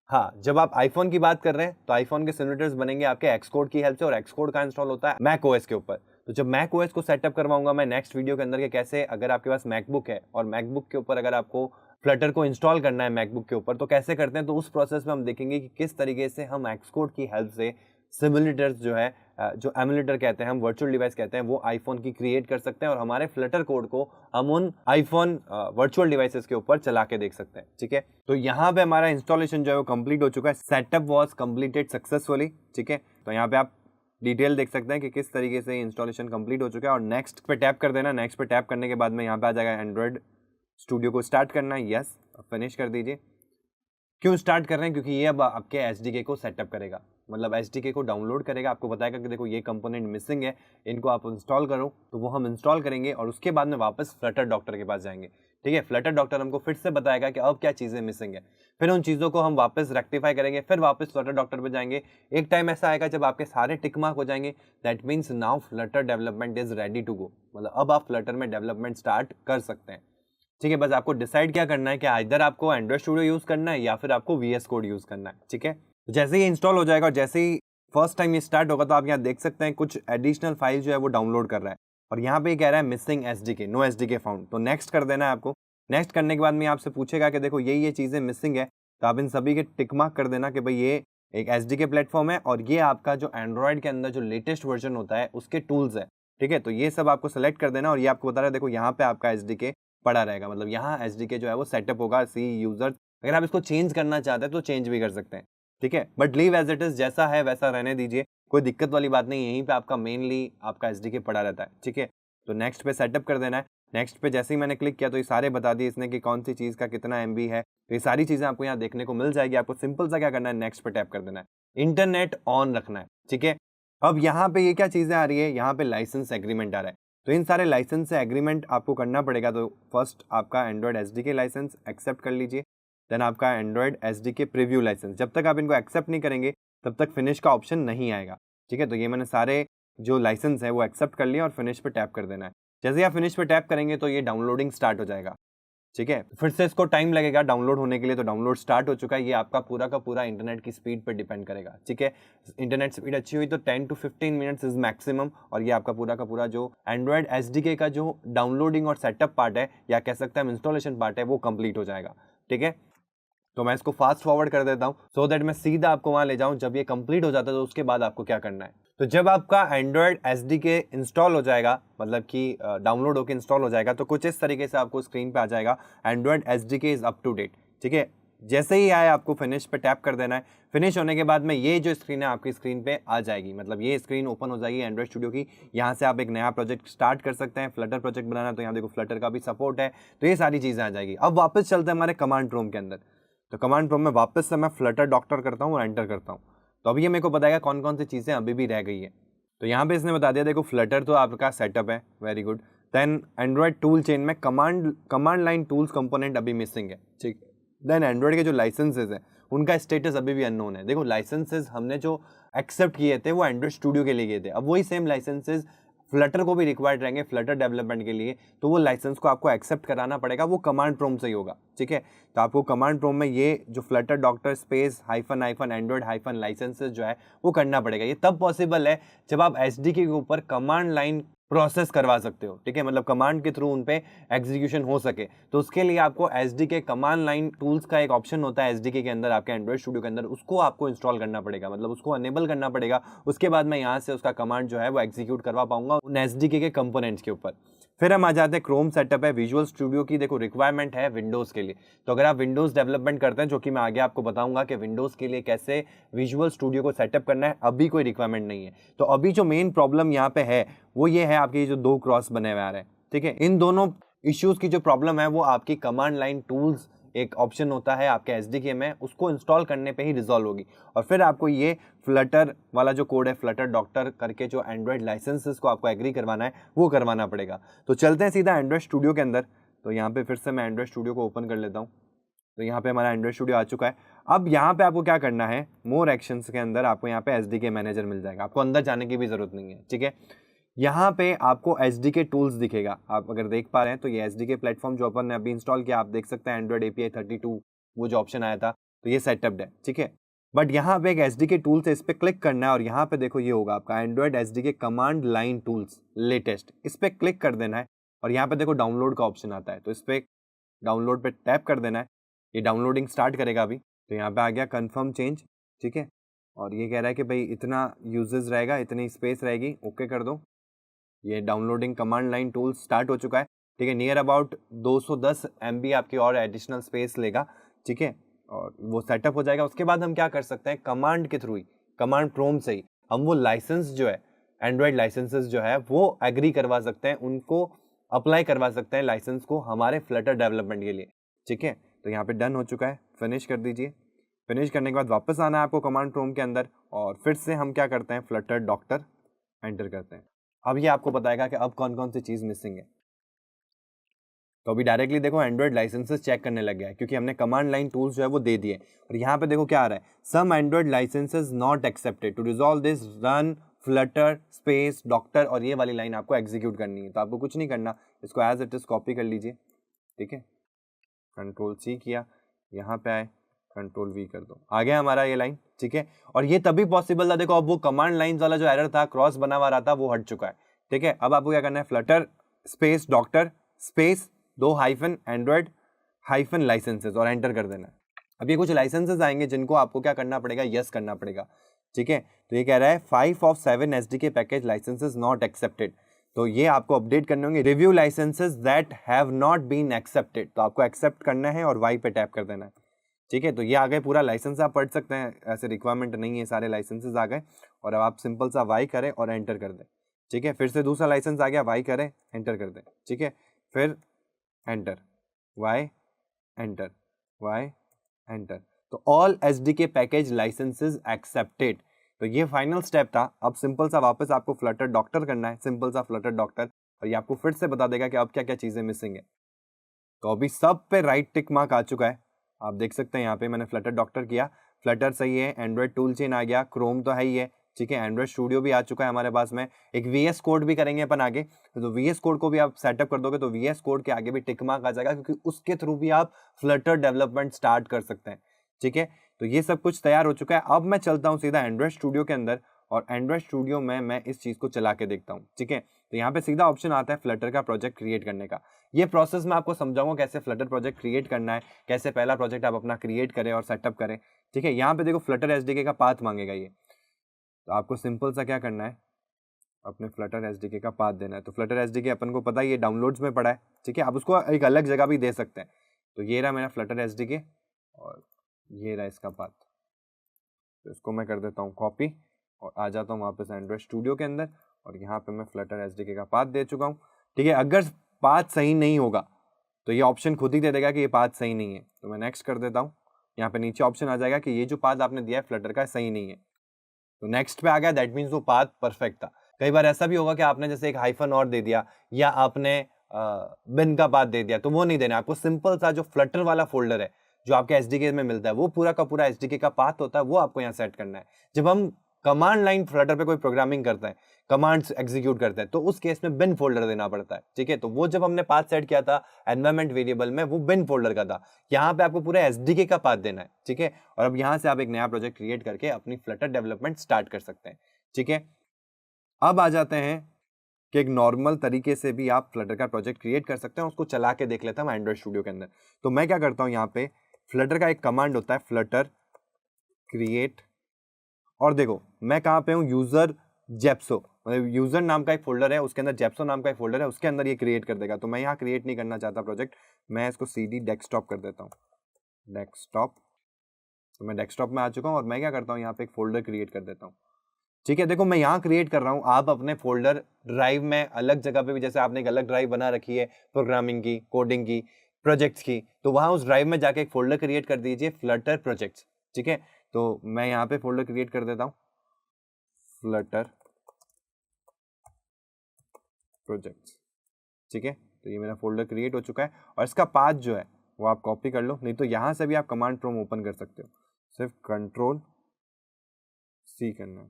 हाँ, जब आप आईफोन की बात कर रहे हैं तो आईफोन के सिमुलेटर्स बनेंगे आपके एक्सकोड की हेल्प से, और एक्सकोड का इंस्टॉल होता है मैक ओएस के ऊपर। तो जब मैक ओएस को सेटअप करवाऊंगा मैं नेक्स्ट वीडियो के अंदर के कैसे, अगर आपके पास मैकबुक है और मैकबुक के ऊपर अगर आपको फ्लटर को इंस्टॉल करना है मैकबुक के ऊपर तो कैसे करते हैं, तो उस प्रोसेस में हम देखेंगे कि किस तरीके से हम एक्सकोड की हेल्प से सिमुलेटर्स जो है, जो एमुलेटर कहते हैं, हम वर्चुअल डिवाइस कहते हैं, वो आईफोन की क्रिएट कर सकते हैं और हमारे फ्लटर कोड को हम उन आईफोन वर्चुअल डिवाइसेस के ऊपर चला के देख सकते हैं, ठीक है। तो यहाँ पे हमारा इंस्टॉलेशन जो है वो कंप्लीट हो चुका है, सेटअप वाज कंप्लीटेड सक्सेसफुली, ठीक है। तो यहाँ पे आप डिटेल देख सकते हैं कि किस तरीके से इंस्टॉलेशन कंप्लीट हो चुका है और नेक्स्ट पे टैप कर देना। नेक्स्ट पे टैप करने के बाद में यहाँ पे आ जाएगा एंड्रॉइड स्टूडियो को स्टार्ट करना है, यस, फिनिश कर दीजिए। क्यों स्टार्ट कर रहे हैं? क्योंकि ये अब आपके SDK को सेटअप करेगा, मतलब SDK को डाउनलोड करेगा, आपको बताएगा कि देखो ये कंपोनेंट मिसिंग है, इनको आप इंस्टॉल करो, तो वो हम इंस्टॉल करेंगे और उसके बाद में वापस फ्लटर डॉक्टर के पास जाएंगे, ठीक है। फ्लटर डॉक्टर हमको फिर से बताएगा कि अब क्या चीज़ें मिसिंग है, फिर उन चीज़ों को हम वापस रेक्टिफाई करेंगे, फिर वापस फ्लटर डॉक्टर पे जाएंगे। एक टाइम ऐसा आएगा जब आपके सारे टिक मार्क हो जाएंगे, that means now Flutter development is ready to go, मतलब अब आप फ्लटर में डेवलपमेंट स्टार्ट कर सकते हैं, ठीक है। बस आपको डिसाइड क्या करना है कि इधर आपको एंड्रॉइड स्टूडियो यूज करना है या फिर आपको VS कोड यूज करना है, ठीक है। तो जैसे ही इंस्टॉल हो जाएगा और जैसे ही फर्स्ट टाइम ये स्टार्ट होगा तो आप यहाँ देख सकते हैं कुछ एडिशनल फाइल जो है वो डाउनलोड कर रहा है और यहाँ पे कह रहा है missing SDK, no SDK found. तो नेक्स्ट कर देना है आपको। नेक्स्ट करने के बाद में आपसे पूछेगा कि देखो ये चीज़ें मिसिंग है, तो आप इन सभी के टिक मार्क कर देना कि भाई ये एक SDK प्लेटफॉर्म है और ये आपका जो एंड्रॉइड के अंदर जो लेटेस्ट वर्जन होता है उसके टूल्स है, ठीक है। तो ये सब आपको सेलेक्ट कर देना और ये आपको बता रहा है देखो यहाँ पे आपका SDK पड़ा रहेगा, मतलब यहाँ SDK जो है वो सेटअप होगा। सी यूजर अगर आप इसको चेंज करना चाहते हैं तो चेंज भी कर सकते हैं, ठीक है, but leave as it is, जैसा है वैसा रहने दीजिए, कोई दिक्कत वाली बात नहीं है। यहीं पे आपका मेनली आपका SDK पड़ा रहता है, ठीक है। तो नेक्स्ट पे सेटअप कर देना है। नेक्स्ट पे जैसे ही मैंने क्लिक किया तो ये सारे बता दिए इसने कि कौन सी चीज़ का कितना MB है, तो ये सारी चीज़ें आपको यहाँ देखने को मिल जाएगी। आपको सिंपल सा क्या करना है, नेक्स्ट पे टैप कर देना है, इंटरनेट ऑन रखना है, ठीक है। अब यहाँ पे ये क्या चीज़ें आ रही है, यहाँ पे लाइसेंस एग्रीमेंट आ रहा है, तो इन सारे लाइसेंस से एग्रीमेंट आपको करना पड़ेगा। तो फर्स्ट आपका एंड्रॉयड SDK लाइसेंस एक्सेप्ट कर लीजिए, देन आपका एंड्रॉयड SDK प्रीव्यू लाइसेंस। जब तक आप इनको एक्सेप्ट नहीं करेंगे तब तक फिनिश का ऑप्शन नहीं आएगा, ठीक है। तो ये मैंने सारे जो लाइसेंस है वो एक्सेप्ट कर लिया और फिनिश पे टैप कर देना है। जैसे ही आप फिनिश पे टैप करेंगे तो ये डाउनलोडिंग स्टार्ट हो जाएगा, ठीक है। फिर से इसको टाइम लगेगा डाउनलोड होने के लिए, तो डाउनलोड स्टार्ट हो चुका है। ये आपका पूरा का पूरा इंटरनेट की स्पीड पर डिपेंड करेगा, ठीक है। इंटरनेट स्पीड अच्छी हुई तो 10 to 15 मिनट्स इज मैक्सिमम, और ये आपका पूरा का पूरा जो एंड्रॉयड SDK का जो डाउनलोडिंग और सेटअप पार्ट है या कह सकते हैं हम इंस्टॉलेशन पार्ट है वो कंप्लीट हो जाएगा, ठीक है। तो मैं इसको फास्ट फॉरवर्ड कर देता हूँ सो दैट मैं सीधा आपको वहां ले जाऊं। जब ये कंप्लीट हो जाता है तो उसके बाद आपको क्या करना है, तो जब आपका एंड्रॉयड SDK इंस्टॉल हो जाएगा, मतलब कि डाउनलोड होकर इंस्टॉल हो जाएगा, तो कुछ इस तरीके से आपको स्क्रीन पे आ जाएगा Android SDK is up to date, ठीक है। जैसे ही आए आपको फिनिश पे टैप कर देना है। फिनिश होने के बाद में ये जो स्क्रीन है आपकी स्क्रीन पे आ जाएगी, मतलब ये स्क्रीन ओपन हो जाएगी एंड्रॉइड स्टूडियो की। यहाँ से आप एक नया प्रोजेक्ट स्टार्ट कर सकते हैं। फ्लटर प्रोजेक्ट बनाना तो यहाँ देखो फ्लटर का भी सपोर्ट है, तो ये सारी चीज़ें आ जाएगी। अब वापस चलते हैं हमारे कमांड प्रोम के अंदर। तो कमांड प्रोम में वापस से मैं फ्लटर डॉक्टर करता हूँ और एंटर करता हूँ। तो अभी ये मेरे को बताएगा कौन कौन सी चीज़ें अभी भी रह गई है। तो यहाँ पे इसने बता दिया, देखो फ्लटर तो आपका सेटअप है, very good. Then Android tool chain में कमांड लाइन टूल्स कंपोनेंट अभी मिसिंग है, ठीक। देन एंड्रॉइड के जो लाइसेंसेज है उनका स्टेटस अभी भी अननोन है। देखो लाइसेंसेज हमने जो एक्सेप्ट किए थे वो एंड्रॉइड स्टूडियो के लिए किए थे, अब वही सेम लाइसेंसेज फ्लटर को भी रिक्वायर्ड रहेंगे फ्लटर डेवलपमेंट के लिए। तो वो लाइसेंस को आपको एक्सेप्ट कराना पड़ेगा, वो कमांड प्रोम से ही होगा, ठीक है। तो आपको कमांड प्रोम में ये जो Flutter doctor space hyphen Android hyphen licenses जो है वो करना पड़ेगा। ये तब पॉसिबल है जब आप एसडीके के ऊपर कमांड लाइन प्रोसेस करवा सकते हो, ठीक है, मतलब कमांड के थ्रू उन पे एग्जीक्यूशन हो सके। तो उसके लिए आपको एसडीके कमांड लाइन टूल्स का एक ऑप्शन होता है एसडीके के अंदर आपके एंड्रॉइड स्टूडियो के अंदर, उसको आपको इंस्टॉल करना पड़ेगा, मतलब उसको अनेबल करना पड़ेगा। उसके बाद मैं यहाँ से उसका कमांड जो है वो एग्जीक्यूट करवा पाऊंगा उन एसडीके के कंपोनेंट्स के ऊपर। फिर हम आ जाते हैं क्रोम सेटअप है विजुअल स्टूडियो की। देखो रिक्वायरमेंट है विंडोज़ के लिए, तो अगर आप विंडोज़ डेवलपमेंट करते हैं, जो कि मैं आगे आपको बताऊंगा कि विंडोज़ के लिए कैसे विजुअल स्टूडियो को सेटअप करना है, अभी कोई रिक्वायरमेंट नहीं है। तो अभी जो मेन प्रॉब्लम यहाँ पे है वो ये है आपके जो दो क्रॉस बने हुए आ रहे हैं, ठीक है। इन दोनों इश्यूज की जो प्रॉब्लम है वो आपकी कमांड लाइन टूल्स एक ऑप्शन होता है आपके एसडीके में, उसको इंस्टॉल करने पे ही रिजॉल्व होगी। और फिर आपको ये फ्लटर वाला जो कोड है फ्लटर डॉक्टर करके जो एंड्रॉइड लाइसेंसेस को आपको एग्री करवाना है वो करवाना पड़ेगा। तो चलते हैं सीधा एंड्रॉइड स्टूडियो के अंदर। तो यहाँ पे फिर से मैं एंड्रॉइड स्टूडियो को ओपन कर लेता हूँ। तो यहाँ पे हमारा एंड्रॉइड स्टूडियो आ चुका है। अब यहाँ पे आपको क्या करना है, मोर एक्शंस के अंदर आपको यहाँ पे एसडीके मैनेजर मिल जाएगा, आपको अंदर जाने की भी जरूरत नहीं है, ठीक है। यहाँ पे आपको एसडीके टूल्स दिखेगा, आप अगर देख पा रहे हैं तो ये एसडीके प्लेटफॉर्म जो अपन ने अभी इंस्टॉल किया, आप देख सकते हैं एंड्रॉइड एपीआई 32 वो जो ऑप्शन आया था, तो ये सेटअप्ड है, ठीक है। बट यहाँ पे एक एसडीके टूल्स है, इस पर क्लिक करना है और यहाँ पे देखो ये होगा आपका Android SDK command line tools latest, इस पर क्लिक कर देना है। और यहाँ पे देखो डाउनलोड का ऑप्शन आता है, तो इस पर डाउनलोड पे टैप कर देना है। ये डाउनलोडिंग स्टार्ट करेगा अभी। तो यहाँ पे आ गया कन्फर्म चेंज, ठीक है। और ये कह रहा है कि भाई इतना यूजेस रहेगा, इतनी स्पेस रहेगी, ओके कर दो। ये downloading command line tools start हो चुका है, ठीक है। नियर अबाउट 210 MB आपकी और एडिशनल स्पेस लेगा, ठीक है, और वो सेटअप हो जाएगा। उसके बाद हम क्या कर सकते हैं, कमांड के थ्रू ही, कमांड प्रोम से ही हम वो लाइसेंस जो है एंड्रॉइड लाइसेंसेस जो है वो एग्री करवा सकते हैं, उनको अप्लाई करवा सकते हैं लाइसेंस को हमारे फ्लटर डेवलपमेंट के लिए, ठीक है। तो यहाँ पे डन हो चुका है, फिनिश कर दीजिए। फिनिश करने के बाद वापस आना है आपको कमांड प्रोम के अंदर और फिर से हम क्या करते हैं, फ्लटर डॉक्टर एंटर करते हैं। अब ये आपको बताएगा कि अब कौन कौन सी चीज़ मिसिंग है। तो अभी डायरेक्टली देखो एंड्रॉइड लाइसेंसेस चेक करने लग गया है, क्योंकि हमने कमांड लाइन टूल्स जो है वो दे दिए। और यहाँ पे देखो क्या आ रहा है, some Android licences not accepted, to resolve this run Flutter space doctor, और ये वाली लाइन आपको एग्जीक्यूट करनी है। तो आपको कुछ नहीं करना, इसको एज इट इज कॉपी कर लीजिए, ठीक है। कंट्रोल सी किया, यहाँ पे आए, कंट्रोल वी कर दो, आ गया हमारा ये लाइन, ठीक है। और ये तभी पॉसिबल था, देखो अब वो कमांड लाइन वाला जो एरर था, क्रॉस बना हुआ रहा था, वो हट चुका है, ठीक है। अब आपको क्या करना है, Flutter space doctor space 2 hyphen Android hyphen licenses और एंटर कर देना है। अब ये कुछ लाइसेंसेस आएंगे जिनको आपको क्या करना पड़ेगा, यस करना पड़ेगा, ठीक है। तो ये कह रहा है 5 of 7 SDK package licenses not accepted, तो ये आपको अपडेट करने होंगे। Review licenses that have not been accepted, तो आपको एक्सेप्ट करना है और वाई पे टैप कर देना है, ठीक है। तो ये आ गए, पूरा लाइसेंस आप पढ़ सकते हैं, ऐसे रिक्वायरमेंट नहीं है, सारे लाइसेंसेस आ गए। और अब आप सिंपल सा वाई करें और एंटर कर दें, ठीक है। फिर से दूसरा लाइसेंस आ गया, वाई करें, एंटर कर दें, ठीक है। फिर enter, Y enter, Y enter, तो all SDK package licences accepted. तो ये फाइनल स्टेप था। अब सिंपल सा वापस आपको फ्लटर डॉक्टर करना है, सिंपल सा फ्लटर डॉक्टर, और ये आपको फिर से बता देगा कि अब क्या क्या चीजें मिसिंग है। तो अभी सब पे राइट टिक मार्क आ चुका है, आप देख सकते हैं यहाँ पे मैंने फ्लटर डॉक्टर किया, फ्लटर सही है, एंड्रॉइड टूल चेन आ गया, क्रोम तो है ही है, ठीक है। एंड्रॉइड स्टूडियो भी आ चुका है हमारे पास में, एक वीएस कोड भी करेंगे अपन आगे, तो वीएस कोड को भी आप सेटअप कर दोगे तो वीएस कोड के आगे भी टिक मार्क आ जाएगा, क्योंकि उसके थ्रू भी आप फ्लटर डेवलपमेंट स्टार्ट कर सकते हैं, ठीक है। तो ये सब कुछ तैयार हो चुका है। अब मैं चलता हूँ सीधा एंड्रॉइड स्टूडियो के अंदर और एंड्रॉइड स्टूडियो में मैं इस चीज़ को चला के देखता हूँ, ठीक है। तो यहाँ पे सीधा ऑप्शन आता है फ्लटर का प्रोजेक्ट क्रिएट करने का। ये प्रोसेस मैं आपको समझाऊंगा कैसे फ्लटर प्रोजेक्ट क्रिएट करना है, कैसे पहला प्रोजेक्ट आप अपना क्रिएट करें और सेटअप करें, ठीक है। यहाँ पे देखो फ्लटर एसडीके का पाथ मांगेगा ये, तो आपको सिंपल सा क्या करना है, अपने फ्लटर एसडीके का पाथ देना है। तो फ्लटर एसडीके अपन को पता है ये डाउनलोड्स में पड़ा है, ठीक है। आप उसको एक अलग जगह भी दे सकते हैं। तो ये रहा मेरा फ्लटर एसडीके और ये रहा इसका पाथ। तो इसको मैं कर देता हूँ कॉपी और आ जाता हूँ वापस एंड्रॉइड स्टूडियो के अंदर और यहाँ पे मैं फ्लटर एसडीके का पाथ दे चुका हूँ। ठीक है, अगर पाथ सही नहीं होगा तो ये ऑप्शन खुद ही दे देगा कि ये पाथ सही नहीं है। तो मैं नेक्स्ट कर देता हूँ। यहाँ पे नीचे ऑप्शन आ जाएगा कि ये जो पाथ आपने दिया है फ्लटर का सही नहीं है। तो नेक्स्ट पे आ गया, दैट मीन्स वो पाथ परफेक्ट था। कई बार ऐसा भी होगा कि आपने जैसे एक हाइफन और दे दिया या आपने बिन का पाथ दे दिया, तो वो नहीं देना। आपको सिंपल सा जो फ्लटर वाला फोल्डर है जो आपके एसडीके में मिलता है वो पूरा का पूरा एसडीके का पाथ होता है, वो आपको यहाँ सेट करना है। जब हम कमांड लाइन फ्लटर पे कोई प्रोग्रामिंग करते हैं, कमांड्स एग्जीक्यूट करते हैं, तो उस केस में बिन फोल्डर देना पड़ता है। ठीक है, तो वो जब हमने पाथ सेट किया था एनवायरमेंट वेरिएबल में, वो बिन फोल्डर का था। यहाँ पे आपको पूरा एसडीके का पाथ देना है। ठीक है, और अब यहाँ से आप एक नया प्रोजेक्ट क्रिएट करके अपनी फ्लटर डेवलपमेंट स्टार्ट कर सकते हैं। ठीक है, अब आ जाते हैं कि एक नॉर्मल तरीके से भी आप फ्लटर का प्रोजेक्ट क्रिएट कर सकते हैं। उसको चला के देख लेता हूँ एंड्रॉइड स्टूडियो के अंदर। तो मैं क्या करता हूँ, यहाँ पे फ्लटर का एक कमांड होता है फ्लटर क्रिएट, और देखो मैं कहाँ पे हूँ, यूजर जेप्सो, मतलब यूजर नाम का एक फोल्डर है, उसके अंदर जेप्सो नाम का एक फोल्डर है, उसके अंदर ये क्रिएट कर देगा। तो मैं यहाँ क्रिएट नहीं करना चाहता प्रोजेक्ट, मैं इसको सीधी डेस्कटॉप कर देता हूँ, डेस्कटॉप। तो मैं डेस्कटॉप में आ चुका हूँ और मैं क्या करता हूँ, यहाँ पे एक फोल्डर क्रिएट कर देता हूँ। ठीक है, देखो मैं यहाँ क्रिएट कर रहा हूँ, आप अपने फोल्डर ड्राइव में अलग जगह पे भी, जैसे आपने एक अलग ड्राइव बना रखी है प्रोग्रामिंग की, कोडिंग की, प्रोजेक्ट्स की, तो वहाँ उस ड्राइव में जाके एक फोल्डर क्रिएट कर दीजिए फ्लटर प्रोजेक्ट्स। ठीक है, तो मैं यहाँ पे फोल्डर क्रिएट कर देता हूँ फ्लटर प्रोजेक्ट्स। ठीक है, तो ये मेरा फोल्डर क्रिएट हो चुका है और इसका पाथ जो है वो आप कॉपी कर लो, नहीं तो यहाँ से भी आप कमांड प्रॉम्प्ट ओपन कर सकते हो, सिर्फ कंट्रोल सी करना है।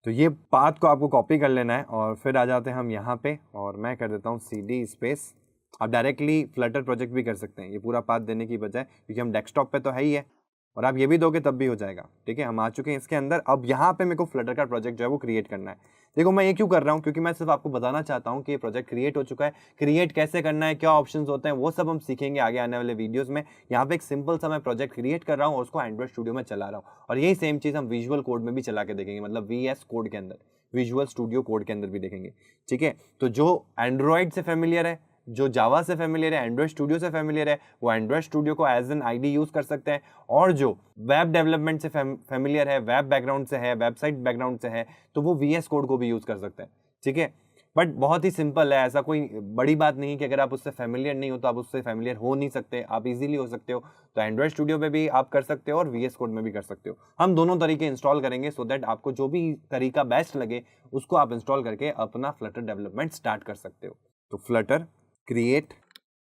तो ये पाथ को आपको कॉपी कर लेना है और फिर आ जाते हैं हम यहाँ पे और मैं कर देता हूँ CD स्पेस। आप डायरेक्टली फ्लटर प्रोजेक्ट भी कर सकते हैं ये पूरा पाथ देने की बजाय, क्योंकि हम डेस्कटॉप पे तो है ही है, और आप ये भी दोगे तब भी हो जाएगा। ठीक है, हम आ चुके हैं इसके अंदर। अब यहाँ पे मेरे को फ्लटर का प्रोजेक्ट जो है वो क्रिएट करना है। देखो मैं ये क्यों कर रहा हूँ, क्योंकि मैं सिर्फ आपको बताना चाहता हूँ कि ये प्रोजेक्ट क्रिएट हो चुका है। क्रिएट कैसे करना है, क्या ऑप्शंस होते हैं, वो सब हम सीखेंगे आगे आने वाले वीडियोस में। यहाँ पे एक सिंपल सा मैं प्रोजेक्ट क्रिएट कर रहा हूँ और उसको एंड्रॉइड स्टूडियो में चला रहा हूँ, और यही सेम चीज़ हम विजुअल कोड में भी चला के देखेंगे, मतलब VS कोड के अंदर, विजुअल स्टूडियो कोड के अंदर भी देखेंगे। ठीक है, तो जो एंड्रॉइड से फेमिलियर है, जो जावा से फेमिलियर है, एंड्रॉइड स्टूडियो से फेमिलियर है, वो एंड्रॉइड स्टूडियो को एज एन आईडी यूज कर सकते हैं, और जो वेब डेवलपमेंट से फेमिलियर है, वेब बैकग्राउंड से है, वेबसाइट बैकग्राउंड से है, तो वो VS कोड को भी यूज कर सकते हैं। ठीक है, बट बहुत ही सिंपल है, ऐसा कोई बड़ी बात नहीं कि अगर आप उससे फेमिलियर नहीं हो तो आप उससे फेमिलियर हो नहीं सकते, आप इजीली हो सकते हो। तो एंड्रॉइड स्टूडियो पे भी आप कर सकते हो और VS कोड में भी कर सकते हो। हम दोनों तरीके इंस्टॉल करेंगे सो दैट आपको जो भी तरीका बेस्ट लगे उसको आप इंस्टॉल करके अपना फ्लटर डेवलपमेंट स्टार्ट कर सकते हो। तो फ्लटर क्रिएट,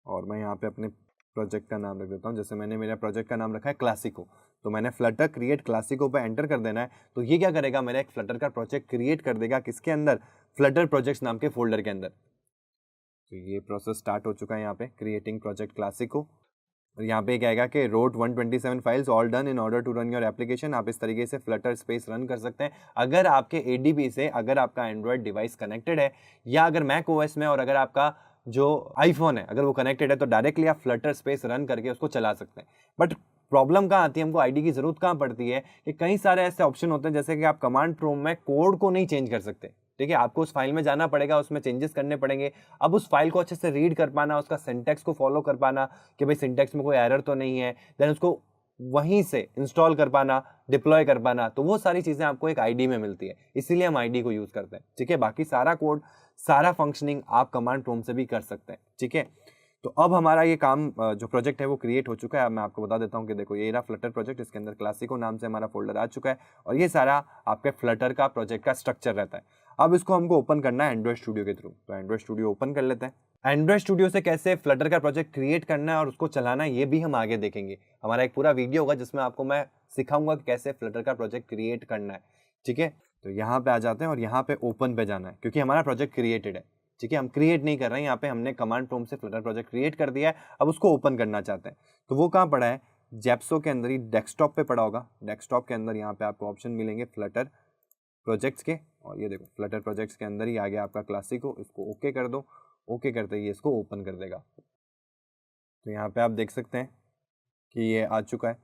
और मैं यहाँ पे अपने प्रोजेक्ट का नाम रख देता हूँ, जैसे मैंने मेरा प्रोजेक्ट का नाम रखा है क्लासिको, तो मैंने फ्लटर क्रिएट क्लासिको पे एंटर कर देना है। तो ये क्या करेगा, मेरा एक फ्लटर का प्रोजेक्ट क्रिएट कर देगा, किसके अंदर, फ्लटर प्रोजेक्ट्स नाम के फोल्डर के अंदर। तो ये प्रोसेस स्टार्ट हो चुका है यहाँ पे, क्रिएटिंग प्रोजेक्ट क्लासिको, और यहाँ पे क्या आएगा कि wrote 127 files all done in order to run your application. आप इस तरीके से फ्लटर स्पेस रन कर सकते हैं अगर आपके ADB से, अगर आपका एंड्रॉयड डिवाइस कनेक्टेड है, या अगर मैक OS में, और अगर आपका जो आईफोन है अगर वो कनेक्टेड है, तो डायरेक्टली आप फ्लटर स्पेस रन करके उसको चला सकते हैं। बट प्रॉब्लम कहाँ आती है, हमको आईडी की जरूरत कहाँ पड़ती है, कि कई सारे ऐसे ऑप्शन होते हैं जैसे कि आप कमांड प्रॉम्प्ट में कोड को नहीं चेंज कर सकते। ठीक है, आपको उस फाइल में जाना पड़ेगा, उसमें चेंजेस करने पड़ेंगे। अब उस फाइल को अच्छे से रीड कर पाना, उसका सिंटैक्स को फॉलो कर पाना कि भाई सिंटैक्स में कोई एरर तो नहीं है, देन उसको वहीं से इंस्टॉल कर पाना, डिप्लॉय कर पाना, तो वो सारी चीजें आपको एक आईडी में मिलती है, इसीलिए हम आईडी को यूज करते हैं। ठीक है, बाकी सारा कोड, सारा फंक्शनिंग आप कमांड प्रॉम्प्ट से भी कर सकते हैं। ठीक है, तो अब हमारा ये काम जो प्रोजेक्ट है वो क्रिएट हो चुका है। अब मैं आपको बता देता हूँ कि देखो ये रहा फ्लटर प्रोजेक्ट, इसके अंदर क्लासिको नाम से हमारा फोल्डर आ चुका है, और ये सारा आपके फ्लटर का प्रोजेक्ट का स्ट्रक्चर रहता है। अब इसको हमको ओपन करना है एंड्रॉइड स्टूडियो के थ्रू, तो एंड्रॉइड स्टूडियो ओपन कर लेते हैं। एंड्रॉइड स्टूडियो से कैसे फ्लटर का प्रोजेक्ट क्रिएट करना है और उसको चलाना है, ये भी हम आगे देखेंगे। हमारा एक पूरा वीडियो होगा जिसमें आपको मैं सिखाऊंगा कि कैसे फ्लटर का प्रोजेक्ट क्रिएट करना है। ठीक है, तो यहाँ पे आ जाते हैं और यहाँ पे ओपन पे जाना है, क्योंकि हमारा प्रोजेक्ट क्रिएटेड है। ठीक है, हम क्रिएट नहीं कर रहे हैं, यहाँ पे हमने कमांड प्रॉम्प्ट से फ्लटर प्रोजेक्ट क्रिएट कर दिया है, अब उसको ओपन करना चाहते हैं। तो वो कहाँ पड़ा है, जेप्सो के अंदर ही डेस्कटॉप पे पड़ा होगा। डेस्कटॉप के अंदर यहाँ पे आपको ऑप्शन मिलेंगे फ्लटर प्रोजेक्ट्स के, और ये देखो फ्लटर प्रोजेक्ट्स के अंदर ही आ गया आपका क्लासिको। इसको ओके कर दो, ओके करते ही इसको ओपन कर देगा। तो यहाँ पे आप देख सकते हैं कि ये आ चुका है।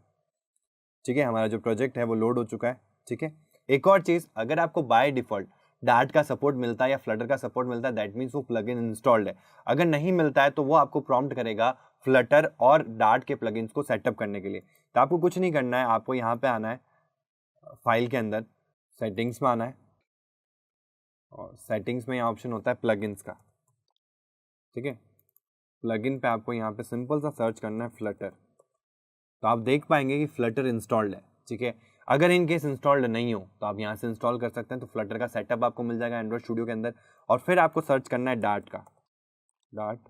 ठीक है, हमारा जो प्रोजेक्ट है वो लोड हो चुका है। ठीक है, एक और चीज़, अगर आपको बाय डिफॉल्ट डार्ट का सपोर्ट मिलता है या फ्लटर का सपोर्ट मिलता है, दैट मीन्स वो प्लगइन इंस्टॉल्ड है। अगर नहीं मिलता है तो वो आपको प्रॉम्प्ट करेगा फ्लटर और डार्ट के प्लगइन्स को सेटअप करने के लिए, तो आपको कुछ नहीं करना है, आपको यहाँ पे आना है फाइल के अंदर, सेटिंग्स में आना है और सेटिंग्स में यहाँ ऑप्शन होता है प्लगइन्स का, ठीक है। प्लगइन पे आपको यहाँ पे सिंपल सा सर्च करना है फ्लटर, तो आप देख पाएंगे कि फ्लटर इंस्टॉल्ड है, ठीक है। अगर इन केस इंस्टॉल्ड नहीं हो तो आप यहाँ से इंस्टॉल कर सकते हैं। तो फ्लटर का सेटअप आपको मिल जाएगा एंड्रॉइड स्टूडियो के अंदर, और फिर आपको सर्च करना है डार्ट का, डार्ट।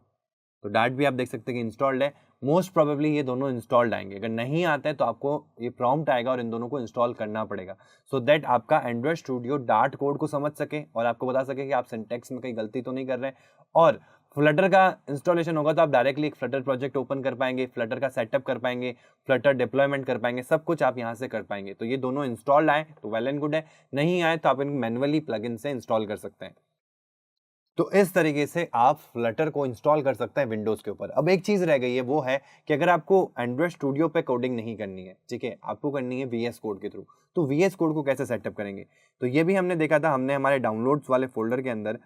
तो डार्ट भी आप देख सकते हैं कि इंस्टॉल्ड है। मोस्ट प्रोबेबली ये दोनों इंस्टॉल्ड आएंगे। अगर नहीं आता है तो आपको ये प्रॉम्प्ट आएगा और इन दोनों को इंस्टॉल करना पड़ेगा, सो दैट आपका एंड्रॉइड स्टूडियो डार्ट कोड को समझ सके और आपको बता सके कि आप सिंटैक्स में कहीं गलती तो नहीं कर रहे हैं। और फ्लटर का इंस्टॉलेशन होगा तो आप डायरेक्टली एक फ्लटर प्रोजेक्ट ओपन कर पाएंगे, फ्लटर का सेटअप कर पाएंगे, फ्लटर डिप्लॉयमेंट कर पाएंगे, सब कुछ आप यहाँ से कर पाएंगे। तो ये दोनों इंस्टॉल्ड आए तो वेल एंड गुड है, नहीं आए तो आप इनको मैन्युअली प्लगइन से इंस्टॉल कर सकते हैं। तो इस तरीके से आप फ्लटर को इंस्टॉल कर सकते हैं विंडोज के ऊपर। अब एक चीज रह गई है, वो है कि अगर आपको एंड्रॉइड स्टूडियो पे कोडिंग नहीं करनी है, ठीक है, आपको करनी है VS कोड के थ्रू, तो VS कोड को कैसे सेटअप करेंगे? तो ये भी हमने देखा था, हमने हमारे डाउनलोड्स वाले फोल्डर के अंदर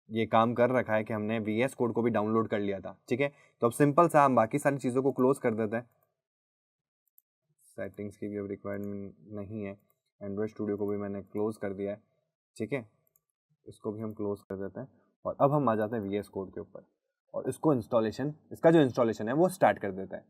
ये काम कर रखा है कि हमने VS कोड को भी डाउनलोड कर लिया था, ठीक है। तो अब सिंपल सा हम बाकी सारी चीज़ों को क्लोज कर देते हैं, सेटिंग्स की भी अब रिक्वायरमेंट नहीं है, एंड्रॉइड स्टूडियो को भी मैंने क्लोज कर दिया है, ठीक है, इसको भी हम क्लोज कर देते हैं। और अब हम आ जाते हैं VS कोड के ऊपर और इसको इंस्टॉलेशन, इसका जो इंस्टॉलेशन है वो स्टार्ट कर देता है।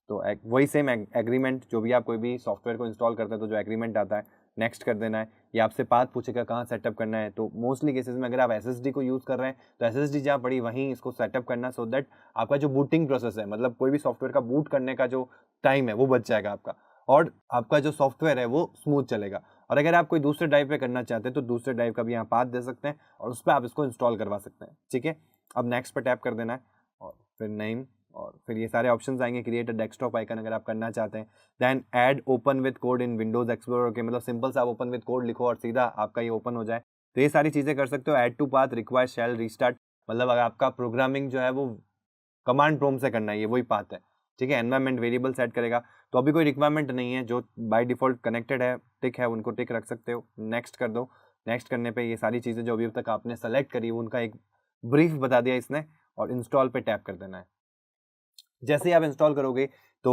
तो वही सेम एग्रीमेंट, जो भी आप कोई भी सॉफ्टवेयर को इंस्टॉल करते हैं तो जो एग्रीमेंट आता है नेक्स्ट कर देना है। ये आपसे पाथ पूछेगा कहाँ सेटअप करना है, तो मोस्टली केसेस में अगर आप SSD को यूज़ कर रहे हैं तो SSD जहाँ पड़ी वहीं इसको सेटअप करना, सो दैट आपका जो बूटिंग प्रोसेस है, मतलब कोई भी सॉफ्टवेयर का बूट करने का जो टाइम है वो बच जाएगा आपका, और आपका जो सॉफ्टवेयर है वो स्मूथ चलेगा। और अगर आप कोई दूसरे ड्राइव पे करना चाहते हैं तो दूसरे ड्राइव का भी यहाँ पाथ दे सकते हैं और उस पर आप इसको इंस्टॉल करवा सकते हैं, ठीक है। अब नेक्स्ट पर टैप कर देना है और फिर नेम, और फिर ये सारे ऑप्शंस आएंगे, क्रिएट अ डेस्कटॉप आइकन अगर आप करना चाहते हैं, then add open with code in Windows Explorer के, मतलब सिंपल सा आप ओपन विद कोड लिखो और सीधा आपका ये ओपन हो जाए। तो ये सारी चीज़ें कर सकते हो। Add to path require shell restart, मतलब अगर आपका प्रोग्रामिंग जो है वो कमांड प्रॉम्प्ट से करना है, ये वही पाथ है, ठीक है। एनवायरमेंट वेरिएबल सेट करेगा, तो अभी कोई रिक्वायरमेंट नहीं है, जो बाय डिफॉल्ट कनेक्टेड है टिक है उनको टिक रख सकते हो। नेक्स्ट कर दो, नेक्स्ट करने पे ये सारी चीज़ें जो अभी तक आपने सेलेक्ट करी उनका एक ब्रीफ बता दिया इसने, और इंस्टॉल पे टैप कर देना है। जैसे ही आप इंस्टॉल करोगे तो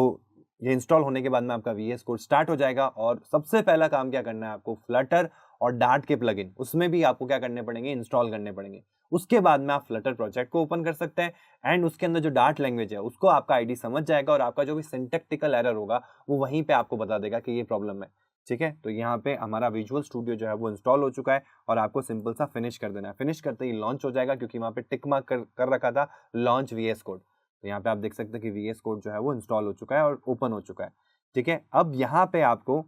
ये इंस्टॉल होने के बाद में आपका VS कोड स्टार्ट हो जाएगा। और सबसे पहला काम क्या करना है आपको, फ्लटर और डार्ट के प्लगइन, उसमें भी आपको क्या करने पड़ेंगे, इंस्टॉल करने पड़ेंगे। उसके बाद में आप फ्लटर प्रोजेक्ट को ओपन कर सकते हैं एंड उसके अंदर जो डार्ट लैंग्वेज है उसको आपका आईडी समझ जाएगा और आपका जो भी सिंटैक्टिकल एरर होगा वो वहीं पे आपको बता देगा कि ये प्रॉब्लम है, ठीक है। तो यहाँ पे हमारा विजुअल स्टूडियो जो है वो इंस्टॉल हो चुका है और आपको सिंपल सा फिनिश कर देना है। फिनिश करते ही लॉन्च हो जाएगा, क्योंकि वहाँ पे टिक मार्क कर रखा था लॉन्च VS कोड। तो यहाँ पे आप देख सकते हैं कि VS कोड जो है वो इंस्टॉल हो चुका है और ओपन हो चुका है, ठीक है। अब यहाँ पे आपको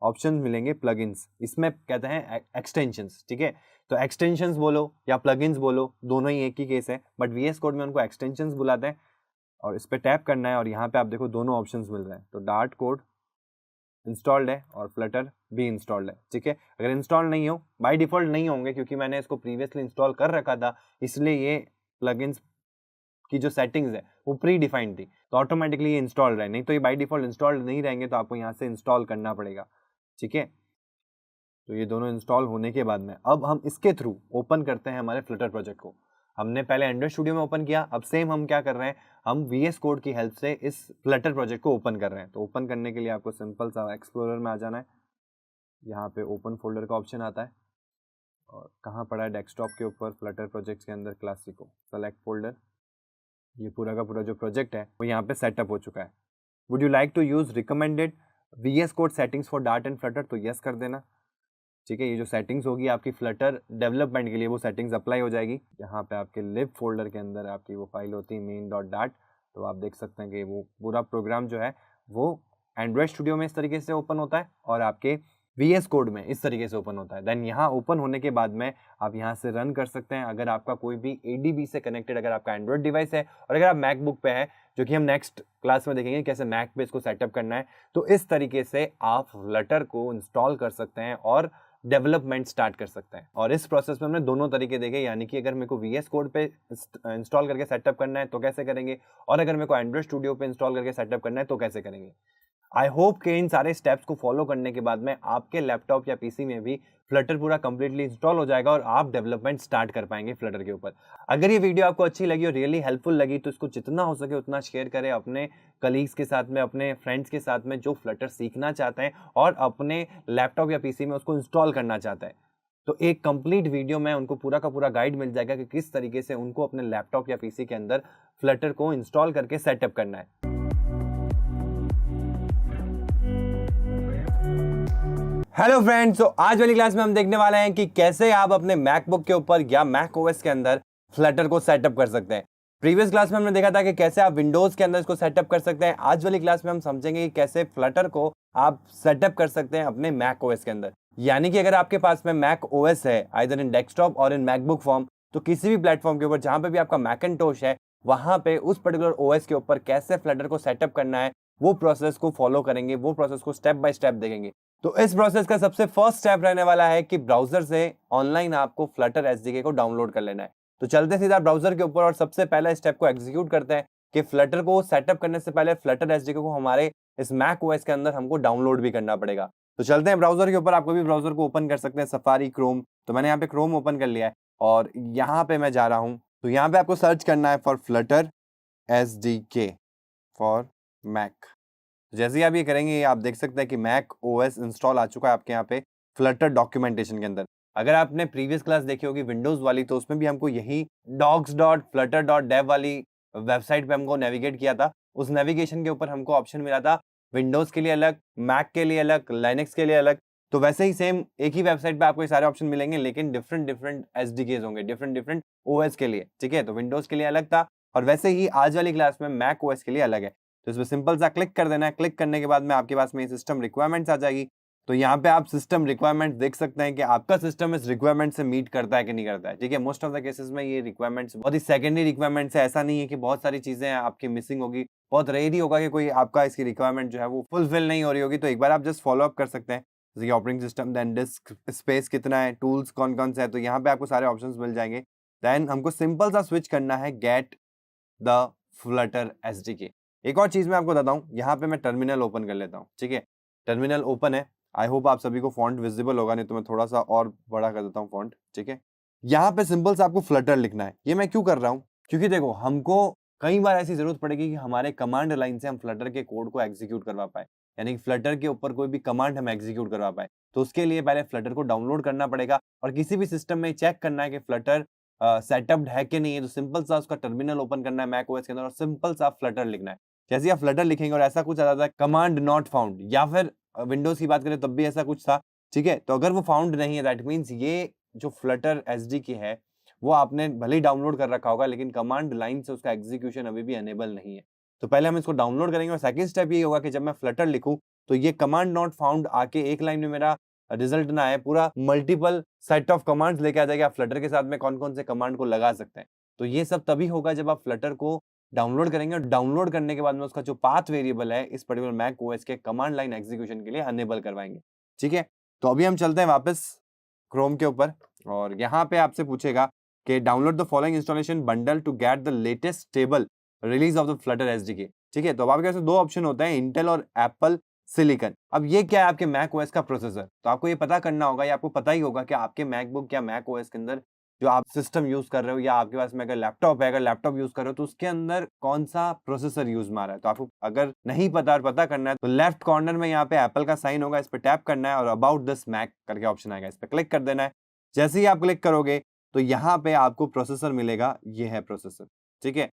ऑप्शन मिलेंगे प्लगइन्स, इसमें कहते हैं एक्सटेंशंस, ठीक है। तो एक्सटेंशंस बोलो या प्लगइन्स बोलो, दोनों ही एक ही केस है, बट VS कोड में उनको एक्सटेंशंस बुलाते हैं। और इस पर टैप करना है और यहाँ पे आप देखो दोनों ऑप्शंस मिल रहे हैं। तो डार्ट कोड इंस्टॉल्ड है और फ्लटर भी इंस्टॉल्ड है, ठीक है। अगर इंस्टॉल नहीं हो, बाय डिफॉल्ट नहीं होंगे क्योंकि मैंने इसको प्रीवियसली इंस्टॉल कर रखा था, इसलिए ये प्लगइन्स की जो सेटिंग्स है वो प्री डिफाइंड थी, तो ऑटोमेटिकली ये इंस्टॉल रहे, नहीं तो ये बाय डिफॉल्ट इंस्टॉल्ड नहीं रहेंगे, तो आपको यहाँ से इंस्टॉल करना पड़ेगा, ठीक है। तो ये दोनों इंस्टॉल होने के बाद में अब हम इसके थ्रू ओपन करते हैं हमारे फ्लटर प्रोजेक्ट को। हमने पहले एंड्रॉइड स्टूडियो में ओपन किया, अब सेम हम क्या कर रहे हैं, हम VS कोड की हेल्प से इस फ्लटर प्रोजेक्ट को ओपन कर रहे हैं। तो ओपन करने के लिए आपको सिंपल सा एक्सप्लोरर में आ जाना है, यहाँ पे ओपन फोल्डर का ऑप्शन आता है और कहाँ पड़ा है, डेस्कटॉप के ऊपर फ्लटर प्रोजेक्ट के अंदर क्लासिको, सेलेक्ट फोल्डर। ये पूरा का पूरा जो प्रोजेक्ट है वो यहाँ पे सेटअप हो चुका है। Would you like to use recommended VS code settings for Dart and Flutter, तो यस कर देना, ठीक है। ये जो सेटिंग्स होगी आपकी फ्लटर डेवलपमेंट के लिए वो सेटिंग्स अप्लाई हो जाएगी। यहाँ पे आपके लिब फोल्डर के अंदर आपकी वो फाइल होती है main.dart, तो आप देख सकते हैं कि वो पूरा प्रोग्राम जो है वो एंड्रॉइड स्टूडियो में इस तरीके से ओपन होता है और आपके VS कोड में इस तरीके से ओपन होता है। देन यहाँ ओपन होने के बाद में आप यहाँ से रन कर सकते हैं। अगर आपका कोई भी ADB से कनेक्टेड अगर आपका एंड्रॉइड डिवाइस है और अगर आप मैकबुक पे है, जो कि हम नेक्स्ट क्लास में देखेंगे कैसे मैक पे इसको सेटअप करना है, तो इस तरीके से आप फ्लटर को इंस्टॉल कर सकते हैं और डेवलपमेंट स्टार्ट कर सकते हैं। और इस प्रोसेस में हमने दोनों तरीके देखे, यानी कि अगर मेरे को VS कोड पे इंस्टॉल करके सेटअप करना है तो कैसे करेंगे, और अगर मेरे को एंड्रॉइड स्टूडियो पे इंस्टॉल करके सेटअप करना है तो कैसे करेंगे। आई होप कि इन सारे स्टेप्स को फॉलो करने के बाद में आपके लैपटॉप या पीसी में भी फ्लटर पूरा कंप्लीटली इंस्टॉल हो जाएगा और आप डेवलपमेंट स्टार्ट कर पाएंगे फ्लटर के ऊपर। अगर ये वीडियो आपको अच्छी लगी और रियली हेल्पफुल लगी तो इसको जितना हो सके उतना शेयर करें अपने कलीग्स के साथ में, अपने फ्रेंड्स के साथ में जो फ्लटर सीखना चाहते हैं और अपने लैपटॉप या पीसी में उसको इंस्टॉल करना चाहते हैं। तो एक कंप्लीट वीडियो में उनको पूरा का पूरा गाइड मिल जाएगा कि किस तरीके से उनको अपने लैपटॉप या पीसी के अंदर फ्लटर को इंस्टॉल करके सेटअप करना है। हेलो फ्रेंड्स, तो आज वाली क्लास में हम देखने वाले हैं कि कैसे आप अपने मैकबुक के ऊपर या मैक ओएस के अंदर फ्लटर को सेटअप कर सकते हैं। प्रीवियस क्लास में हमने देखा था कि कैसे आप विंडोज के अंदर इसको सेटअप कर सकते हैं। आज वाली क्लास में हम समझेंगे कि कैसे फ्लटर को आप सेटअप कर सकते हैं अपने मैक ओएस के अंदर। यानी कि अगर आपके पास में मैक ओएस है आइदर इन डेस्कटॉप और इन मैकबुक फॉर्म, तो किसी भी प्लेटफॉर्म के ऊपर जहां पे भी आपका मैकिंटोश है वहां पे उस पर्टिकुलर ओएस के ऊपर कैसे फ्लटर को सेटअप करना है वो प्रोसेस को फॉलो करेंगे, वो प्रोसेस को स्टेप बाय स्टेप देखेंगे। तो इस प्रोसेस का सबसे फर्स्ट स्टेप रहने वाला है कि ब्राउजर से ऑनलाइन आपको फ्लटर एसडीके को डाउनलोड कर लेना है। तो चलते सीधा ब्राउजर के ऊपर और सबसे पहला स्टेप को एग्जीक्यूट करते हैं कि फ्लटर को सेटअप करने से पहले फ्लटर एसडीके को हमारे इस मैक ओएस के अंदर हमको डाउनलोड भी करना पड़ेगा। तो चलते हैं ब्राउजर के ऊपर। आपको भी ब्राउजर को ओपन कर सकते हैं, सफारी, क्रोम। तो मैंने यहाँ पे क्रोम ओपन कर लिया है और यहाँ पे मैं जा रहा हूँ। तो यहाँ पे आपको सर्च करना है for Flutter SDK for Mac. जैसे ही आप ये करेंगे आप देख सकते हैं कि मैक ओएस इंस्टॉल आ चुका है आपके यहाँ पे फ्लटर डॉक्यूमेंटेशन के अंदर। अगर आपने प्रीवियस क्लास देखी होगी विंडोज वाली तो उसमें भी हमको यही docs.flutter.dev वाली वेबसाइट पे हमको नेविगेट किया था। उस नेविगेशन के ऊपर हमको ऑप्शन मिला था विंडोज के लिए अलग, मैक के लिए अलग, लाइनेक्स के लिए अलग। तो वैसे ही सेम एक ही वेबसाइट पे आपको ये सारे ऑप्शन मिलेंगे लेकिन डिफरेंट एसडीकेज होंगे डिफरेंट ओएस के लिए। ठीक है, तो विंडोज के लिए अलग था और वैसे ही आज वाली क्लास में मैक ओएस के लिए अलग है। तो इसमें सिंपल सा क्लिक कर देना है। क्लिक करने के बाद में आपके पास में सिस्टम रिक्वायरमेंट्स आ जाएगी। तो यहाँ पे आप सिस्टम रिक्वायरमेंट्स देख सकते हैं कि आपका सिस्टम इस रिक्वायरमेंट से मीट करता है कि नहीं करता है। ठीक है, मोस्ट ऑफ द केसेस में ये रिक्वायरमेंट्स बहुत ही सेकेंडरी रिक्वायरमेंट्स है। ऐसा नहीं है कि बहुत सारी चीजें आपकी मिसिंग होगी, बहुत रेयर ही होगा कि कोई आपका इसकी रिक्वायरमेंट जो है वो फुलफिल नहीं हो रही होगी। तो एक बार आप जस्ट फॉलो अप कर सकते हैं, जैसे कि operating system, then disk space कितना है, टूल्स कौन कौन से है। तो यहाँ पे आपको सारे ऑप्शंस मिल जाएंगे। देन हमको सिंपल सा स्विच करना है गेट द फ्लटर एसडीके। एक और चीज मैं आपको बताता हूँ, यहाँ पे मैं टर्मिनल ओपन कर लेता हूँ। ठीक है, टर्मिनल ओपन है। आई होप आप सभी को फॉन्ट विजिबल होगा, नहीं तो मैं थोड़ा सा और बड़ा कर देता हूँ फॉन्ट। ठीक है, यहाँ पे सिंपल से आपको फ्लटर लिखना है। ये मैं क्यों कर रहा हूँ, क्योंकि देखो हमको कई बार ऐसी जरूरत पड़ेगी कि हमारे कमांड लाइन से हम फ्लटर के कोड को एग्जीक्यूट करवा पाए, यानी कि फ्लटर के ऊपर कोई भी कमांड हम एग्जीक्यूट करवा पाए। तो उसके लिए पहले फ्लटर को डाउनलोड करना पड़ेगा और किसी भी सिस्टम में चेक करना है कि फ्लटर सेटअप्ड है कि नहीं है। तो सिंपल सा उसका टर्मिनल ओपन करना है मैक ओएस के अंदर और सिंपल सा फ्लटर लिखना है। जैसे आप फ्लटर लिखेंगे और ऐसा कुछ आ जाता है कमांड नॉट फाउंड, या फिर विंडोज की बात करें तब भी ऐसा कुछ था। ठीक है, तो अगर वो फाउंड नहीं है दैट मीन्स ये जो फ्लटर एसडीके है वो आपने भले ही डाउनलोड कर रखा होगा लेकिन कमांड लाइन से उसका एग्जीक्यूशन अभी भी अनेबल नहीं है। तो पहले हम इसको डाउनलोड करेंगे और सेकंड स्टेप ये होगा कि जब मैं फ्लटर लिखूं तो ये कमांड नॉट फाउंड आके एक लाइन में मेरा रिजल्ट ना आए, पूरा मल्टीपल सेट ऑफ कमांड्स लेके आ जाएगा आप फ्लटर के साथ में कौन कौन से कमांड को लगा सकते हैं। तो ये सब तभी होगा जब आप फ्लटर को डाउनलोड करेंगे और डाउनलोड करने के बाद में उसका जो पाथ वेरिएबल है इस पर्टिकुलर मैक ओएस के कमांड लाइन एग्जीक्यूशन के लिए अनेबल करवाएंगे। ठीक है, तो अभी हम चलते हैं वापस क्रोम के ऊपर और यहाँ पे आपसे पूछेगा कि download the following installation bundle to get the latest stable release of the Flutter SDK. ठीक है, तो अब आपके पास दो ऑप्शन होते हैं, इंटेल और एप्पल सिलिकन। अब ये क्या है, आपके मैक ओएस का प्रोसेसर। तो आपको ये पता करना होगा, या आपको पता ही होगा कि आपके मैकबुक या मैक ओएस के अंदर जो आप सिस्टम यूज कर रहे हो या आपके पास में अगर लैपटॉप है, अगर लैपटॉप यूज कर रहे हो तो उसके अंदर कौन सा प्रोसेसर यूज में आ रहा है। तो आपको अगर नहीं पता और पता करना है तो लेफ्ट कॉर्नर में यहाँ पे एप्पल का साइन होगा, इस पर टैप करना है और अबाउट दिस मैक करके ऑप्शन आएगा, इस पर क्लिक कर देना है। जैसे ही आप क्लिक करोगे तो यहाँ पे आपको प्रोसेसर मिलेगा, ये है प्रोसेसर। ठीक है,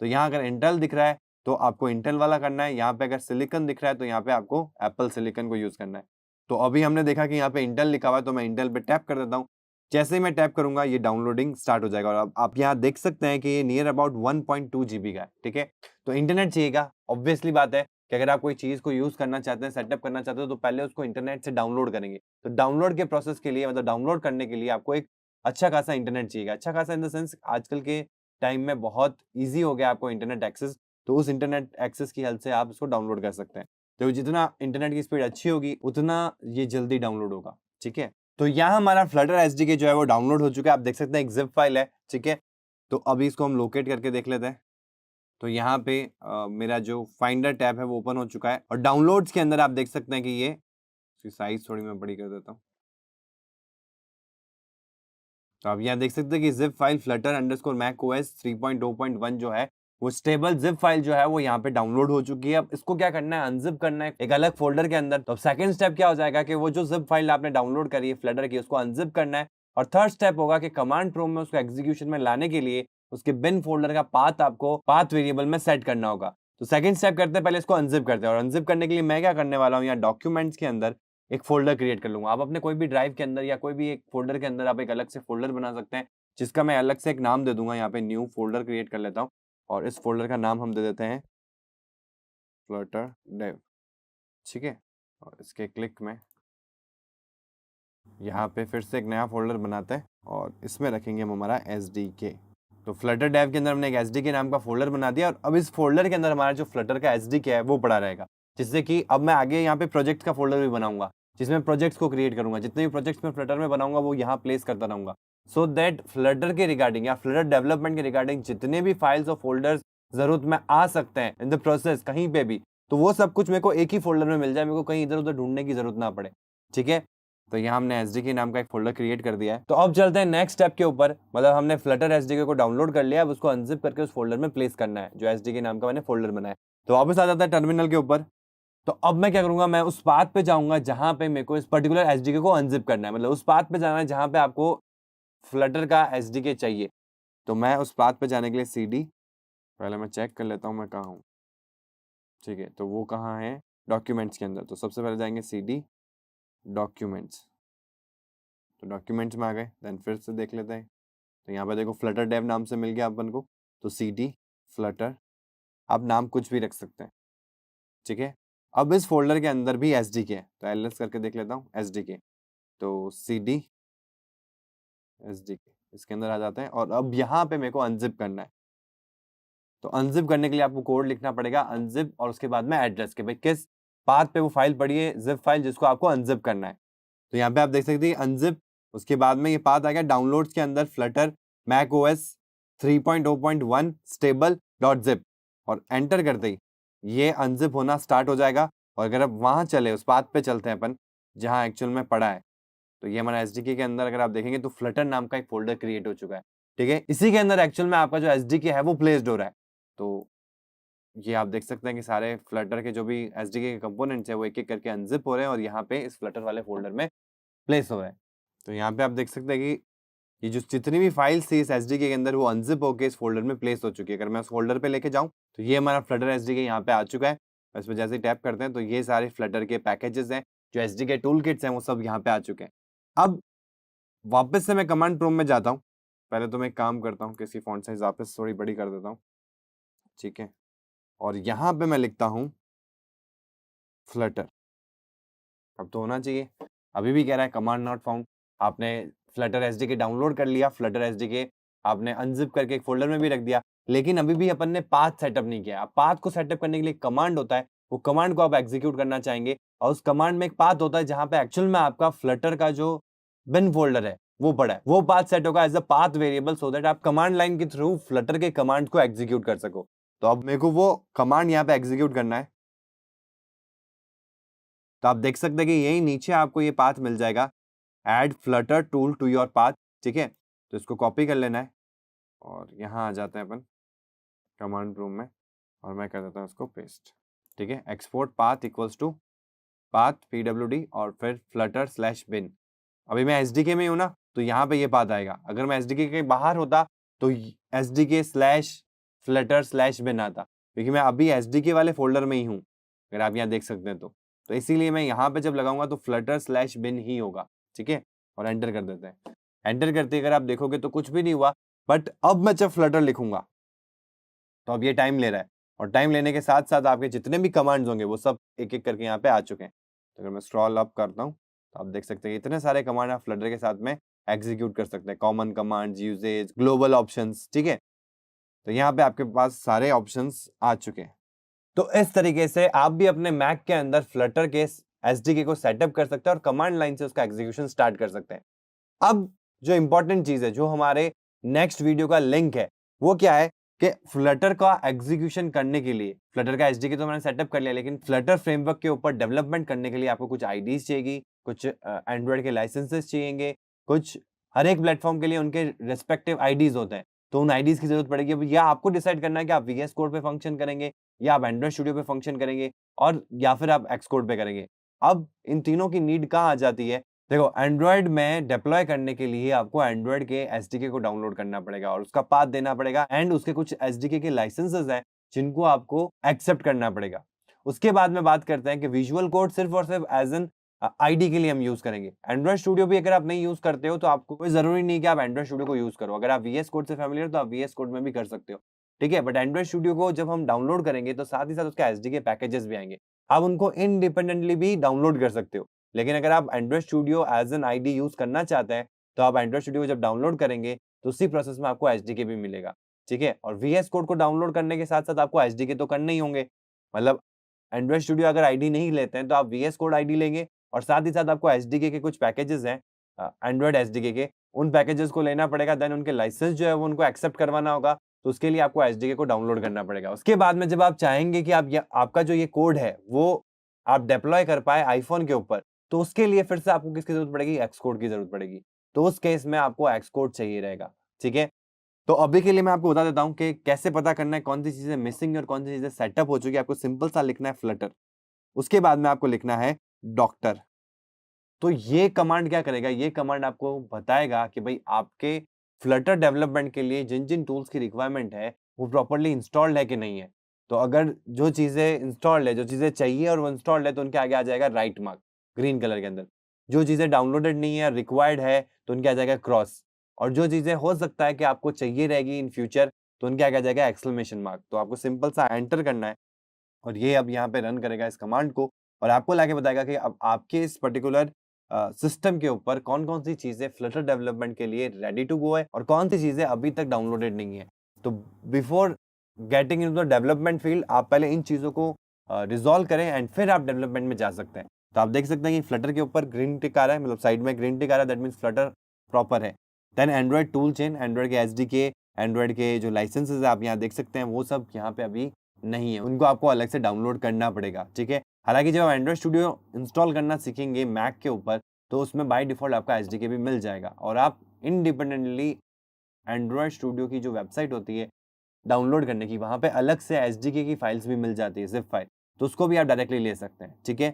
तो यहाँ अगर इंटेल दिख रहा है तो आपको इंटेल वाला करना है, यहाँ पे अगर सिलिकन दिख रहा है तो यहाँ पे आपको एप्पल सिलिकन को यूज करना है। तो अभी हमने देखा कि यहाँ पे इंटेल लिखा हुआ है तो मैं इंटेल पे टैप कर देता हूँ। जैसे ही मैं टैप करूंगा ये डाउनलोडिंग स्टार्ट हो जाएगा और अब आप यहाँ देख सकते हैं कि ये नियर अबाउट 1.2 GB का है। ठीक है, तो इंटरनेट चाहिएगा, ऑब्वियसली बात है कि अगर आप कोई चीज को यूज करना चाहते हैं, सेटअप करना चाहते हो तो पहले उसको इंटरनेट से डाउनलोड करेंगे। तो डाउनलोड के प्रोसेस के लिए, मतलब डाउनलोड करने के लिए आपको एक अच्छा खासा इंटरनेट चाहिए। अच्छा खासा इन द सेंस आजकल के टाइम में बहुत ईजी हो गया आपको इंटरनेट एक्सेस, तो उस इंटरनेट एक्सेस की हेल्प से आप इसको डाउनलोड कर सकते हैं। तो जितना इंटरनेट की स्पीड अच्छी होगी उतना ये जल्दी डाउनलोड होगा। ठीक है, तो यहाँ हमारा फ्लटर एसडीके जो है वो डाउनलोड हो चुका है। आप देख सकते हैं एक जिप फाइल है। ठीक है, तो अभी इसको हम लोकेट करके देख लेते हैं। तो यहाँ पे मेरा जो फाइंडर टैब है वो ओपन हो चुका है और डाउनलोड्स के अंदर आप देख सकते हैं कि ये इसकी साइज थोड़ी मैं बड़ी कर देता हूँ। तो आप यहाँ देख सकते हैं कि zip file Flutter underscore Mac OS 3.2.1 जो है वो स्टेबल जिप फाइल जो है वो यहाँ पे डाउनलोड हो चुकी है। अब इसको क्या करना है, अनजिप करना है एक अलग फोल्डर के अंदर। तो सेकंड स्टेप क्या हो जाएगा कि वो जो जिप फाइल आपने डाउनलोड करी है फ्लटर की, उसको अनजिप करना है। और थर्ड स्टेप होगा कि कमांड प्रोम्प्ट में उसको एग्जीक्यूशन में लाने के लिए उसके बिन फोल्डर का पाथ आपको पाथ वेरिएबल में सेट करना होगा। तो सेकंड स्टेप करते हैं, पहले इसको अनजिप करते हैं। और अनजिप करने के लिए मैं क्या करने वाला हूँ, यहाँ डॉक्यूमेंट्स के अंदर एक फोल्डर क्रिएट कर लूंगा। आप अपने कोई भी ड्राइव के अंदर या कोई भी एक फोल्डर के अंदर आप एक अलग से फोल्डर बना सकते हैं, जिसका मैं अलग से एक नाम दे दूंगा। यहाँ पे न्यू फोल्डर क्रिएट कर लेता हूँ और इस फोल्डर का नाम हम दे देते हैं फ्लटर डेव, ठीक है। और इसके क्लिक में यहाँ पे फिर से एक नया फोल्डर बनाते हैं और इसमें रखेंगे हम हमारा SDK। तो फ्लटर डेव के अंदर हमने एक SDK नाम का फोल्डर बना दिया और अब इस फोल्डर के अंदर हमारा जो फ्लटर का SDK है वो पड़ा रहेगा, जिससे कि अब मैं आगे यहाँ पे प्रोजेक्ट का फोल्डर भी बनाऊंगा, जिसमें प्रोजेक्ट्स को क्रिएट करूंगा। जितने भी प्रोजेक्ट्स में फ्लटर में बनाऊंगा वो यहाँ प्लेस करता रहूंगा, सो दैट फ्लटर के रिगार्डिंग या फ्लटर डेवलपमेंट के रिगार्डिंग जितने भी फाइल्स और फोल्डर्स जरूरत में आ सकते हैं इन द प्रोसेस कहीं पे भी, तो वो सब कुछ मेरे को एक ही फोल्डर में मिल जाए, मेरे को कहीं इधर उधर ढूंढने की जरूरत ना पड़े, ठीक है। तो यहाँ हमने SDK नाम का एक फोल्डर क्रिएट कर दिया है। तो अब चलते हैं नेक्स्ट स्टेप के ऊपर। मतलब हमने फ्लटर SDK को डाउनलोड कर लिया, अब उसको अनजिप करके उस फोल्डर में प्लेस करना है जो SDK नाम का मैंने फोल्डर बनाया। तो वापस आ जाता है टर्मिनल के ऊपर। तो अब मैं क्या करूंगा, मैं उस पाथ पे जाऊंगा जहां पे मेरे को इस पर्टिकुलर SDK को अनजिप करना है। मतलब उस पाथ पे जाना है जहां पे आपको फ्लटर का SDK चाहिए। तो मैं उस पाथ पे जाने के लिए CD, पहले मैं चेक कर लेता हूँ मैं कहाँ हूँ, ठीक है। तो वो कहाँ है, डॉक्यूमेंट्स के अंदर। तो सबसे पहले जाएंगे CD डॉक्यूमेंट्स। तो डॉक्यूमेंट्स में आ गए, देन फिर से देख लेते हैं। तो यहाँ पे देखो फ्लटर डेव नाम से मिल गया अपन को। तो CD फ्लटर, आप नाम कुछ भी रख सकते हैं, ठीक है। अब इस फोल्डर के अंदर भी SDK है, तो LS करके देख लेता हूँ SDK। तो CD SDK इसके अंदर आ जाते हैं और अब यहाँ पे मेरे को अनजिप करना है। तो अनजिप करने के लिए आपको कोड लिखना पड़ेगा, अनजिप और उसके बाद में एड्रेस के भाई किस पाथ पे वो फाइल पड़ी है, जिप फाइल जिसको आपको अनजिप करना है। तो यहाँ पे आप देख सकते हैं अनजिप, उसके बाद में ये पाथ आ गया डाउनलोड्स के अंदर Flutter Mac OS 3.0.1 stable dot zip, और एंटर करते ही ये अनजिप होना स्टार्ट हो जाएगा। और अगर आप वहां चले, उस पाथ पे चलते हैं अपन जहां एक्चुअल में पड़ा है, तो ये हमारा SDK के अंदर अगर आप देखेंगे तो फ्लटर नाम का एक फोल्डर क्रिएट हो चुका है, ठीक है। इसी के अंदर एक्चुअल में आपका जो SDK है वो प्लेस्ड हो रहा है। तो ये आप देख सकते हैं कि सारे फ्लटर के जो भी SDK के कंपोनेंट्स है वो एक एक करके अनजिप हो रहे हैं और यहाँ पे इस फ्लटर वाले फोल्डर में प्लेस हो रहा है। तो यहाँ पे आप देख सकते हैं कि ये जो जितनी भी फाइल्स थी इस SDK के अंदर वो अनजिप होकर इस फोल्डर में प्लेस हो चुकी है। अगर मैं उस फोल्डर पे लेके जाऊँ तो ये हमारा फ्लटर SDK यहाँ पे आ चुका है। इस पर जैसे ही टैप करते हैं तो ये सारे फ्लटर के पैकेजेस हैं, जो SDK टूल किट्स हैं वो सब यहाँ पे आ चुके हैं। अब वापस से मैं कमांड प्रोम्प्ट में जाता हूँ। पहले तो मैं एक काम करता हूँ, किसी फॉन्ट साइज वापस थोड़ी बड़ी कर देता हूँ, ठीक है। और यहाँ पे मैं लिखता हूँ फ्लटर। अब तो होना चाहिए, अभी भी कह रहा है कमांड नॉट फाउंड। आपने फ्लटर SDK डाउनलोड कर लिया, फ्लटर SDK आपने अनजिप करके एक फोल्डर में भी रख दिया, लेकिन अभी भी अपन ने पाथ सेटअप नहीं किया। अब पाथ को सेटअप करने के लिए कमांड होता है, वो कमांड को आप एग्जीक्यूट करना चाहेंगे और उस कमांड में एक पाथ होता है जहां पे एक्चुअल में आपका फ्लटर का जो बिन फोल्डर है वो पड़ा है। वो पाथ सेट होगा as a path variable, so that आप कमांड लाइन के थ्रू फ्लटर के कमांड को एग्जीक्यूट कर सको। तो अब मेरे को वो कमांड यहाँ पे एग्जीक्यूट करना है। तो आप देख सकते हैं कि यही नीचे आपको ये पाथ मिल जाएगा, add Flutter tool to your path, ठीक है। तो इसको कॉपी कर लेना है और यहाँ आ जाते हैं अपन कमांड रूम में और मैं कर देता हूँ इसको पेस्ट, ठीक है। Export path equals to path PWD और फिर फ्लटर स्लैश बिन। अभी मैं SDK में हूँ ना, तो यहाँ पे ये पाथ आएगा। अगर मैं SDK के बाहर होता तो SDK slash Flutter slash bin आता, क्योंकि मैं अभी SDK वाले फोल्डर में ही हूँ, अगर आप यहाँ देख सकते हैं तो इसीलिए मैं यहाँ पे जब लगाऊंगा तो फ्लटर स्लैश बिन ही होगा, ठीक है। और एंटर कर देते हैं। एंटर करते अगर आप देखोगे तो कुछ भी नहीं हुआ, बट अब मैं जब फ्लटर लिखूंगा तो अब ये टाइम ले रहा है, और टाइम लेने के साथ साथ आपके जितने भी कमांड्स होंगे वो सब एक एक करके यहाँ पे आ चुके हैं। तो अगर मैं स्क्रॉल अप करता हूँ तो आप देख सकते हैं इतने सारे कमांड आप फ्लटर के साथ में एग्जीक्यूट कर सकते हैं। Common commands, usages, global options, ठीक है। तो यहाँ पे आपके पास सारे ऑप्शंस आ चुके हैं। तो इस तरीके से आप भी अपने मैक के अंदर फ्लटर के SDK को सेटअप कर सकते हैं और कमांड लाइन से उसका एग्जीक्यूशन स्टार्ट कर सकते हैं। अब जो इंपॉर्टेंट चीज है, जो हमारे नेक्स्ट वीडियो का लिंक है, वो क्या है कि फ्लटर का एग्जीक्यूशन करने के लिए, फ्लटर का एसडीके तो मैंने सेटअप कर लिया, लेकिन फ्लटर फ्रेमवर्क के ऊपर डेवलपमेंट करने के लिए आपको कुछ आईडीज चाहिए, कुछ एंड्रॉइड के लाइसेंसेस चाहिए, कुछ हर एक प्लेटफॉर्म के लिए उनके रेस्पेक्टिव आईडीज होते हैं, तो उन आईडीज की जरूरत पड़ेगी। अब या आपको डिसाइड करना है कि आप वीएस कोड पे फंक्शन करेंगे, या आप एंड्रॉइड स्टूडियो पे फंक्शन करेंगे, और या फिर आप एक्स कोड पे करेंगे। अब इन तीनों की नीड कहाँ आ जाती है? देखो, एंड्रॉइड में डिप्लॉय करने के लिए आपको एंड्रॉइड के एसडीके को डाउनलोड करना पड़ेगा और उसका पाथ देना पड़ेगा, एंड उसके कुछ एसडीके के लाइसेंसेस हैं जिनको आपको एक्सेप्ट करना पड़ेगा। उसके बाद में बात करते हैं कि विजुअल कोड सिर्फ और सिर्फ एज एन आईडी के लिए हम यूज करेंगे। एंड्रॉइड स्टूडियो भी अगर आप नहीं यूज करते हो तो आपको कोई जरूरी नहीं कि आप एंड्रॉइड स्टूडियो को यूज करो। अगर आप वीएस कोड से फैमिलियर हो तो आप वीएस कोड में भी कर सकते हो, ठीक है। बट एंड्रॉइड स्टूडियो को जब हम डाउनलोड करेंगे तो साथ ही साथ उसका एसडीके पैकेजेस भी आएंगे, आप उनको इंडिपेंडेंटली भी डाउनलोड कर सकते हो। लेकिन अगर आप Android Studio as an IDE use करना चाहते हैं तो आप एंड्रॉइड स्टूडियो को जब डाउनलोड करेंगे तो उसी प्रोसेस में आपको एसडीके भी मिलेगा, ठीक है। और वीएस कोड को डाउनलोड करने के साथ साथ आपको एसडीके तो करने ही होंगे। मतलब एंड्रॉइड स्टूडियो अगर आईडी नहीं लेते हैं तो आप वीएस कोड आईडी लेंगे, और साथ ही साथ आपको एसडीके के कुछ पैकेजेस हैं एंड्रॉइड एसडीके के, उन पैकेजेस को लेना पड़ेगा। देन उनके लाइसेंस जो है वो उनको एक्सेप्ट करवाना होगा, तो उसके लिए आपको एसडीके को डाउनलोड करना पड़ेगा। उसके बाद में जब आप चाहेंगे कि आपका जो ये कोड है वो आप डिप्लॉय कर पाए आईफोन के ऊपर, तो उसके लिए फिर से आपको किसकी जरूरत पड़ेगी? एक्स कोड की जरूरत पड़ेगी। तो उस केस में आपको एक्स कोड चाहिए रहेगा, ठीक है। तो अभी के लिए मैं आपको बता देता हूं कि कैसे पता करना है कौन सी चीजें मिसिंग है और कौन सी चीजें सेटअप हो चुकी है। आपको सिंपल सा लिखना है फ्लटर, उसके बाद में आपको लिखना है डॉक्टर। तो ये कमांड क्या करेगा? ये कमांड आपको बताएगा कि भाई आपके फ्लटर डेवलपमेंट के लिए जिन जिन टूल्स की रिक्वायरमेंट है वो प्रॉपर्ली इंस्टॉल्ड है कि नहीं है। तो अगर जो चीजें इंस्टॉल्ड है, जो चीजें चाहिए और वो इंस्टॉल्ड है, तो उनके आगे आ जाएगा राइट मार्क ग्रीन कलर के अंदर। जो चीजें डाउनलोडेड नहीं है, रिक्वायर्ड है, तो उनके आ जाएगा क्रॉस। और जो चीजें हो सकता है कि आपको चाहिए रहेगी इन फ्यूचर, तो उनके आगे आ जाएगा एक्सक्लेमेशन मार्क। तो आपको सिंपल सा एंटर करना है और ये अब यहाँ पे रन करेगा इस कमांड को, और आपको लाके बताएगा कि अब आपके इस पर्टिकुलर सिस्टम के ऊपर कौन कौन सी चीजें फ्लटर डेवलपमेंट के लिए रेडी टू गो है और कौन सी चीजें अभी तक डाउनलोडेड नहीं है। तो before getting in the development field आप पहले इन चीजों को रिजॉल्व करें एंड फिर आप डेवलपमेंट में जा सकते हैं। तो आप देख सकते हैं कि फ्लटर के ऊपर ग्रीन टिक आ रहा है, मतलब साइड में ग्रीन टिक आ रहा है, दैट मीन्स फ्लटर प्रॉपर है। Then Android tool chain, Android के एसडीके, एंड्रॉइड के जो लाइसेंसेज आप यहाँ देख सकते हैं वो सब यहाँ पे अभी नहीं है, उनको आपको अलग से डाउनलोड करना पड़ेगा, ठीक है। हालांकि जब आप एंड्रॉइड स्टूडियो इंस्टॉल करना सीखेंगे मैक के ऊपर तो उसमें बाय डिफॉल्ट आपका एसडीके भी मिल जाएगा, और आप इंडिपेंडेंटली एंड्रॉइड स्टूडियो की जो वेबसाइट होती है डाउनलोड करने की, वहां पे अलग से एसडीके की फाइल्स भी मिल जाती है, जिप फाइल, तो उसको भी आप डायरेक्टली ले सकते हैं, ठीक है।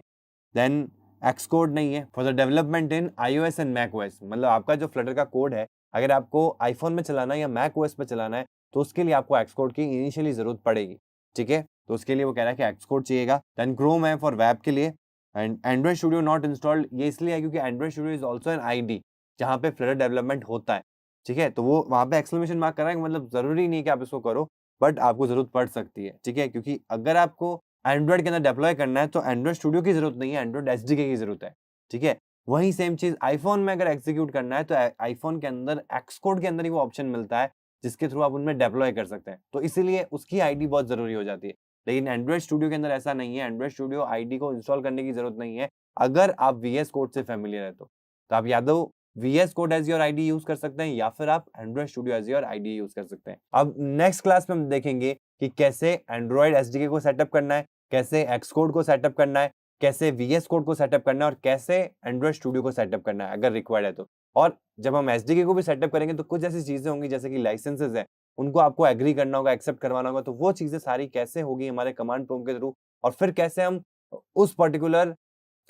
देन एक्स कोड नहीं है for the development in iOS and Mac OS. मतलब आपका जो फ्लटर का कोड है अगर आपको आईफोन में चलाना है या मैक ओएस पे चलाना है तो उसके लिए आपको एक्स कोड की इनिशियली जरूरत पड़ेगी, ठीक है। तो उसके लिए वो कह रहा है कि एक्स कोड चाहिएगा। देन क्रोम है फॉर वेब के लिए, and Android studio not installed, ये इसलिए है क्योंकि Android Studio is also an ID जहाँ पे फ्लटर डेवलपमेंट होता है, ठीक है। तो वो वहाँ पे एक्सक्लेमेशन मार्क कर रहा है, मतलब जरूरी नहीं कि आप इसको करो, बट आपको जरूरत पड़ सकती है, ठीक है। क्योंकि अगर आपको एंड्रॉइड के अंदर डिप्लॉय करना है तो एंड्रॉइड स्टूडियो की जरूरत नहीं है, एंड्रॉइड एसडीके की जरूरत है, ठीक है। वही सेम चीज आईफोन में अगर एग्जीक्यूट करना है तो आईफोन के अंदर एक्स कोड के अंदर ही वो ऑप्शन मिलता है जिसके थ्रू आप उनमें डिप्लॉय कर सकते हैं, तो इसीलिए उसकी आईडी बहुत जरूरी हो जाती है। लेकिन एंड्रॉइड स्टूडियो के अंदर ऐसा नहीं है, एंड्रॉइड स्टूडियो आईडी को इंस्टॉल करने की जरूरत नहीं है अगर आप वीएस कोड से फेमिलियर है तो आप या तो VS code as your IDE use कर सकते हैं या फिर आप Android Studio as your IDE use कर सकते हैं। अब नेक्स्ट क्लास में हम देखेंगे कि कैसे एंड्रॉइड एसडीके को सेटअप करना है, कैसे एक्स कोड को सेटअप करना है, कैसे VS कोड को सेटअप करना है और कैसे एंड्रॉइड स्टूडियो को सेटअप करना है अगर रिक्वायर्ड है तो। और जब हम एसडीके को भी सेटअप करेंगे तो कुछ ऐसी चीजें होंगी जैसे कि लाइसेंसेस है, उनको आपको एग्री करना होगा, एक्सेप्ट करवाना होगा, तो वो चीजें सारी कैसे होगी हमारे कमांड प्रॉम्प्ट के थ्रू, और फिर कैसे हम उस पर्टिकुलर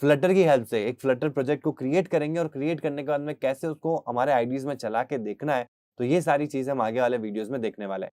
फ्लटर की हेल्प से एक फ्लटर प्रोजेक्ट को क्रिएट करेंगे और क्रिएट करने के बाद में कैसे उसको हमारे आईडीज में चला के देखना है। तो ये सारी चीजें हम आगे वाले वीडियोस में देखने वाले हैं।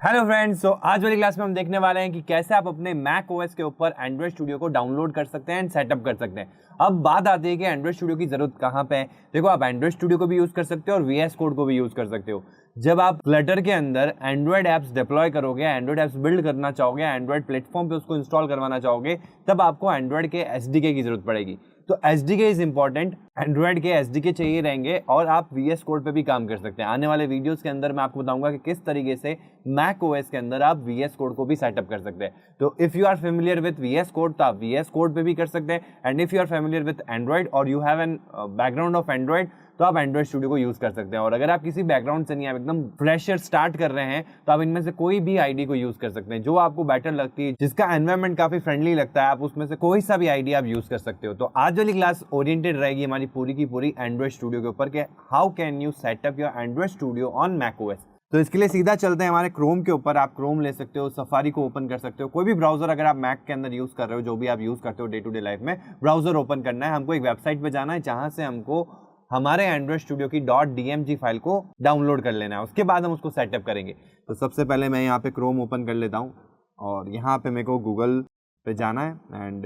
हेलो फ्रेंड्स, तो आज वाली क्लास में हम देखने वाले हैं कि कैसे आप अपने मैक ओएस के ऊपर एंड्रॉइड स्टूडियो को डाउनलोड कर सकते हैं एंड सेटअप कर सकते हैं। अब बात आती है कि एंड्रॉइड स्टूडियो की जरूरत कहाँ पे है। देखो, आप एंड्रॉइड स्टूडियो को भी यूज कर सकते हो और VS कोड को भी यूज कर सकते हो। जब आप फ्लटर के अंदर एंड्रॉइड एप्स डिप्लॉय करोगे, एंड्रॉइड एप्स बिल्ड करना चाहोगे, एंड्रॉइड प्लेटफॉर्म पे उसको इंस्टॉल करवाना चाहोगे, तब आपको एंड्रॉइड के एसडीके की जरूरत पड़ेगी। तो एसडीके इज इंपॉर्टेंट, एंड्रॉइड के एसडीके चाहिए रहेंगे और आप VS कोड पे भी काम कर सकते हैं। आने वाले वीडियोस के अंदर मैं आपको बताऊंगा कि किस तरीके से मैक ओएस के अंदर आप VS कोड को भी सेटअप कर सकते हैं। तो if you are familiar with VS code तो आप VS कोड पे भी कर सकते हैं, and if you are familiar with Android और you have an background of Android तो आप एंड्रॉइड स्टूडियो को यूज कर सकते हैं। और अगर आप किसी बैकग्राउंड से नहीं, आप एकदम फ्रेशर स्टार्ट कर रहे हैं, तो आप इनमें से कोई भी आईडी को यूज कर सकते हैं जो आपको बेटर लगती है, जिसका एनवायरनमेंट काफी फ्रेंडली लगता है, आप उसमें से कोई सा भी आईडी आप यूज कर सकते हो। तो आज वाली क्लास ओरिएंटेड रहेगी हमारी पूरी की पूरी एंड्रॉइड स्टूडियो के ऊपर कि how can you setup your Android Studio on macOS. तो इसके लिए सीधा चलते हैं हमारे क्रोम के ऊपर। आप क्रोम ले सकते हो, सफारी को ओपन कर सकते हो, कोई भी ब्राउजर अगर आप मैक के अंदर यूज कर रहे हो, जो भी आप यूज करते हो डे टू डे लाइफ में, ब्राउजर ओपन करना है। हमको एक वेबसाइट पे जाना है जहां से हमको हमारे एंड्रॉइड स्टूडियो की .dmg फाइल को डाउनलोड कर लेना है, उसके बाद हम उसको सेटअप करेंगे। तो सबसे पहले मैं यहाँ पे क्रोम ओपन कर लेता हूँ और यहाँ पे मेरे को गूगल पे जाना है एंड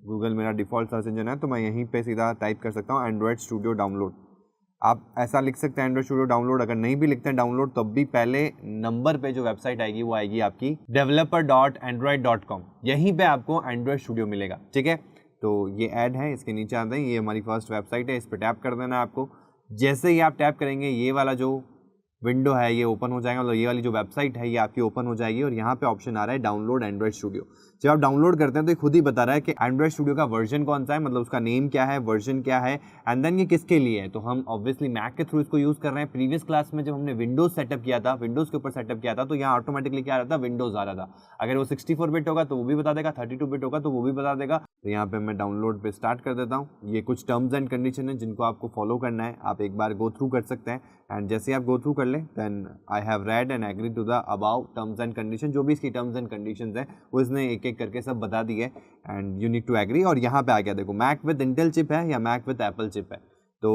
गूगल मेरा डिफॉल्ट सर्च इंजन है, तो मैं यहीं पे सीधा टाइप कर सकता हूँ एंड्रॉइड स्टूडियो डाउनलोड। आप ऐसा लिख सकते हैं एंड्रॉइड स्टूडियो डाउनलोड। अगर नहीं भी लिखते हैं डाउनलोड, तब भी पहले नंबर पे जो वेबसाइट आएगी वो आएगी आपकी developer.android.com। यहीं पे आपको एंड्रॉइड स्टूडियो मिलेगा, ठीक है। तो ये ऐड है, इसके नीचे आते हैं, ये हमारी फर्स्ट वेबसाइट है, इस पर टैप कर देना है आपको। जैसे ही आप टैप करेंगे ये वाला जो विंडो है ये ओपन हो जाएगा, मतलब ये वाली जो वेबसाइट है ये आपकी ओपन हो जाएगी और यहाँ पे ऑप्शन आ रहा है डाउनलोड एंड्रॉइड स्टूडियो। जब आप डाउनलोड करते हैं तो ये खुद ही बता रहा है कि एंड्रॉइड स्टूडियो का वर्जन कौन सा है, मतलब उसका नेम क्या है, वर्जन क्या है, एंड देन ये किसके लिए है। तो हम ऑब्वियसली मैक के थ्रू इसको यूज कर रहे हैं। प्रीवियस क्लास में जब हमने विंडोज सेटअप किया था, विंडोज के ऊपर सेटअप किया था, तो यहाँ ऑटोमेटिकली क्या आ रहा था, विंडोज आ रहा था। अगर वो 64 बिट होगा तो वो भी बता देगा, 32 बिट होगा तो वो भी बता देगा। तो यहाँ पे मैं डाउनलोड पे स्टार्ट कर देता हूँ। ये कुछ टर्म्स एंड कंडीशन है जिनको आपको फॉलो करना है, आप एक बार गो थ्रू कर सकते हैं। एंड जैसे आप गो थ्रू कर लें, then I have read and agree to the above terms and condition. जो भी इसकी टर्म्स एंड कंडीशंस हैं वो इसने एक एक करके सब बता दी है and you need to agree. और यहाँ पे आ गया देखो, मैक विद इंटेल चिप है या मैक विद एप्पल चिप है। तो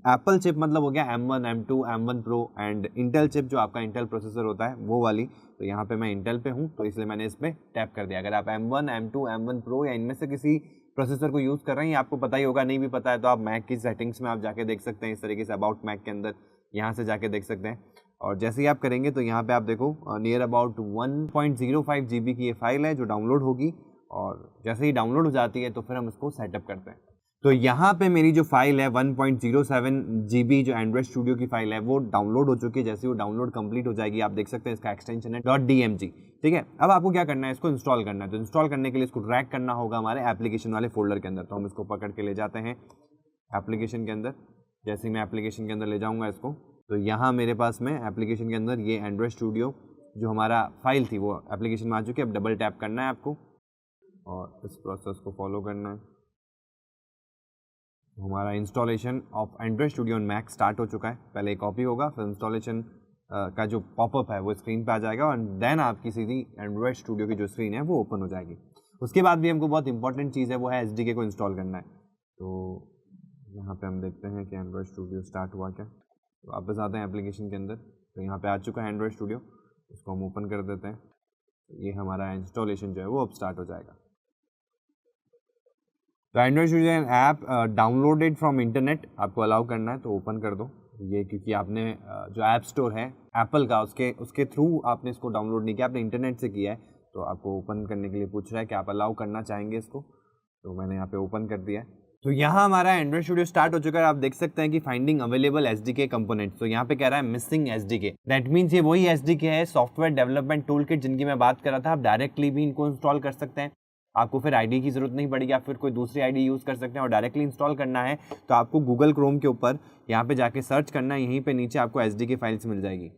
एप्पल चिप मतलब हो गया M1, M2, M1 Pro and Intel chip जो आपका इंटेल प्रोसेसर होता है वो वाली। तो यहाँ पे मैं इंटेल पे हूँ तो इसलिए मैंने इस पर टैप कर दिया। अगर आप M1, M2, M1 Pro या इनमें से किसी प्रोसेसर को यूज़ कर रहे हैं, ये आपको पता ही होगा, नहीं भी पता है तो आप मैक की सेटिंग्स में आप जाके देख सकते हैं, इस तरीके से अबाउट मैक के अंदर यहाँ से जाके देख सकते हैं। और जैसे ही आप करेंगे तो यहाँ पे आप देखो नियर अबाउट 1.05 GB की ये फाइल है जो डाउनलोड होगी, और जैसे ही डाउनलोड हो जाती है तो फिर हम इसको सेटअप करते हैं। तो यहाँ पे मेरी जो फाइल है 1.07 GB जो एंड्रॉइड स्टूडियो की फाइल है वो डाउनलोड हो चुकी है। जैसे वो डाउनलोड कंप्लीट हो जाएगी, आप देख सकते हैं इसका एक्सटेंशन है .dmg, ठीक है। अब आपको क्या करना है, इसको इंस्टॉल करना है। तो इंस्टॉल करने के लिए इसको ड्रैग करना होगा हमारे एप्लीकेशन वाले फोल्डर के अंदर। तो हम इसको पकड़ के ले जाते हैं एप्लीकेशन के अंदर। जैसे ही मैं एप्लीकेशन के अंदर ले जाऊँगा इसको, तो यहाँ मेरे पास में एप्लीकेशन के अंदर ये एंड्रॉइड स्टूडियो जो हमारा फाइल थी वो एप्लीकेशन में आ चुकी है। अब डबल टैप करना है आपको और इस प्रोसेस को फॉलो करना है। हमारा installation of Android Studio on Mac start हो चुका है। पहले एक कॉपी होगा, फिर इंस्टॉलेशन का जो पॉपअप है वो स्क्रीन पे आ जाएगा और देन आपकी सीधी एंड्रॉइड स्टूडियो की जो स्क्रीन है वो ओपन हो जाएगी। उसके बाद भी हमको बहुत इंपॉर्टेंट चीज़ है वो है SDK को इंस्टॉल करना है। तो यहाँ पे हम देखते हैं कि एंड्रॉइड स्टूडियो स्टार्ट हुआ क्या। तो वापस आते हैं एप्लीकेशन के अंदर, तो यहाँ पे आ चुका है एंड्रॉइड स्टूडियो, इसको हम ओपन कर देते हैं। ये हमारा इंस्टॉलेशन जो है वो अब स्टार्ट हो जाएगा। तो Android studio app downloaded from internet आपको अलाउ करना है, तो ओपन कर दो ये, क्योंकि आपने जो ऐप स्टोर है एप्पल का उसके थ्रू आपने इसको डाउनलोड नहीं किया, आपने इंटरनेट से किया है। तो आपको ओपन करने के लिए पूछ रहा है कि आप अलाउ करना चाहेंगे इसको, तो मैंने यहाँ पे ओपन कर दिया है। तो यहाँ हमारा एंड्रॉइड स्टूडियो स्टार्ट हो चुका है। आप देख सकते हैं कि फाइंडिंग अवेलेबल SDK कंपोनेंट्स, तो यहाँ पे कह रहा है मिसिंग SDK। दैट मीन्स ये वही SDK है, सॉफ्टवेयर डेवलपमेंट टूल किट, जिनकी मैं बात कर रहा था। आप डायरेक्टली भी इनको इंस्टॉल कर सकते हैं, आपको फिर आईडी की जरूरत नहीं पड़ेगी, आप फिर कोई दूसरी आईडी यूज़ कर सकते हैं। और डायरेक्टली इंस्टॉल करना है तो आपको गूगल क्रोम के ऊपर यहाँ पे जाके सर्च करना है, यहीं पे नीचे आपको SDK फाइल्स मिल जाएगी।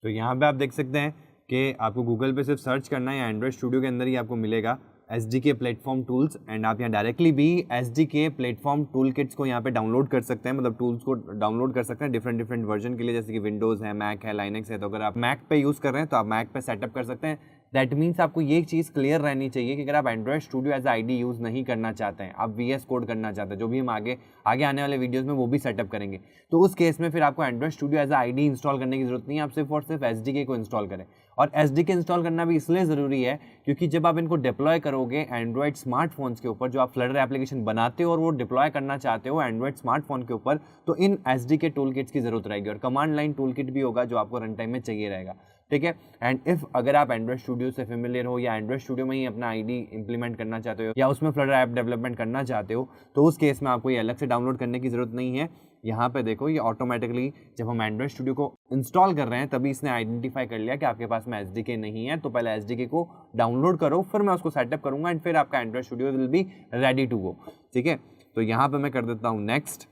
तो यहाँ पे आप देख सकते हैं कि आपको गूगल पे सिर्फ सर्च करना है, या एंड्रॉइड स्टूडियो के अंदर ही आपको मिलेगा SDK प्लेटफॉर्म टूल्स, एंड आप यहाँ डायरेक्टली भी SDK प्लेटफॉर्म टूल किट्स को यहाँ पे डाउनलोड कर सकते हैं, मतलब टूल्स को डाउनलोड कर सकते हैं डिफरेंट वर्जन के लिए, जैसे कि विंडोज़ है, मैक है, लाइनक्स है। तो अगर आप मैक पे यूज़ कर रहे हैं तो आप मैक पे सेटअप कर सकते हैं। दैट मीन्स आपको ये चीज़ क्लियर रहनी चाहिए कि अगर आप Android Studio as IDE use नहीं करना चाहते हैं, आप VS कोड करना चाहते हैं, जो भी हम आगे आने वाले वीडियोस में वो भी सेटअप करेंगे, तो उस केस में फिर आपको Android Studio as IDE install करने की जरूरत नहीं है। आप सिर्फ और सिर्फ SDK को इंस्टॉल करें। और SDK इंस्टॉल करना भी इसलिए ज़रूरी है क्योंकि जब आप इनको डिप्लॉय करोगे एंड्रॉइड स्मार्टफोन्स के ऊपर, जो आप फ्लटर एप्लीकेशन बनाते हो और वो डिप्लॉय करना चाहते हो एंड्रॉइड स्मार्टफोन के ऊपर, तो इन SDK टूल किट्स की जरूरत रहेगी। और कमांड लाइन टूल किट भी होगा जो आपको रन टाइम में चाहिए रहेगा, ठीक है। एंड इफ अगर आप एंड्रॉइड स्टूडियो से फेमिलियर हो या एंड्रॉइड स्टूडियो में ही अपना आईडी इंप्लीमेंट करना चाहते हो या उसमें फ्लटर ऐप डेवलपमेंट करना चाहते हो, तो उस केस में आपको ये अलग से डाउनलोड करने की जरूरत नहीं है। यहाँ पे देखो ये ऑटोमेटिकली जब हम एंड्रॉइड स्टूडियो को इंस्टॉल कर रहे हैं तभी इसने आइडेंटिफाई कर लिया कि आपके पास में SDK नहीं है, तो पहले SDK को डाउनलोड करो, फिर मैं उसको सेटअप करूंगा एंड फिर आपका Android Studio will be ready to go, ठीक है। तो यहाँ पे मैं कर देता हूँ नेक्स्ट।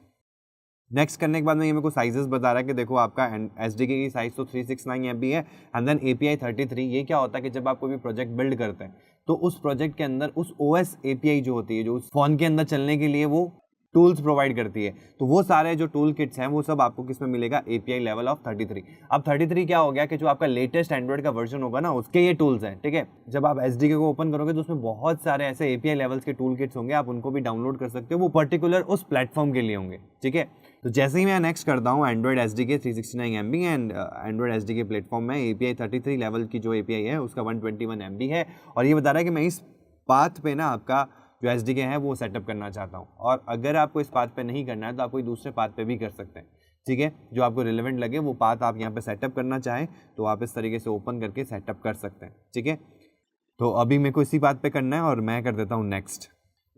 नेक्स्ट करने के बाद में ये मेरे को साइजेस बता रहा है कि देखो आपका एसडीके की साइज तो 369 MB है एंड देन एपीआई 33। ये क्या होता है कि जब आप कोई भी प्रोजेक्ट बिल्ड करते हैं तो उस प्रोजेक्ट के अंदर उस ओएस एपीआई जो होती है, जो उस फोन के अंदर चलने के लिए वो टूल्स प्रोवाइड करती है, तो वो सारे जो टूल किट्स हैं वो सब आपको किस में मिलेगा, एपीआई लेवल ऑफ 33। अब 33 क्या हो गया कि जो आपका लेटेस्ट एंड्रॉइड का वर्जन होगा ना, उसके ये टूल्स हैं, ठीक है। जब आप एसडीके को ओपन करोगे तो उसमें बहुत सारे ऐसे एपीआई लेवल्स के टूल किट्स होंगे, आप उनको भी डाउनलोड कर सकते हो, वो पर्टिकुलर उस प्लेटफॉर्म के लिए होंगे, ठीक है। तो जैसे ही मैं नेक्स्ट करता हूँ Android SDK 369 MB and Android SDK platform में एपीआई 33 लेवल की जो एपीआई है उसका 121 MB है, और ये बता रहा है कि मैं इस पाथ पे ना आपका जो एसडीके है वो सेटअप करना चाहता हूँ। और अगर आपको इस पाथ पे नहीं करना है तो आप कोई दूसरे पाथ पे भी कर सकते हैं, ठीक है। जो आपको रिलेवेंट लगे वो पाथ आप यहाँ पे सेटअप करना चाहें तो आप इस तरीके से ओपन करके सेटअप कर सकते हैं, ठीक है। तो अभी मेरे को इसी बात पे करना है और मैं कर देता हूँ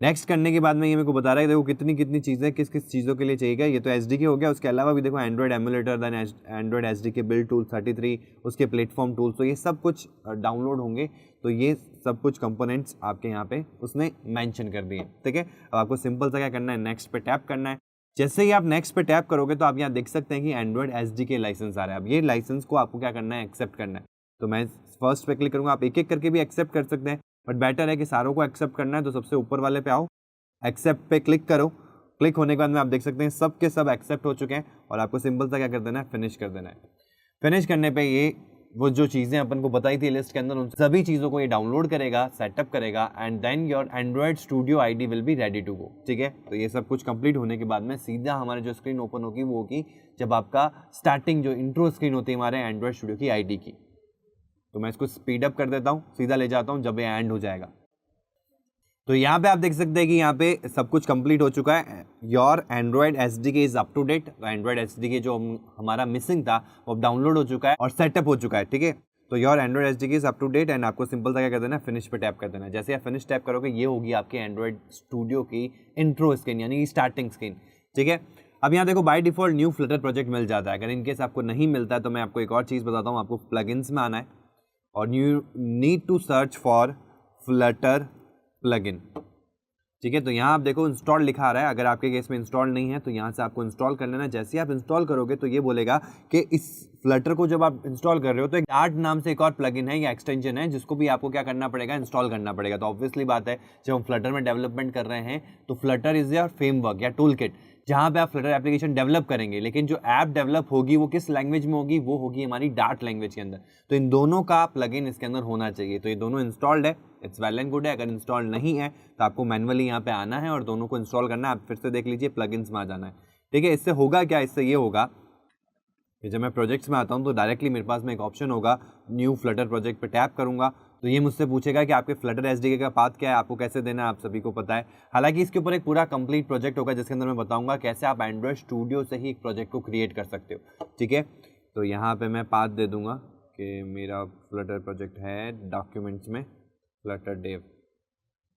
नेक्स्ट करने के बाद में ये मेरे को बता रहा है देखो कितनी कितनी चीज़ें किस किस चीज़ों के लिए चाहिए। ये तो एसडीके हो गया, उसके अलावा भी देखो Android emulator, then Android SDK build tool 33, उसके प्लेटफॉर्म टूल्स, तो ये सब कुछ डाउनलोड होंगे। तो ये सब कुछ कंपोनेंट्स आपके यहाँ पे उसने मेंशन कर दिए, ठीक है। अब आपको सिंपल सा क्या करना है, नेक्स्ट पे टैप करना है। जैसे ही आप नेक्स्ट पे टैप करोगे तो आप यहाँ देख सकते हैं कि एंड्रॉइड एसडीके लाइसेंस आ रहा है। अब ये लाइसेंस को आपको क्या करना है, एक्सेप्ट करना है। तो मैं फर्स्ट पे क्लिक करूँगा, आप एक एक करके भी एक्सेप्ट कर सकते हैं, बट बेटर है कि सारों को एक्सेप्ट करना है। तो सबसे ऊपर वाले पे आओ, एक्सेप्ट पे क्लिक करो। क्लिक होने के बाद में आप देख सकते हैं सब के सब एक्सेप्ट हो चुके हैं, और आपको सिंपल सा क्या कर देना है, फिनिश कर देना है। फिनिश करने पे ये वो जो चीज़ें अपन को बताई थी लिस्ट के अंदर, उन सभी चीज़ों को ये डाउनलोड करेगा, सेटअप करेगा, and then your Android Studio IDE will be ready to go, ठीक है। तो ये सब कुछ कंप्लीट होने के बाद में सीधा हमारी जो स्क्रीन ओपन होगी वो होगी जब आपका स्टार्टिंग जो इंट्रो स्क्रीन होती है हमारे एंड्रॉइड स्टूडियो की आईडी की। तो मैं इसको स्पीड अप कर देता हूँ, सीधा ले जाता हूँ जब ये एंड हो जाएगा। तो यहाँ पे आप देख सकते हैं कि यहाँ पे सब कुछ कंप्लीट हो चुका है। Your Android SDK is up to date. Android SDK जो हमारा मिसिंग था वो डाउनलोड हो चुका है और सेटअप हो चुका है, ठीक है। तो your Android SDK is up to date and आपको सिंपल सा क्या कर देना है, फिनिश पे टैप कर देना है। जैसे आप फिनिश टैप करोगे ये होगी आपके एंड्रॉइड स्टूडियो की इंट्रो स्क्रीन, यानी स्टार्टिंग स्क्रीन, ठीक है। अब यहाँ देखो by default new Flutter project मिल जाता है। अगर इनकेस आपको नहीं मिलता है तो मैं आपको एक और चीज़ बताता हूँ, आपको प्लगइन्स में आना है और you need to search for Flutter plugin, ठीक है। तो यहाँ आप देखो इंस्टॉल लिखा आ रहा है, अगर आपके केस में इंस्टॉल नहीं है तो यहाँ से आपको इंस्टॉल कर लेना है। जैसे ही आप इंस्टॉल करोगे तो ये बोलेगा कि इस फ्लटर को जब आप इंस्टॉल कर रहे हो तो एक डार्ट नाम से एक और प्लगइन है या एक्सटेंशन है जिसको भी आपको क्या करना पड़ेगा, इंस्टॉल करना पड़ेगा। तो ऑब्वियसली बात है जब हम फ्लटर में डेवलपमेंट कर रहे हैं तो फ्लटर इज योर फ्रेमवर्क या टूल किट जहाँ पे आप फ्लटर एप्लीकेशन डेवलप करेंगे, लेकिन जो ऐप डेवलप होगी वो किस लैंग्वेज में होगी, वो होगी हमारी डार्ट लैंग्वेज के अंदर। तो इन दोनों का प्लगइन इसके अंदर होना चाहिए। तो ये दोनों इंस्टॉल्ड है, इट्स वेल एंड गुड है। अगर इंस्टॉल नहीं है तो आपको मैनुअली यहाँ पे आना है और दोनों को इंस्टॉल करना है। आप फिर से देख लीजिए प्लगइन्स में आ जाना है, ठीक है। इससे होगा क्या, इससे ये होगा कि जब मैं प्रोजेक्ट्स में आता हूँ तो डायरेक्टली मेरे पास में एक ऑप्शन होगा, न्यू फ्लटर प्रोजेक्ट पे टैप करूँगा तो ये मुझसे पूछेगा कि आपके फ्लटर एसडीके का पाथ क्या है, आपको कैसे देना है, आप सभी को पता है। हालांकि इसके ऊपर एक पूरा कंप्लीट प्रोजेक्ट होगा जिसके अंदर मैं बताऊंगा कैसे आप एंड्रॉइड स्टूडियो से ही एक प्रोजेक्ट को क्रिएट कर सकते हो, ठीक है। तो यहाँ पे मैं पाथ दे दूंगा कि मेरा फ्लटर प्रोजेक्ट है डॉक्यूमेंट्स में फ्लटर डेव,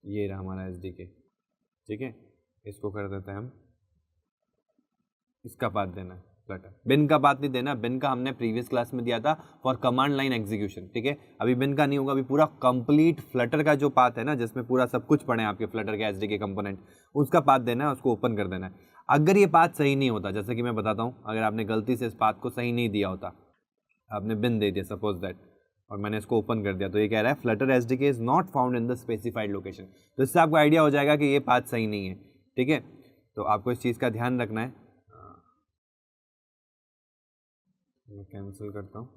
ये रहा हमारा एसडीके, ठीक है। इसको कर देते हैं हम, इसका पाथ देना है फ्लटर, बिन का पाथ नहीं देना। बिन का हमने प्रीवियस क्लास में दिया था फॉर कमांड लाइन एग्जीक्यूशन, ठीक है। अभी बिन का नहीं होगा, अभी पूरा कंप्लीट फ्लटर का जो पाथ है ना, जिसमें पूरा सब कुछ पड़े हैं आपके फ्लटर के एसडीके कंपोनेंट, उसका पाथ देना है, उसको ओपन कर देना है। अगर ये पाथ सही नहीं होता, जैसे कि मैं बताता हूँ, अगर आपने गलती से इस पाथ को सही नहीं दिया होता, आपने बिन दे दिया सपोज दैट, और मैंने इसको ओपन कर दिया, तो ये कह रहा है Flutter SDK is not found in the specified location. तो इससे आपको आइडिया हो जाएगा कि ये पाथ सही नहीं है, ठीक है। तो आपको इस चीज़ का ध्यान रखना है। मैं कैंसिल करता हूँ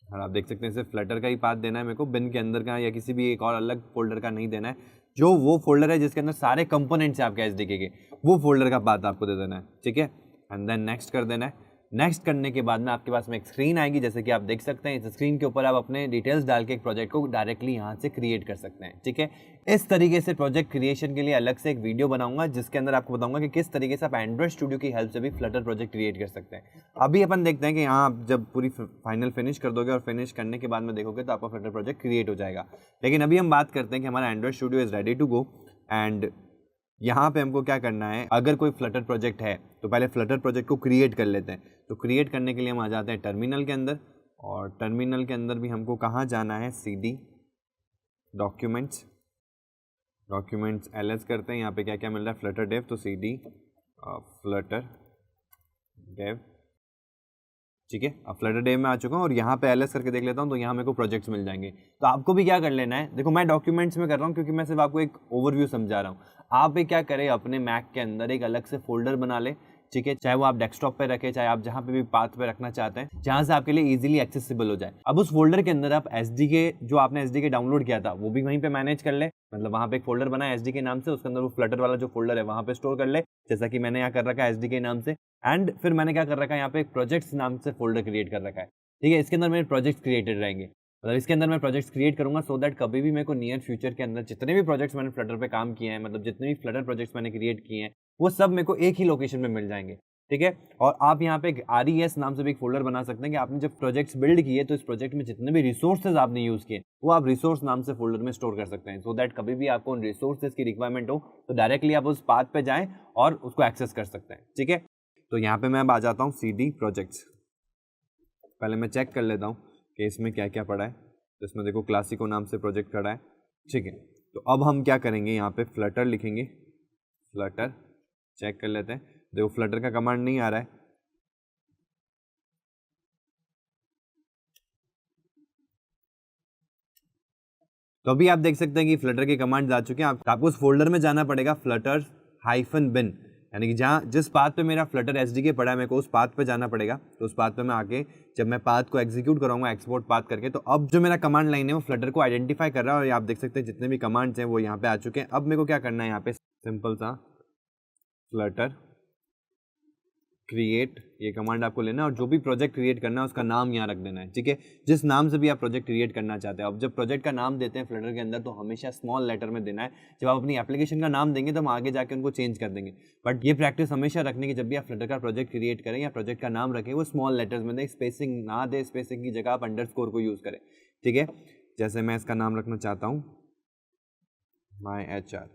और आप देख सकते हैं सिर्फ फ्लटर का ही पाथ देना है मेरे को, बिन के अंदर का या किसी भी एक और अलग फोल्डर का नहीं देना है। जो वो फोल्डर है जिसके अंदर सारे कंपोनेंट्स हैं आपके एसडीके के, वो फोल्डर का पाथ आपको दे देना है, ठीक है। एंड देन नेक्स्ट कर देना है। नेक्स्ट करने के बाद में आपके पास में एक स्क्रीन आएगी, जैसे कि आप देख सकते हैं। इस स्क्रीन के ऊपर आप अपने डिटेल्स डाल के एक प्रोजेक्ट को डायरेक्टली यहाँ से क्रिएट कर सकते हैं, ठीक है। इस तरीके से प्रोजेक्ट क्रिएशन के लिए अलग से एक वीडियो बनाऊंगा जिसके अंदर आपको बताऊंगा कि किस तरीके से आप एंड्रॉइड स्टूडियो की हेल्प से भी फ्लटर प्रोजेक्ट क्रिएट कर सकते हैं। अभी अपन देखते हैं कि यहाँ आप जब पूरी फाइनल फिनिश कर दोगे और फिनिश करने के बाद में देखोगे तो आपका फ्लटर प्रोजेक्ट क्रिएट हो जाएगा। लेकिन अभी हम बात करते हैं कि हमारा Android Studio is ready to go and यहाँ पे हमको क्या करना है। अगर कोई फ्लटर प्रोजेक्ट है तो पहले फ्लटर प्रोजेक्ट को क्रिएट कर लेते हैं। तो क्रिएट करने के लिए हम आ जाते हैं टर्मिनल के अंदर, और टर्मिनल के अंदर भी हमको कहाँ जाना है, CD डॉक्यूमेंट्स एलएस करते हैं। यहाँ पे क्या क्या मिल रहा है, फ्लटर डेव, तो CD फ्लटर डेव, ठीक है। अब फ्लटर डेव में आ चुका हूँ और यहाँ पे एलएस करके देख लेता हूँ, तो यहाँ मेरे को प्रोजेक्ट्स मिल जाएंगे। तो आपको भी क्या कर लेना है, देखो मैं डॉक्यूमेंट्स में कर रहा हूँ क्योंकि मैं सिर्फ आपको एक ओवरव्यू समझा रहा हूँ। आप भी क्या करें, अपने मैक के अंदर एक अलग से फोल्डर बना ले, ठीक है, चाहे वो आप डेस्कटॉप पे रखें, चाहे आप जहाँ पे भी पाथ पे रखना चाहते हैं, जहाँ से आपके लिए इजीली एक्सेसिबल हो जाए। अब उस फोल्डर के अंदर आप एसडीके, जो आपने एसडीके डाउनलोड किया था वो भी वहीं पे मैनेज कर ले, मतलब वहाँ पे एक फोल्डर बना है एसडीके नाम से, उसके अंदर वो फ्लटर वाला जो फोल्डर है वहाँ पे स्टोर कर ले, जैसा कि मैंने यहाँ कर रखा है एसडीके नाम से। एंड फिर मैंने क्या कर रखा है, यहाँ पे एक प्रोजेक्ट्स नाम से फोल्डर क्रिएट कर रखा है, ठीक है। इसके अंदर मेरे प्रोजेक्ट्स क्रिएटेड रहेंगे, मतलब इसके अंदर मैं प्रोजेक्ट्स क्रिएट करूंगा सो दैट कभी भी मेरे को नियर फ्यूचर के अंदर जितने भी प्रोजेक्ट्स मैंने फ्लटर पे काम किए हैं, मतलब जितने भी फ्लटर प्रोजेक्ट्स मैंने क्रिएट किए हैं, वो सब मेरे को एक ही लोकेशन में मिल जाएंगे, ठीक है। और आप यहाँ पे RES नाम से भी एक फोल्डर बना सकते हैं कि आपने जब प्रोजेक्ट्स बिल्ड किए तो इस प्रोजेक्ट में जितने भी रिसोर्सेज आपने यूज किए वो आप रिसोर्स नाम से फोल्डर में स्टोर कर सकते हैं, सो दैट कभी भी आपको उन रिसोर्सेज की रिक्वायरमेंट हो तो डायरेक्टली आप उस पाथ पे जाएं और उसको एक्सेस कर सकते हैं, ठीक है। तो यहाँ पे मैं अब आ जाता हूँ CD प्रोजेक्ट्स। पहले मैं चेक कर लेता हूँ कि इसमें क्या क्या पड़ा है। तो इसमें देखो क्लासिको नाम से प्रोजेक्ट खड़ा है, ठीक है। तो अब हम क्या करेंगे, यहाँ पे फ्लटर लिखेंगे, फ्लटर चेक कर लेते हैं। देखो फ्लटर का कमांड नहीं आ रहा है, तो अभी आप देख सकते हैं कि फ्लटर के कमांड आ चुके हैं। आपको उस फोल्डर में जाना पड़ेगा, फ्लटर -bin, यानी कि जहाँ जिस पाथ पे मेरा फ्लटर एसडीके पड़ा है मेरे को उस पाथ पे जाना पड़ेगा। तो उस पाथ पे मैं आके जब मैं पाथ को एग्जीक्यूट कराऊंगा एक्सपोर्ट पाथ करके, तो अब जो मेरा कमांड लाइन है वो फ्लटर को आइडेंटिफाई कर रहा है और आप देख सकते हैं जितने भी कमांड्स हैं वो यहाँ पे आ चुके हैं। अब मेरे को क्या करना है, यहाँ पे सिंपल सा फ्लटर क्रिएट, ये कमांड आपको लेना है और जो भी प्रोजेक्ट क्रिएट करना है उसका नाम यहाँ रख देना है, ठीक है, जिस नाम से भी आप प्रोजेक्ट क्रिएट करना चाहते हैं। अब जब प्रोजेक्ट का नाम देते हैं फ्लटर के अंदर तो हमेशा स्मॉल लेटर में देना है। जब आप अपनी एप्लीकेशन का नाम देंगे तो हम आगे जाके उनको चेंज कर देंगे, बट ये प्रैक्टिस हमेशा रखने की जब भी आप फ्लटर का प्रोजेक्ट क्रिएट करें या प्रोजेक्ट का नाम रखें वो स्मॉल लेटर्स में दें, स्पेसिंग ना दे, स्पेसिंग की जगह आप अंडरस्कोर को यूज़ करें, ठीक है। जैसे मैं इसका नाम रखना चाहता हूँ MyHR,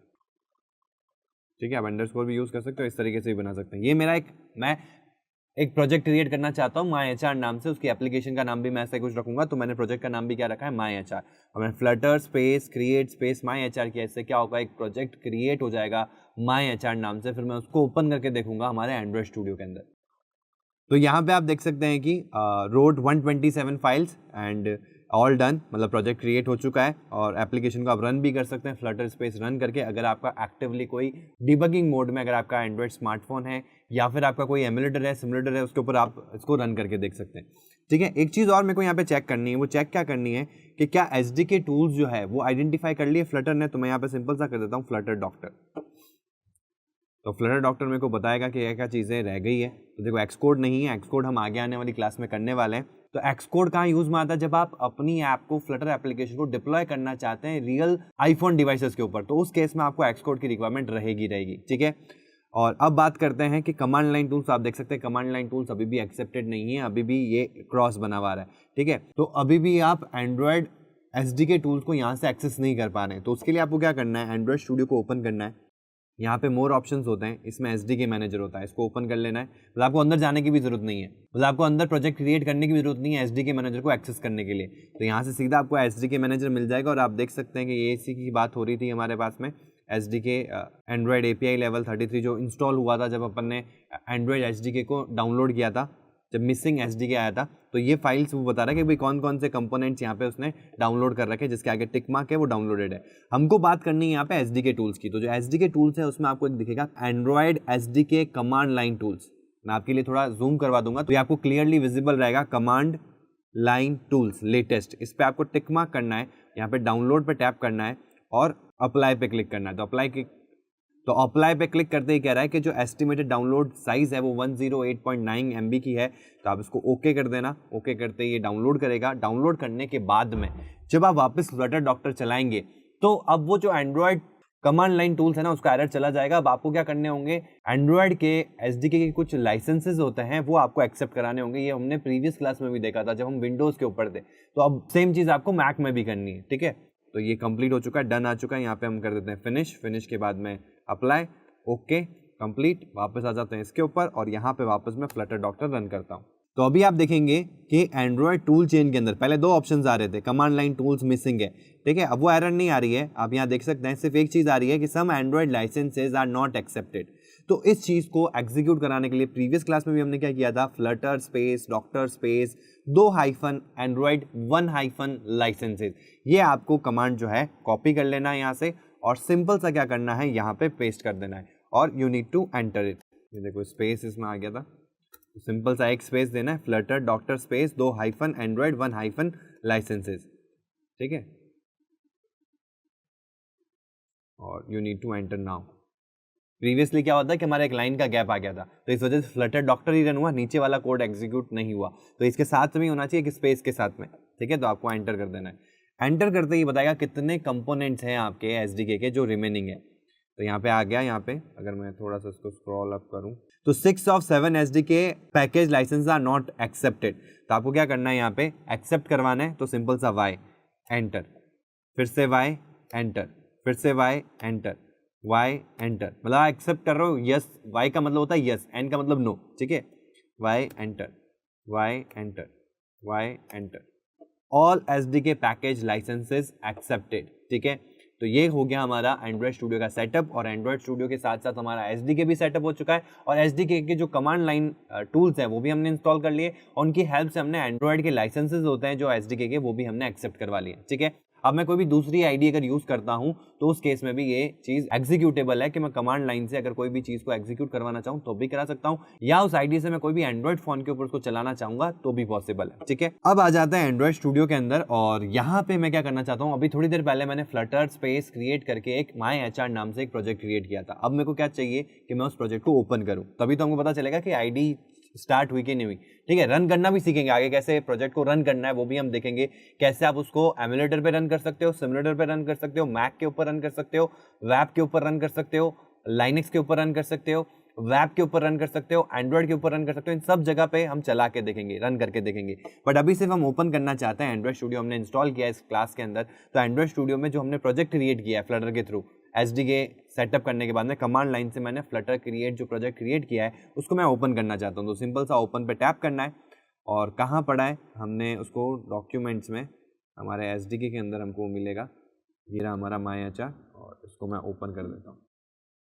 ठीक है, आप अंडरस्कोर भी यूज़ कर सकते हो, इस तरीके से भी बना सकते हैं। ये मेरा मैं एक प्रोजेक्ट क्रिएट करना चाहता हूँ MyHR नाम से, उसकी एप्लीकेशन का नाम भी मैं ऐसा कुछ रखूंगा, तो मैंने प्रोजेक्ट का नाम भी क्या रखा है MyHR, और मैंने Flutter space create space MyHR किया। इससे क्या होगा, एक प्रोजेक्ट क्रिएट हो जाएगा MyHR नाम से, फिर मैं उसको ओपन करके देखूंगा हमारे एंड्रॉइड स्टूडियो के अंदर। तो यहाँ पे आप देख सकते हैं कि road 127 files and all done, मतलब प्रोजेक्ट क्रिएट हो चुका है और एप्लीकेशन को आप रन भी कर सकते हैं फ्लटर स्पेस रन करके। अगर आपका एक्टिवली कोई डिबगिंग मोड में, अगर आपका एंड्रॉइड स्मार्टफोन है या फिर आपका कोई एमुलेटर है, सिमुलेटर है, उसके ऊपर आप इसको रन करके देख सकते हैं, ठीक है। एक चीज़ और मेरे को यहाँ पे चेक करनी है, वो चेक क्या करनी है कि क्या एसडीके टूल्स जो है वो आइडेंटिफाई कर लिए फ्लटर ने। तो मैं यहाँ पे सिंपल सा कर देता हूँ फ्लटर डॉक्टर, तो फ्लटर डॉक्टर मेरे को बताएगा कि क्या क्या चीज़ें रह गई है। तो देखो एक्सकोड नहीं है, एक्सकोड हम आगे आने वाली क्लास में करने वाले हैं। तो एक्सकोड कहाँ यूज़ में आता है, जब आप अपनी ऐप को, फ्लटर एप्लीकेशन को डिप्लॉय करना चाहते हैं रियल आईफोन डिवाइसेस के ऊपर, तो उस केस में आपको एक्सकोड की रिक्वायरमेंट रहेगी, ठीक है। और अब बात करते हैं कि कमांड लाइन टूल्स। आप देख सकते हैं कमांड लाइन टूल्स अभी भी एक्सेप्टेड नहीं है, अभी भी ये क्रॉस बना हुआ है, ठीक है। तो अभी भी आप एंड्रॉयड एसडीके टूल्स को यहाँ से एक्सेस नहीं कर पा रहे हैं। तो उसके लिए आपको क्या करना है, एंड्रॉयड स्टूडियो को ओपन करना है। यहाँ पे मोर ऑप्शंस होते हैं, इसमें एसडीके मैनेजर होता है, इसको ओपन कर लेना है। मतलब आपको अंदर जाने की भी जरूरत नहीं है, मतलब आपको अंदर प्रोजेक्ट क्रिएट करने की भी जरूरत नहीं है एसडीके मैनेजर को एक्सेस करने के लिए। तो यहाँ से सीधा आपको एसडीके मैनेजर मिल जाएगा और आप देख सकते हैं कि ये इसी की बात हो रही थी हमारे पास में, एसडीके एंड्रॉयड API लेवल 33 जो इंस्टॉल हुआ था जब अपन ने एंड्रॉयड एसडीके को डाउनलोड किया था, जब मिसिंग एसडीके आया था। तो ये फाइल्स वो बता रहा है कि भाई कौन कौन से कंपोनेंट्स यहाँ पे उसने डाउनलोड कर रखे, जिसके आगे टिक मार्क है वो डाउनलोडेड है। हमको बात करनी है यहाँ पे एसडीके टूल्स की। तो जो एसडीके टूल्स है उसमें आपको दिखेगा Android SDK command line tools. मैं आपके लिए थोड़ा जूम करवा दूंगा तो ये आपको क्लियरली विजिबल रहेगा, कमांड लाइन टूल्स लेटेस्ट। इस पर आपको टिक मार्क करना है, यहाँ पे डाउनलोड पे टैप करना है और अप्लाई पे क्लिक करना है। तो अप्लाई पे क्लिक करते ही कह रहा है कि जो एस्टिमेटेड डाउनलोड साइज़ है वो 108.9 MB की है, तो आप इसको ओके कर देना। ओके करते ही ये डाउनलोड करेगा। डाउनलोड करने के बाद में जब आप वापस फ्लटर डॉक्टर चलाएंगे तो अब वो जो एंड्रॉयड कमांड लाइन टूल्स है ना उसका एरर चला जाएगा। अब आपको क्या करने होंगे, एंड्रॉयड के एसडीके के कुछ लाइसेंसेज होते हैं वो आपको एक्सेप्ट कराने होंगे। ये हमने प्रीवियस क्लास में भी देखा था जब हम विंडोज़ के ऊपर थे। तो अब सेम चीज़ आपको मैक में भी करनी है, ठीक है। तो ये कंप्लीट हो चुका है, डन आ चुका है। यहाँ पे हम कर देते हैं फिनिश के बाद में अप्लाई, ओके, कंप्लीट। वापस आ जाते हैं इसके ऊपर और यहाँ पे वापस मैं फ्लटर डॉक्टर रन करता हूँ। तो अभी आप देखेंगे कि एंड्रॉयड टूल चेन के अंदर पहले 2 ऑप्शंस आ रहे थे, कमांड लाइन टूल्स मिसिंग है, ठीक है। अब वो एरर नहीं आ रही है, आप यहाँ देख सकते हैं सिर्फ एक चीज़ आ रही है कि some Android licences are not accepted. तो इस चीज को एग्जीक्यूट कराने के लिए प्रीवियस क्लास में भी हमने क्या किया था, Flutter space doctor space 2 hyphen Android 1 hyphen licenses, ये आपको कमांड जो है कॉपी कर लेना है यहाँ से और सिंपल सा क्या करना है, यहाँ पे पेस्ट कर देना है और you need to enter it. ये देखो स्पेस इसमें आ गया था, सिंपल सा एक स्पेस देना है, Flutter doctor space 2 hyphen Android 1 hyphen licenses, ठीक है, और you need to enter now. Previously क्या होता है कि हमारा एक लाइन का गैप आ गया था, तो इस वजह से फ्लटर डॉक्टर ही रन हुआ, नीचे वाला कोड एग्जीक्यूट नहीं हुआ, तो इसके साथ में होना चाहिए कि स्पेस के साथ में, ठीक है। तो आपको एंटर कर देना है। एंटर करते ही बताएगा कितने कंपोनेंट्स हैं आपके एसडीके के जो रिमेनिंग है। तो यहाँ पे आ गया, यहाँ पे अगर मैं थोड़ा सा इसको स्क्रॉल अप करूँ तो 6 of 7 SDK package license are not accepted. तो आपको क्या करना है, यहाँ पे एक्सेप्ट करवाना है, तो सिंपल सा वाई एंटर, फिर से वाई एंटर, फिर से वाई एंटर, वाई एंटर, मतलब एक्सेप्ट कर रहे हो, यस वाई का मतलब होता है यस, एन का मतलब नो, ठीक है। Y enter, Y enter, Y enter, all SDK package licences accepted, ठीक है। तो ये हो गया हमारा एंड्रॉइड स्टूडियो का सेटअप, और एंड्रॉइड स्टूडियो के साथ साथ हमारा एसडीके भी सेटअप हो चुका है, और एसडीके के जो कमांड लाइन टूल्स हैं वो भी हमने इंस्टॉल कर लिए, और उनकी हेल्प से हमने एंड्रॉइड के लाइसेंसेस होते हैं जो एसडीके के, वो भी हमने एक्सेप्ट करवा लिए, ठीक है। अब मैं कोई भी दूसरी आईडी अगर यूज करता हूं तो उस केस में भी ये चीज एग्जीक्यूटेबल है कि मैं कमांड लाइन से अगर कोई भी चीज को एग्जीक्यूट करवाना चाहूं तो भी करा सकता हूं, या उस आईडी से मैं कोई भी एंड्रॉइड फोन के ऊपर उसको चलाना चाहूंगा तो भी पॉसिबल है, ठीक है। अब आ जाता है एंड्रॉइड स्टूडियो के अंदर, और यहाँ पे मैं क्या करना चाहता हूँ, अभी थोड़ी देर पहले मैंने फ्लटर स्पेस क्रिएट करके एक माई एचआर नाम से एक प्रोजेक्ट क्रिएट किया था। अब मेरे को क्या चाहिए कि मैं उस प्रोजेक्ट को ओपन करूँ, तभी तो हमको पता चलेगा कि आईडी स्टार्ट हुई कि नहीं हुई, ठीक है। रन करना भी सीखेंगे आगे, कैसे प्रोजेक्ट को रन करना है वो भी हम देखेंगे, कैसे आप उसको एमुलेटर पे रन कर सकते हो, सिमुलेटर पे रन कर सकते हो, मैक के ऊपर रन कर सकते हो, वेब के ऊपर रन कर सकते हो, लाइनक्स के ऊपर रन कर सकते हो, वेब के ऊपर रन कर सकते हो, एंड्रॉइड के ऊपर रन कर सकते हो। इन सब जगह पे हम चला के देखेंगे, रन करके देखेंगे, बट अभी सिर्फ हम ओपन करना चाहते हैं। एंड्रॉइड स्टूडियो हमने इंस्टॉल किया है इस क्लास के अंदर, तो एंड्रॉइड स्टूडियो में जो हमने प्रोजेक्ट क्रिएट किया है फ्लटर के थ्रू, एसडीके सेटअप करने के बाद में कमांड लाइन से मैंने फ्लटर क्रिएट जो प्रोजेक्ट क्रिएट किया है उसको मैं ओपन करना चाहता हूँ। तो सिंपल सा ओपन पे टैप करना है, और कहाँ पड़ा है, हमने उसको डॉक्यूमेंट्स में हमारे एसडीके के अंदर हमको मिलेगा, ये रहा हमारा माई एचआर, और इसको मैं ओपन कर देता हूँ।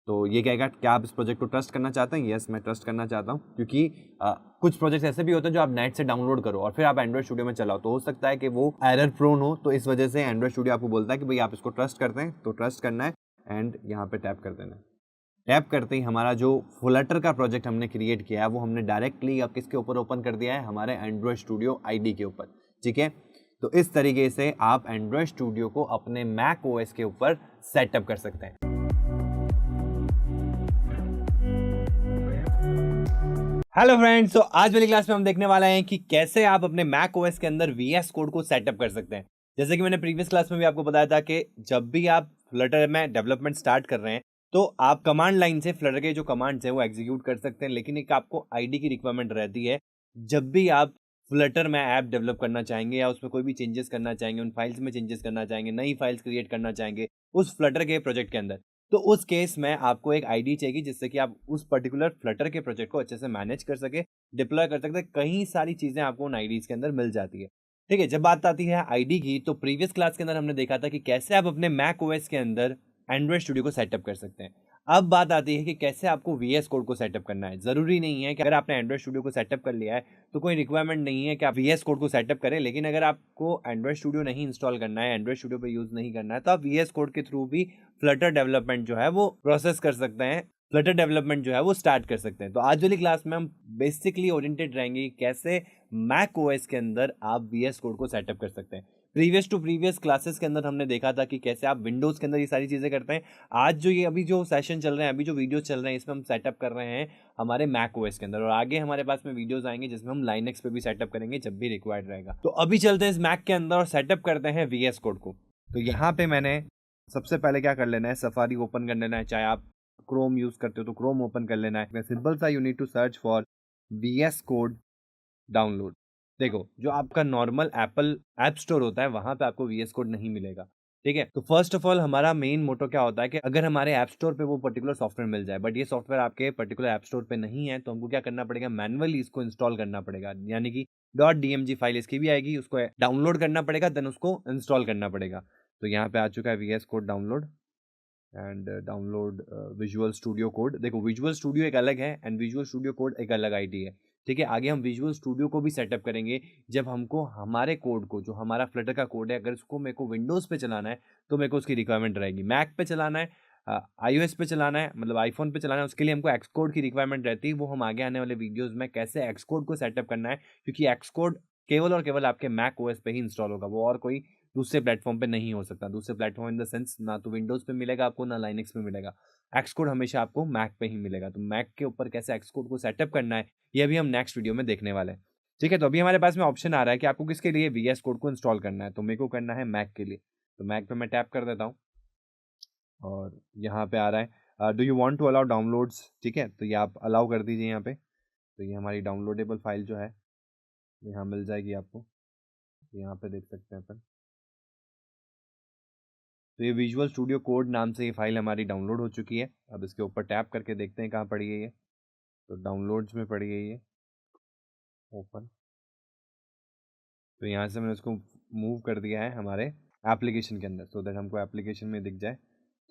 तो ये कहेगा क्या आप इस प्रोजेक्ट को ट्रस्ट करना चाहते हैं, यस मैं ट्रस्ट करना चाहता हूँ, क्योंकि कुछ प्रोजेक्ट्स ऐसे भी होते हैं जो आप नेट से डाउनलोड करो और फिर आप एंड्रॉइड स्टूडियो में चलाओ, तो हो सकता है कि वो एरर प्रोन हो, तो इस वजह से एंड्रॉइड स्टूडियो आपको बोलता है कि भाई आप इसको ट्रस्ट करते हैं, तो ट्रस्ट करना है एंड यहाँ पे टैप कर देना है। टैप करते ही हमारा जो फ्लटर का प्रोजेक्ट हमने क्रिएट किया है वो हमने डायरेक्टली अब किसके ऊपर ओपन कर दिया है, हमारे एंड्रॉइड स्टूडियो आईडी के ऊपर, ठीक है। तो इस तरीके से आप एंड्रॉइड स्टूडियो को अपने मैक ओएस के ऊपर सेटअप कर सकते हैं। हेलो फ्रेंड्स, तो आज वाली क्लास में हम देखने वाले हैं कि कैसे आप अपने मैक ओएस के अंदर वीएस कोड को सेटअप कर सकते हैं। जैसे कि मैंने प्रीवियस क्लास में भी आपको बताया था कि जब भी आप फ्लटर में डेवलपमेंट स्टार्ट कर रहे हैं तो आप कमांड लाइन से फ्लटर के जो कमांड्स हैं वो एग्जीक्यूट कर सकते हैं, लेकिन एक आपको आईडी की रिक्वायरमेंट रहती है। जब भी आप फ्लटर में ऐप डेवलप करना चाहेंगे या उसमें कोई भी चेंजेस करना चाहेंगे, उन फाइल्स में चेंजेस करना चाहेंगे, नई फाइल्स क्रिएट करना चाहेंगे उस फ्लटर के प्रोजेक्ट के अंदर, तो उस केस में आपको एक आईडी चाहिए जिससे कि आप उस पर्टिकुलर फ्लटर के प्रोजेक्ट को अच्छे से मैनेज कर सके, डिप्लॉय कर सकते हैं। कई सारी चीजें आपको उन आईडीज के अंदर मिल जाती है, ठीक है। जब बात आती है आईडी की, तो प्रीवियस क्लास के अंदर हमने देखा था कि कैसे आप अपने मैक ओएस के अंदर एंड्रॉइड स्टूडियो को सेटअप कर सकते हैं। अब बात आती है कि कैसे आपको वीएस कोड को सेटअप करना है। जरूरी नहीं है कि अगर आपने एंड्रॉइड स्टूडियो को सेटअप कर लिया है तो कोई रिक्वायरमेंट नहीं है कि आप वीएस कोड को सेटअप करें, लेकिन अगर आपको एंड्रॉइड स्टूडियो नहीं इंस्टॉल करना है, एंड्रॉइड स्टूडियो पे यूज नहीं करना है, तो आप वीएस कोड के थ्रू भी फ्लटर डेवलपमेंट जो है वो प्रोसेस कर सकते हैं, फ्लटर डेवलपमेंट जो है वो स्टार्ट कर सकते हैं। तो आज वाली क्लास में हम बेसिकली ओरिएंटेड रहेंगे कैसे मैक ओएस के अंदर आप वीएस कोड को सेटअप कर सकते हैं। प्रीवियस टू प्रीवियस क्लासेस के अंदर हमने देखा था कि कैसे आप विंडोज के अंदर ये सारी चीजें करते हैं। आज जो ये अभी जो सेशन चल रहे हैं, अभी जो वीडियो चल रहे हैं, इसमें हम सेटअप कर रहे हैं हमारे मैक ओएस के अंदर, और आगे हमारे पास में वीडियोस आएंगे जिसमें हम लाइनक्स पे भी सेटअप करेंगे जब भी रिक्वायर्ड रहेगा। तो अभी चलते हैं इस मैक के अंदर और सेटअप करते हैं वीएस कोड को। तो यहाँ पे मैंने सबसे पहले क्या कर लेना है, सफारी ओपन कर लेना है। चाहे आप क्रोम यूज करते हो तो क्रोम ओपन कर लेना है। सिंपल सा you need to search for VS code download. देखो, जो आपका नॉर्मल एप्पल ऐप स्टोर होता है वहां पे आपको वीएस कोड नहीं मिलेगा, ठीक है। तो फर्स्ट ऑफ ऑल हमारा मेन मोटो क्या होता है कि अगर हमारे ऐप स्टोर पे वो पर्टिकुलर सॉफ्टवेयर मिल जाए, बट ये सॉफ्टवेयर आपके पर्टिकुलर ऐप स्टोर पे नहीं है, तो हमको क्या करना पड़ेगा, मैनुअली इसको इंस्टॉल करना पड़ेगा। यानी कि .dmg फाइल इसकी भी आएगी, उसको डाउनलोड करना पड़ेगा, देन उसको इंस्टॉल करना पड़ेगा। तो यहाँ पे आ चुका है VS code download. And download Visual Studio code. देखो विजुअल स्टूडियो एक अलग है एंड विजुअल स्टूडियो कोड एक अलग आईडी है, ठीक है। आगे हम विजुअल स्टूडियो को भी सेटअप करेंगे जब हमको हमारे कोड को, जो हमारा फ्लटर का कोड है, अगर उसको मेरे को विंडोज़ पे चलाना है तो मेरे को उसकी रिक्वायरमेंट रहेगी। मैक पे चलाना है, iOS पे चलाना है, मतलब आईफोन पे चलाना है, उसके लिए हमको एक्सकोड की रिक्वायरमेंट रहती है। वो हम आगे आने वाले वीडियोज़ में कैसे एक्सकोड को सेटअप करना है, क्योंकि एक्सकोड केवल और केवल आपके मैक ओएस पे ही इंस्टॉल होगा, वो और कोई दूसरे प्लेटफॉर्म पे नहीं हो सकता। दूसरे प्लेटफॉर्म इन द सेंस ना तो विंडोज़ पे मिलेगा आपको, ना लाइनक्स पे मिलेगा। एक्सकोड हमेशा आपको मैक पे ही मिलेगा। तो मैक के ऊपर कैसे एक्सकोड को सेटअप करना है, ये अभी हम नेक्स्ट वीडियो में देखने वाले हैं, ठीक है। तो अभी हमारे पास में ऑप्शन आ रहा है कि आपको किसके लिए वीएस कोड को इंस्टॉल करना है। तो मेरे को करना है मैक के लिए, तो मैक पे मैं टैप कर देता हूँ और यहाँ पे आ रहा है do you want to allow downloads, ठीक है। तो ये आप अलाउ कर दीजिए यहाँ पे। तो ये हमारी डाउनलोडेबल फाइल जो है यहाँ मिल जाएगी आपको, यहाँ पे देख सकते हैं अपन। तो ये विजुअल स्टूडियो कोड नाम से ये फाइल हमारी डाउनलोड हो चुकी है। अब इसके ऊपर टैप करके देखते हैं कहाँ पड़ी है ये। तो डाउनलोड्स में पड़ी है ये, ओपन। तो यहाँ से मैंने उसको मूव कर दिया है हमारे एप्लीकेशन के अंदर, सो दैट हमको एप्लीकेशन में दिख जाए।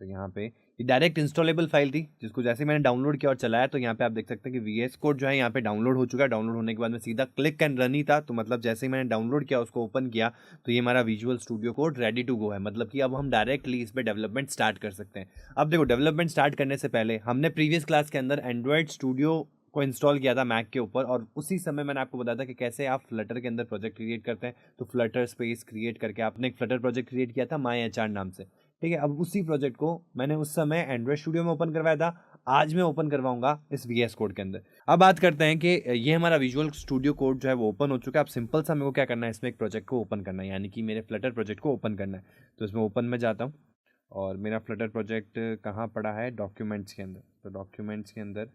तो यहाँ पे ये डायरेक्ट इंस्टॉलेबल फाइल थी, जिसको जैसे मैंने डाउनलोड किया और चलाया तो यहाँ पे आप देख सकते हैं कि वीएस कोड जो है यहाँ पे डाउनलोड हो चुका है। डाउनलोड होने के बाद में सीधा क्लिक एंड रन ही था। तो मतलब जैसे ही मैंने डाउनलोड किया, उसको ओपन किया, तो ये हमारा Visual Studio code ready to go है। मतलब कि अब हम डायरेक्टली इस पर डेवलपमेंट स्टार्ट कर सकते हैं। अब देखो, डेवलपमेंट स्टार्ट करने से पहले हमने प्रीवियस क्लास के अंदर एंड्रॉयड स्टूडियो को इंस्टॉल किया था मैक के ऊपर, और उसी समय मैंने आपको बताया था कि कैसे आप फ्लटर के अंदर प्रोजेक्ट क्रिएट करते हैं। तो फ्लटर स्पेस क्रिएट करके आपने एक फ्लटर प्रोजेक्ट क्रिएट किया था माई एचआर नाम से, ठीक है। अब उसी प्रोजेक्ट को मैंने उस समय एंड्रॉयड स्टूडियो में ओपन करवाया था, आज मैं ओपन करवाऊंगा इस वीएस कोड के अंदर। अब बात करते हैं कि ये हमारा विजुअल स्टूडियो कोड जो है वो ओपन हो चुका है। अब सिंपल सा मेरे को क्या करना है, इसमें एक प्रोजेक्ट को ओपन करना है, यानी कि मेरे फ्लटर प्रोजेक्ट को ओपन करना है। तो इसमें ओपन में जाता हूँ और मेरा फ्लटर प्रोजेक्ट कहाँ पड़ा है, डॉक्यूमेंट्स के अंदर। तो डॉक्यूमेंट्स के अंदर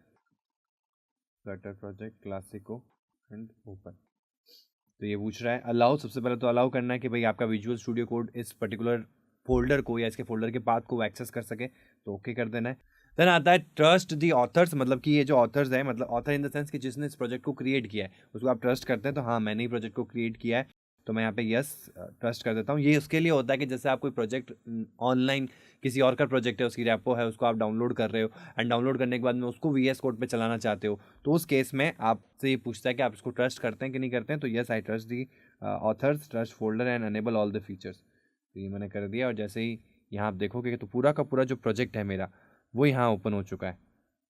Flutter project Clasico and open. तो ये पूछ रहा है अलाउ। सबसे पहले तो अलाउ करना है कि भाई आपका विजुअल स्टूडियो कोड इस पर्टिकुलर फोल्डर को या इसके फोल्डर के पाथ को एक्सेस कर सके, तो ओके कर देना है। देन आता है ट्रस्ट दी ऑथर्स, मतलब कि ये जो ऑथर्स है, मतलब ऑथर इन द सेंस कि जिसने इस प्रोजेक्ट को क्रिएट किया है उसको आप ट्रस्ट करते हैं। तो हाँ, मैंने ही प्रोजेक्ट को क्रिएट किया है, तो मैं यहाँ पे यस ट्रस्ट कर देता हूँ। ये उसके लिए होता है कि जैसे आप कोई प्रोजेक्ट ऑनलाइन, किसी और का प्रोजेक्ट है, उसकी रेपो है, उसको आप डाउनलोड कर रहे हो एंड डाउनलोड करने के बाद में उसको वीएस कोड पे चलाना चाहते हो, तो उस केस में आपसे ये पूछता है कि आप इसको ट्रस्ट करते हैं कि नहीं करते हैं। तो yes I trust the authors, trust folder and enable all the features. तो ये मैंने कर दिया, और जैसे ही यहाँ आप देखोगे तो पूरा का पूरा जो प्रोजेक्ट है मेरा वो यहाँ ओपन हो चुका है,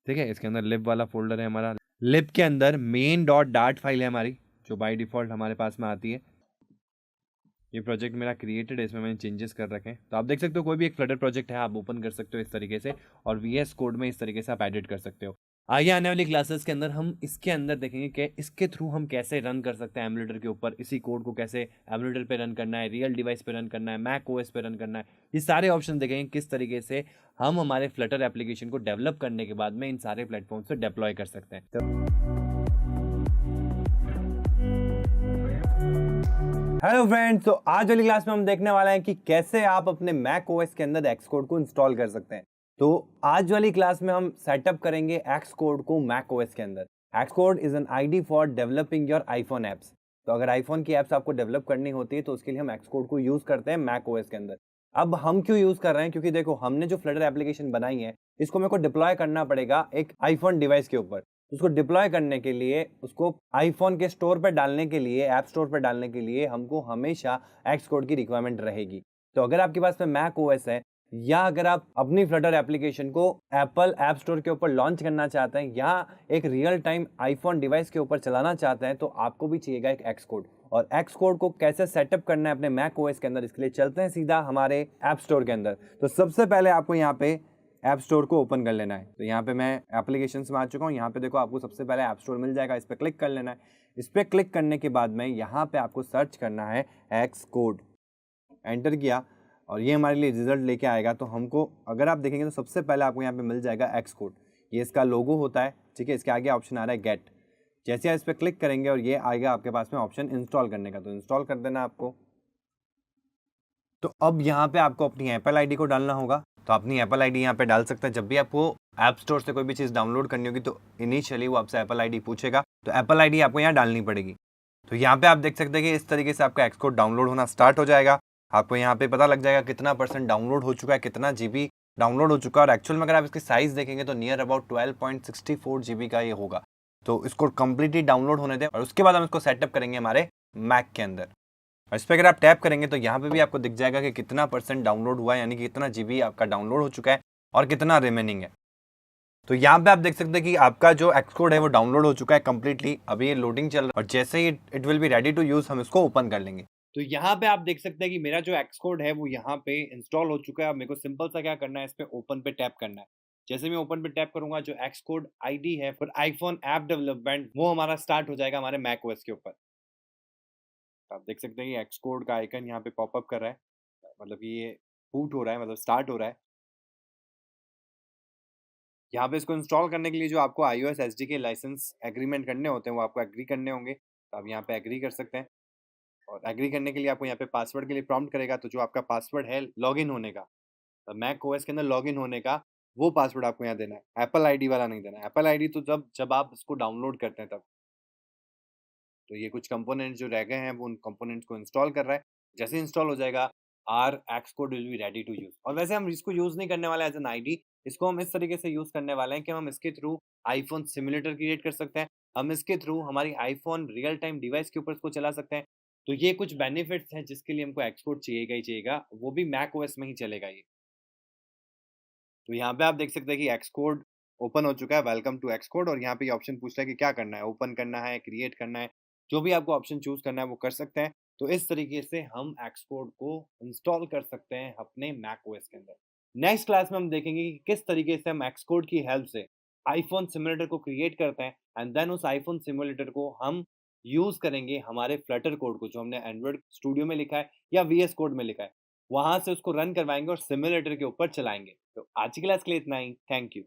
ठीक है। इसके अंदर लिब वाला फोल्डर है हमारा, लिब के अंदर मेन डॉट डार्ट फाइल है हमारी, जो बाय डिफ़ॉल्ट हमारे पास में आती है। ये प्रोजेक्ट मेरा क्रिएटेड है, इसमें मैंने चेंजेस कर रखे हैं। तो आप देख सकते हो कोई भी एक फ्लटर प्रोजेक्ट है आप ओपन कर सकते हो इस तरीके से, और वीएस कोड में इस तरीके से आप एडिट कर सकते हो। आगे आने वाली क्लासेस के अंदर हम इसके अंदर देखेंगे कि इसके थ्रू हम कैसे रन कर सकते हैं एमुलेटर के ऊपर, इसी कोड को कैसे एमुलेटर पे रन करना है, रियल डिवाइस पे रन करना है, मैक ओएस पे रन करना है। ये सारे ऑप्शन देखेंगे किस तरीके से हम हमारे फ्लटर एप्लीकेशन को डेवलप करने के बाद में इन सारे प्लेटफॉर्म से डिप्लॉय कर सकते हैं। हेलो फ्रेंड्स, तो आज वाली क्लास में हम देखने वाले हैं कि कैसे आप अपने मैक ओएस के अंदर एक्सकोड को इंस्टॉल कर सकते हैं। तो आज वाली क्लास में हम सेटअप करेंगे एक्सकोड को मैक ओएस के अंदर। Xcode is an ID for developing your iPhone apps. तो अगर आईफोन की एप्स आपको डेवलप करनी होती है तो उसके लिए हम एक्सकोड को यूज करते हैं मैक ओएस के अंदर। अब हम क्यों यूज कर रहे हैं, क्योंकि देखो हमने जो फ्लटर एप्लीकेशन बनाई है इसको मेरे को डिप्लॉय करना पड़ेगा एक आईफोन डिवाइस के ऊपर। उसको डिप्लॉय करने के लिए, उसको आईफोन के स्टोर पर डालने के लिए, ऐप स्टोर पर डालने के लिए हमको हमेशा एक्सकोड की रिक्वायरमेंट रहेगी। तो अगर आपके पास में मैक ओएस है, या अगर आप अपनी फ्लटर एप्लीकेशन को एप्पल ऐप स्टोर के ऊपर लॉन्च करना चाहते हैं या एक रियल टाइम आईफोन डिवाइस के ऊपर चलाना चाहते हैं, तो आपको भी चाहिएगा एक एक्सकोड। और एक्सकोड को कैसे सेटअप करना है अपने मैक ओएस के अंदर, इसके लिए चलते हैं सीधा हमारे ऐप स्टोर के अंदर। तो सबसे पहले आपको यहाँ पे ऐप स्टोर को ओपन कर लेना है। तो यहाँ पे मैं एप्लीकेशंस में आ चुका हूँ। यहाँ पे देखो आपको सबसे पहले ऐप स्टोर मिल जाएगा, इस पर क्लिक कर लेना है। इस पर क्लिक करने के बाद में यहाँ पे आपको सर्च करना है एक्सकोड। एंटर किया और ये हमारे लिए रिजल्ट लेके आएगा। तो हमको, अगर आप देखेंगे तो सबसे पहले आपको यहाँ पे मिल जाएगा एक्सकोड। ये इसका लोगो होता है, ठीक है। इसके आगे ऑप्शन आ रहा है गेट। जैसे आप इस पर क्लिक करेंगे और ये आएगा आपके पास में ऑप्शन इंस्टॉल करने का, तो इंस्टॉल कर देना आपको। तो अब यहाँ पे आपको अपनी एप्पल आईडी को डालना होगा। तो अपनी एप्पल आईडी यहाँ पे डाल सकते हैं। जब भी आपको ऐप स्टोर से कोई भी चीज़ डाउनलोड करनी होगी तो इनिशियली वो आपसे एप्पल आईडी पूछेगा, तो एप्पल आईडी आपको यहाँ डालनी पड़ेगी। तो यहाँ पे आप देख सकते हैं कि इस तरीके से आपका एक्सकोड डाउनलोड होना स्टार्ट हो जाएगा। आपको यहाँ पे पता लग जाएगा कितना % डाउनलोड हो चुका है, कितना GB डाउनलोड हो चुका है और एक्चुअल में अगर आप इसकी साइज देखेंगे तो नियर अबाउट 12.64 जीबी का ये होगा। तो इसको कंप्लीटली डाउनलोड होने दें और उसके बाद हम इसको सेटअप करेंगे हमारे मैक के अंदर। और इस पर अगर आप टैप करेंगे तो यहाँ पे भी आपको दिख जाएगा कि कितना % डाउनलोड हुआ है, यानी कि कितना जीबी आपका डाउनलोड हो चुका है और कितना रिमेनिंग है। तो यहाँ पे आप देख सकते हैं कि आपका जो एक्सकोड है वो डाउनलोड हो चुका है कंप्लीटली। अभी ये लोडिंग चल रहा है और जैसे ही it will be ready to use हम इसको ओपन कर लेंगे। तो यहाँ पे आप देख सकते हैं कि मेरा जो एक्सकोड है वो यहाँ पे इंस्टॉल हो चुका है। अब मेरे को सिंपल सा क्या करना है, इस पे ओपन पे टैप करना है। जैसे मैं ओपन पे टैप करूंगा, जो एक्सकोड आईडी है फॉर आईफोन ऐप डेवलपमेंट वो हमारा स्टार्ट हो जाएगा हमारे मैक ओएस के ऊपर। आप देख सकते हैं कि एक्सकोड का आइकन यहाँ पे पॉपअप कर रहा है, मतलब कि ये बूट हो रहा है, मतलब स्टार्ट हो रहा है। यहाँ पे इसको इंस्टॉल करने के लिए जो आपको iOS SDK लाइसेंस एग्रीमेंट करने होते हैं वो आपको एग्री करने होंगे। तो आप यहाँ पे एग्री कर सकते हैं और एग्री करने के लिए आपको यहाँ पे पासवर्ड के लिए प्रॉम्प्ट करेगा। तो जो आपका पासवर्ड है लॉगिन होने का, मैक ओएस के अंदर लॉगिन होने का, वो पासवर्ड आपको यहाँ देना है। एप्पल आईडी वाला नहीं देना है। एप्पल आईडी तो जब जब आप इसको डाउनलोड करते हैं तब। तो ये कुछ कंपोनेंट्स जो रह गए हैं वो उन कंपोनेंट्स को इंस्टॉल कर रहा है। जैसे इंस्टॉल हो जाएगा or Xcode will be ready to use. और वैसे हम इसको यूज नहीं करने वाले एज एन आईडी, इसको हम इस तरीके से यूज करने वाले हैं कि हम इसके थ्रू आईफोन सिमुलेटर क्रिएट कर सकते हैं। हम इसके थ्रू हमारी आईफोन रियल टाइम डिवाइस के ऊपर इसको चला सकते हैं। तो ये कुछ बेनिफिट्स हैं जिसके लिए हमको एक्स कोड चाहिएगा ही चाहिएगा, वो भी मैक ओएस में ही चलेगा ये। तो यहाँ पे आप देख सकते हैं कि एक्स कोड ओपन हो चुका है, वेलकम टू एक्स कोड। और यहाँ पे ये ऑप्शन पूछ रहा है कि क्या करना है, ओपन करना है, क्रिएट करना है, जो भी आपको ऑप्शन चूज करना है वो कर सकते हैं। तो इस तरीके से हम एक्स कोड को इंस्टॉल कर सकते हैं अपने मैक ओएस के अंदर। नेक्स्ट क्लास में हम देखेंगे कि किस तरीके से हम एक्स कोड की हेल्प से आईफोन सिमुलेटर को क्रिएट करते हैं एंड देन उस आईफोन सिमुलेटर को हम यूज करेंगे हमारे फ्लटर कोड को, जो हमने एंड्रॉइड स्टूडियो में लिखा है या वीएस कोड में लिखा है, वहां से उसको रन करवाएंगे और सिमुलेटर के ऊपर चलाएंगे। तो आज की क्लास के लिए इतना ही। Thank you.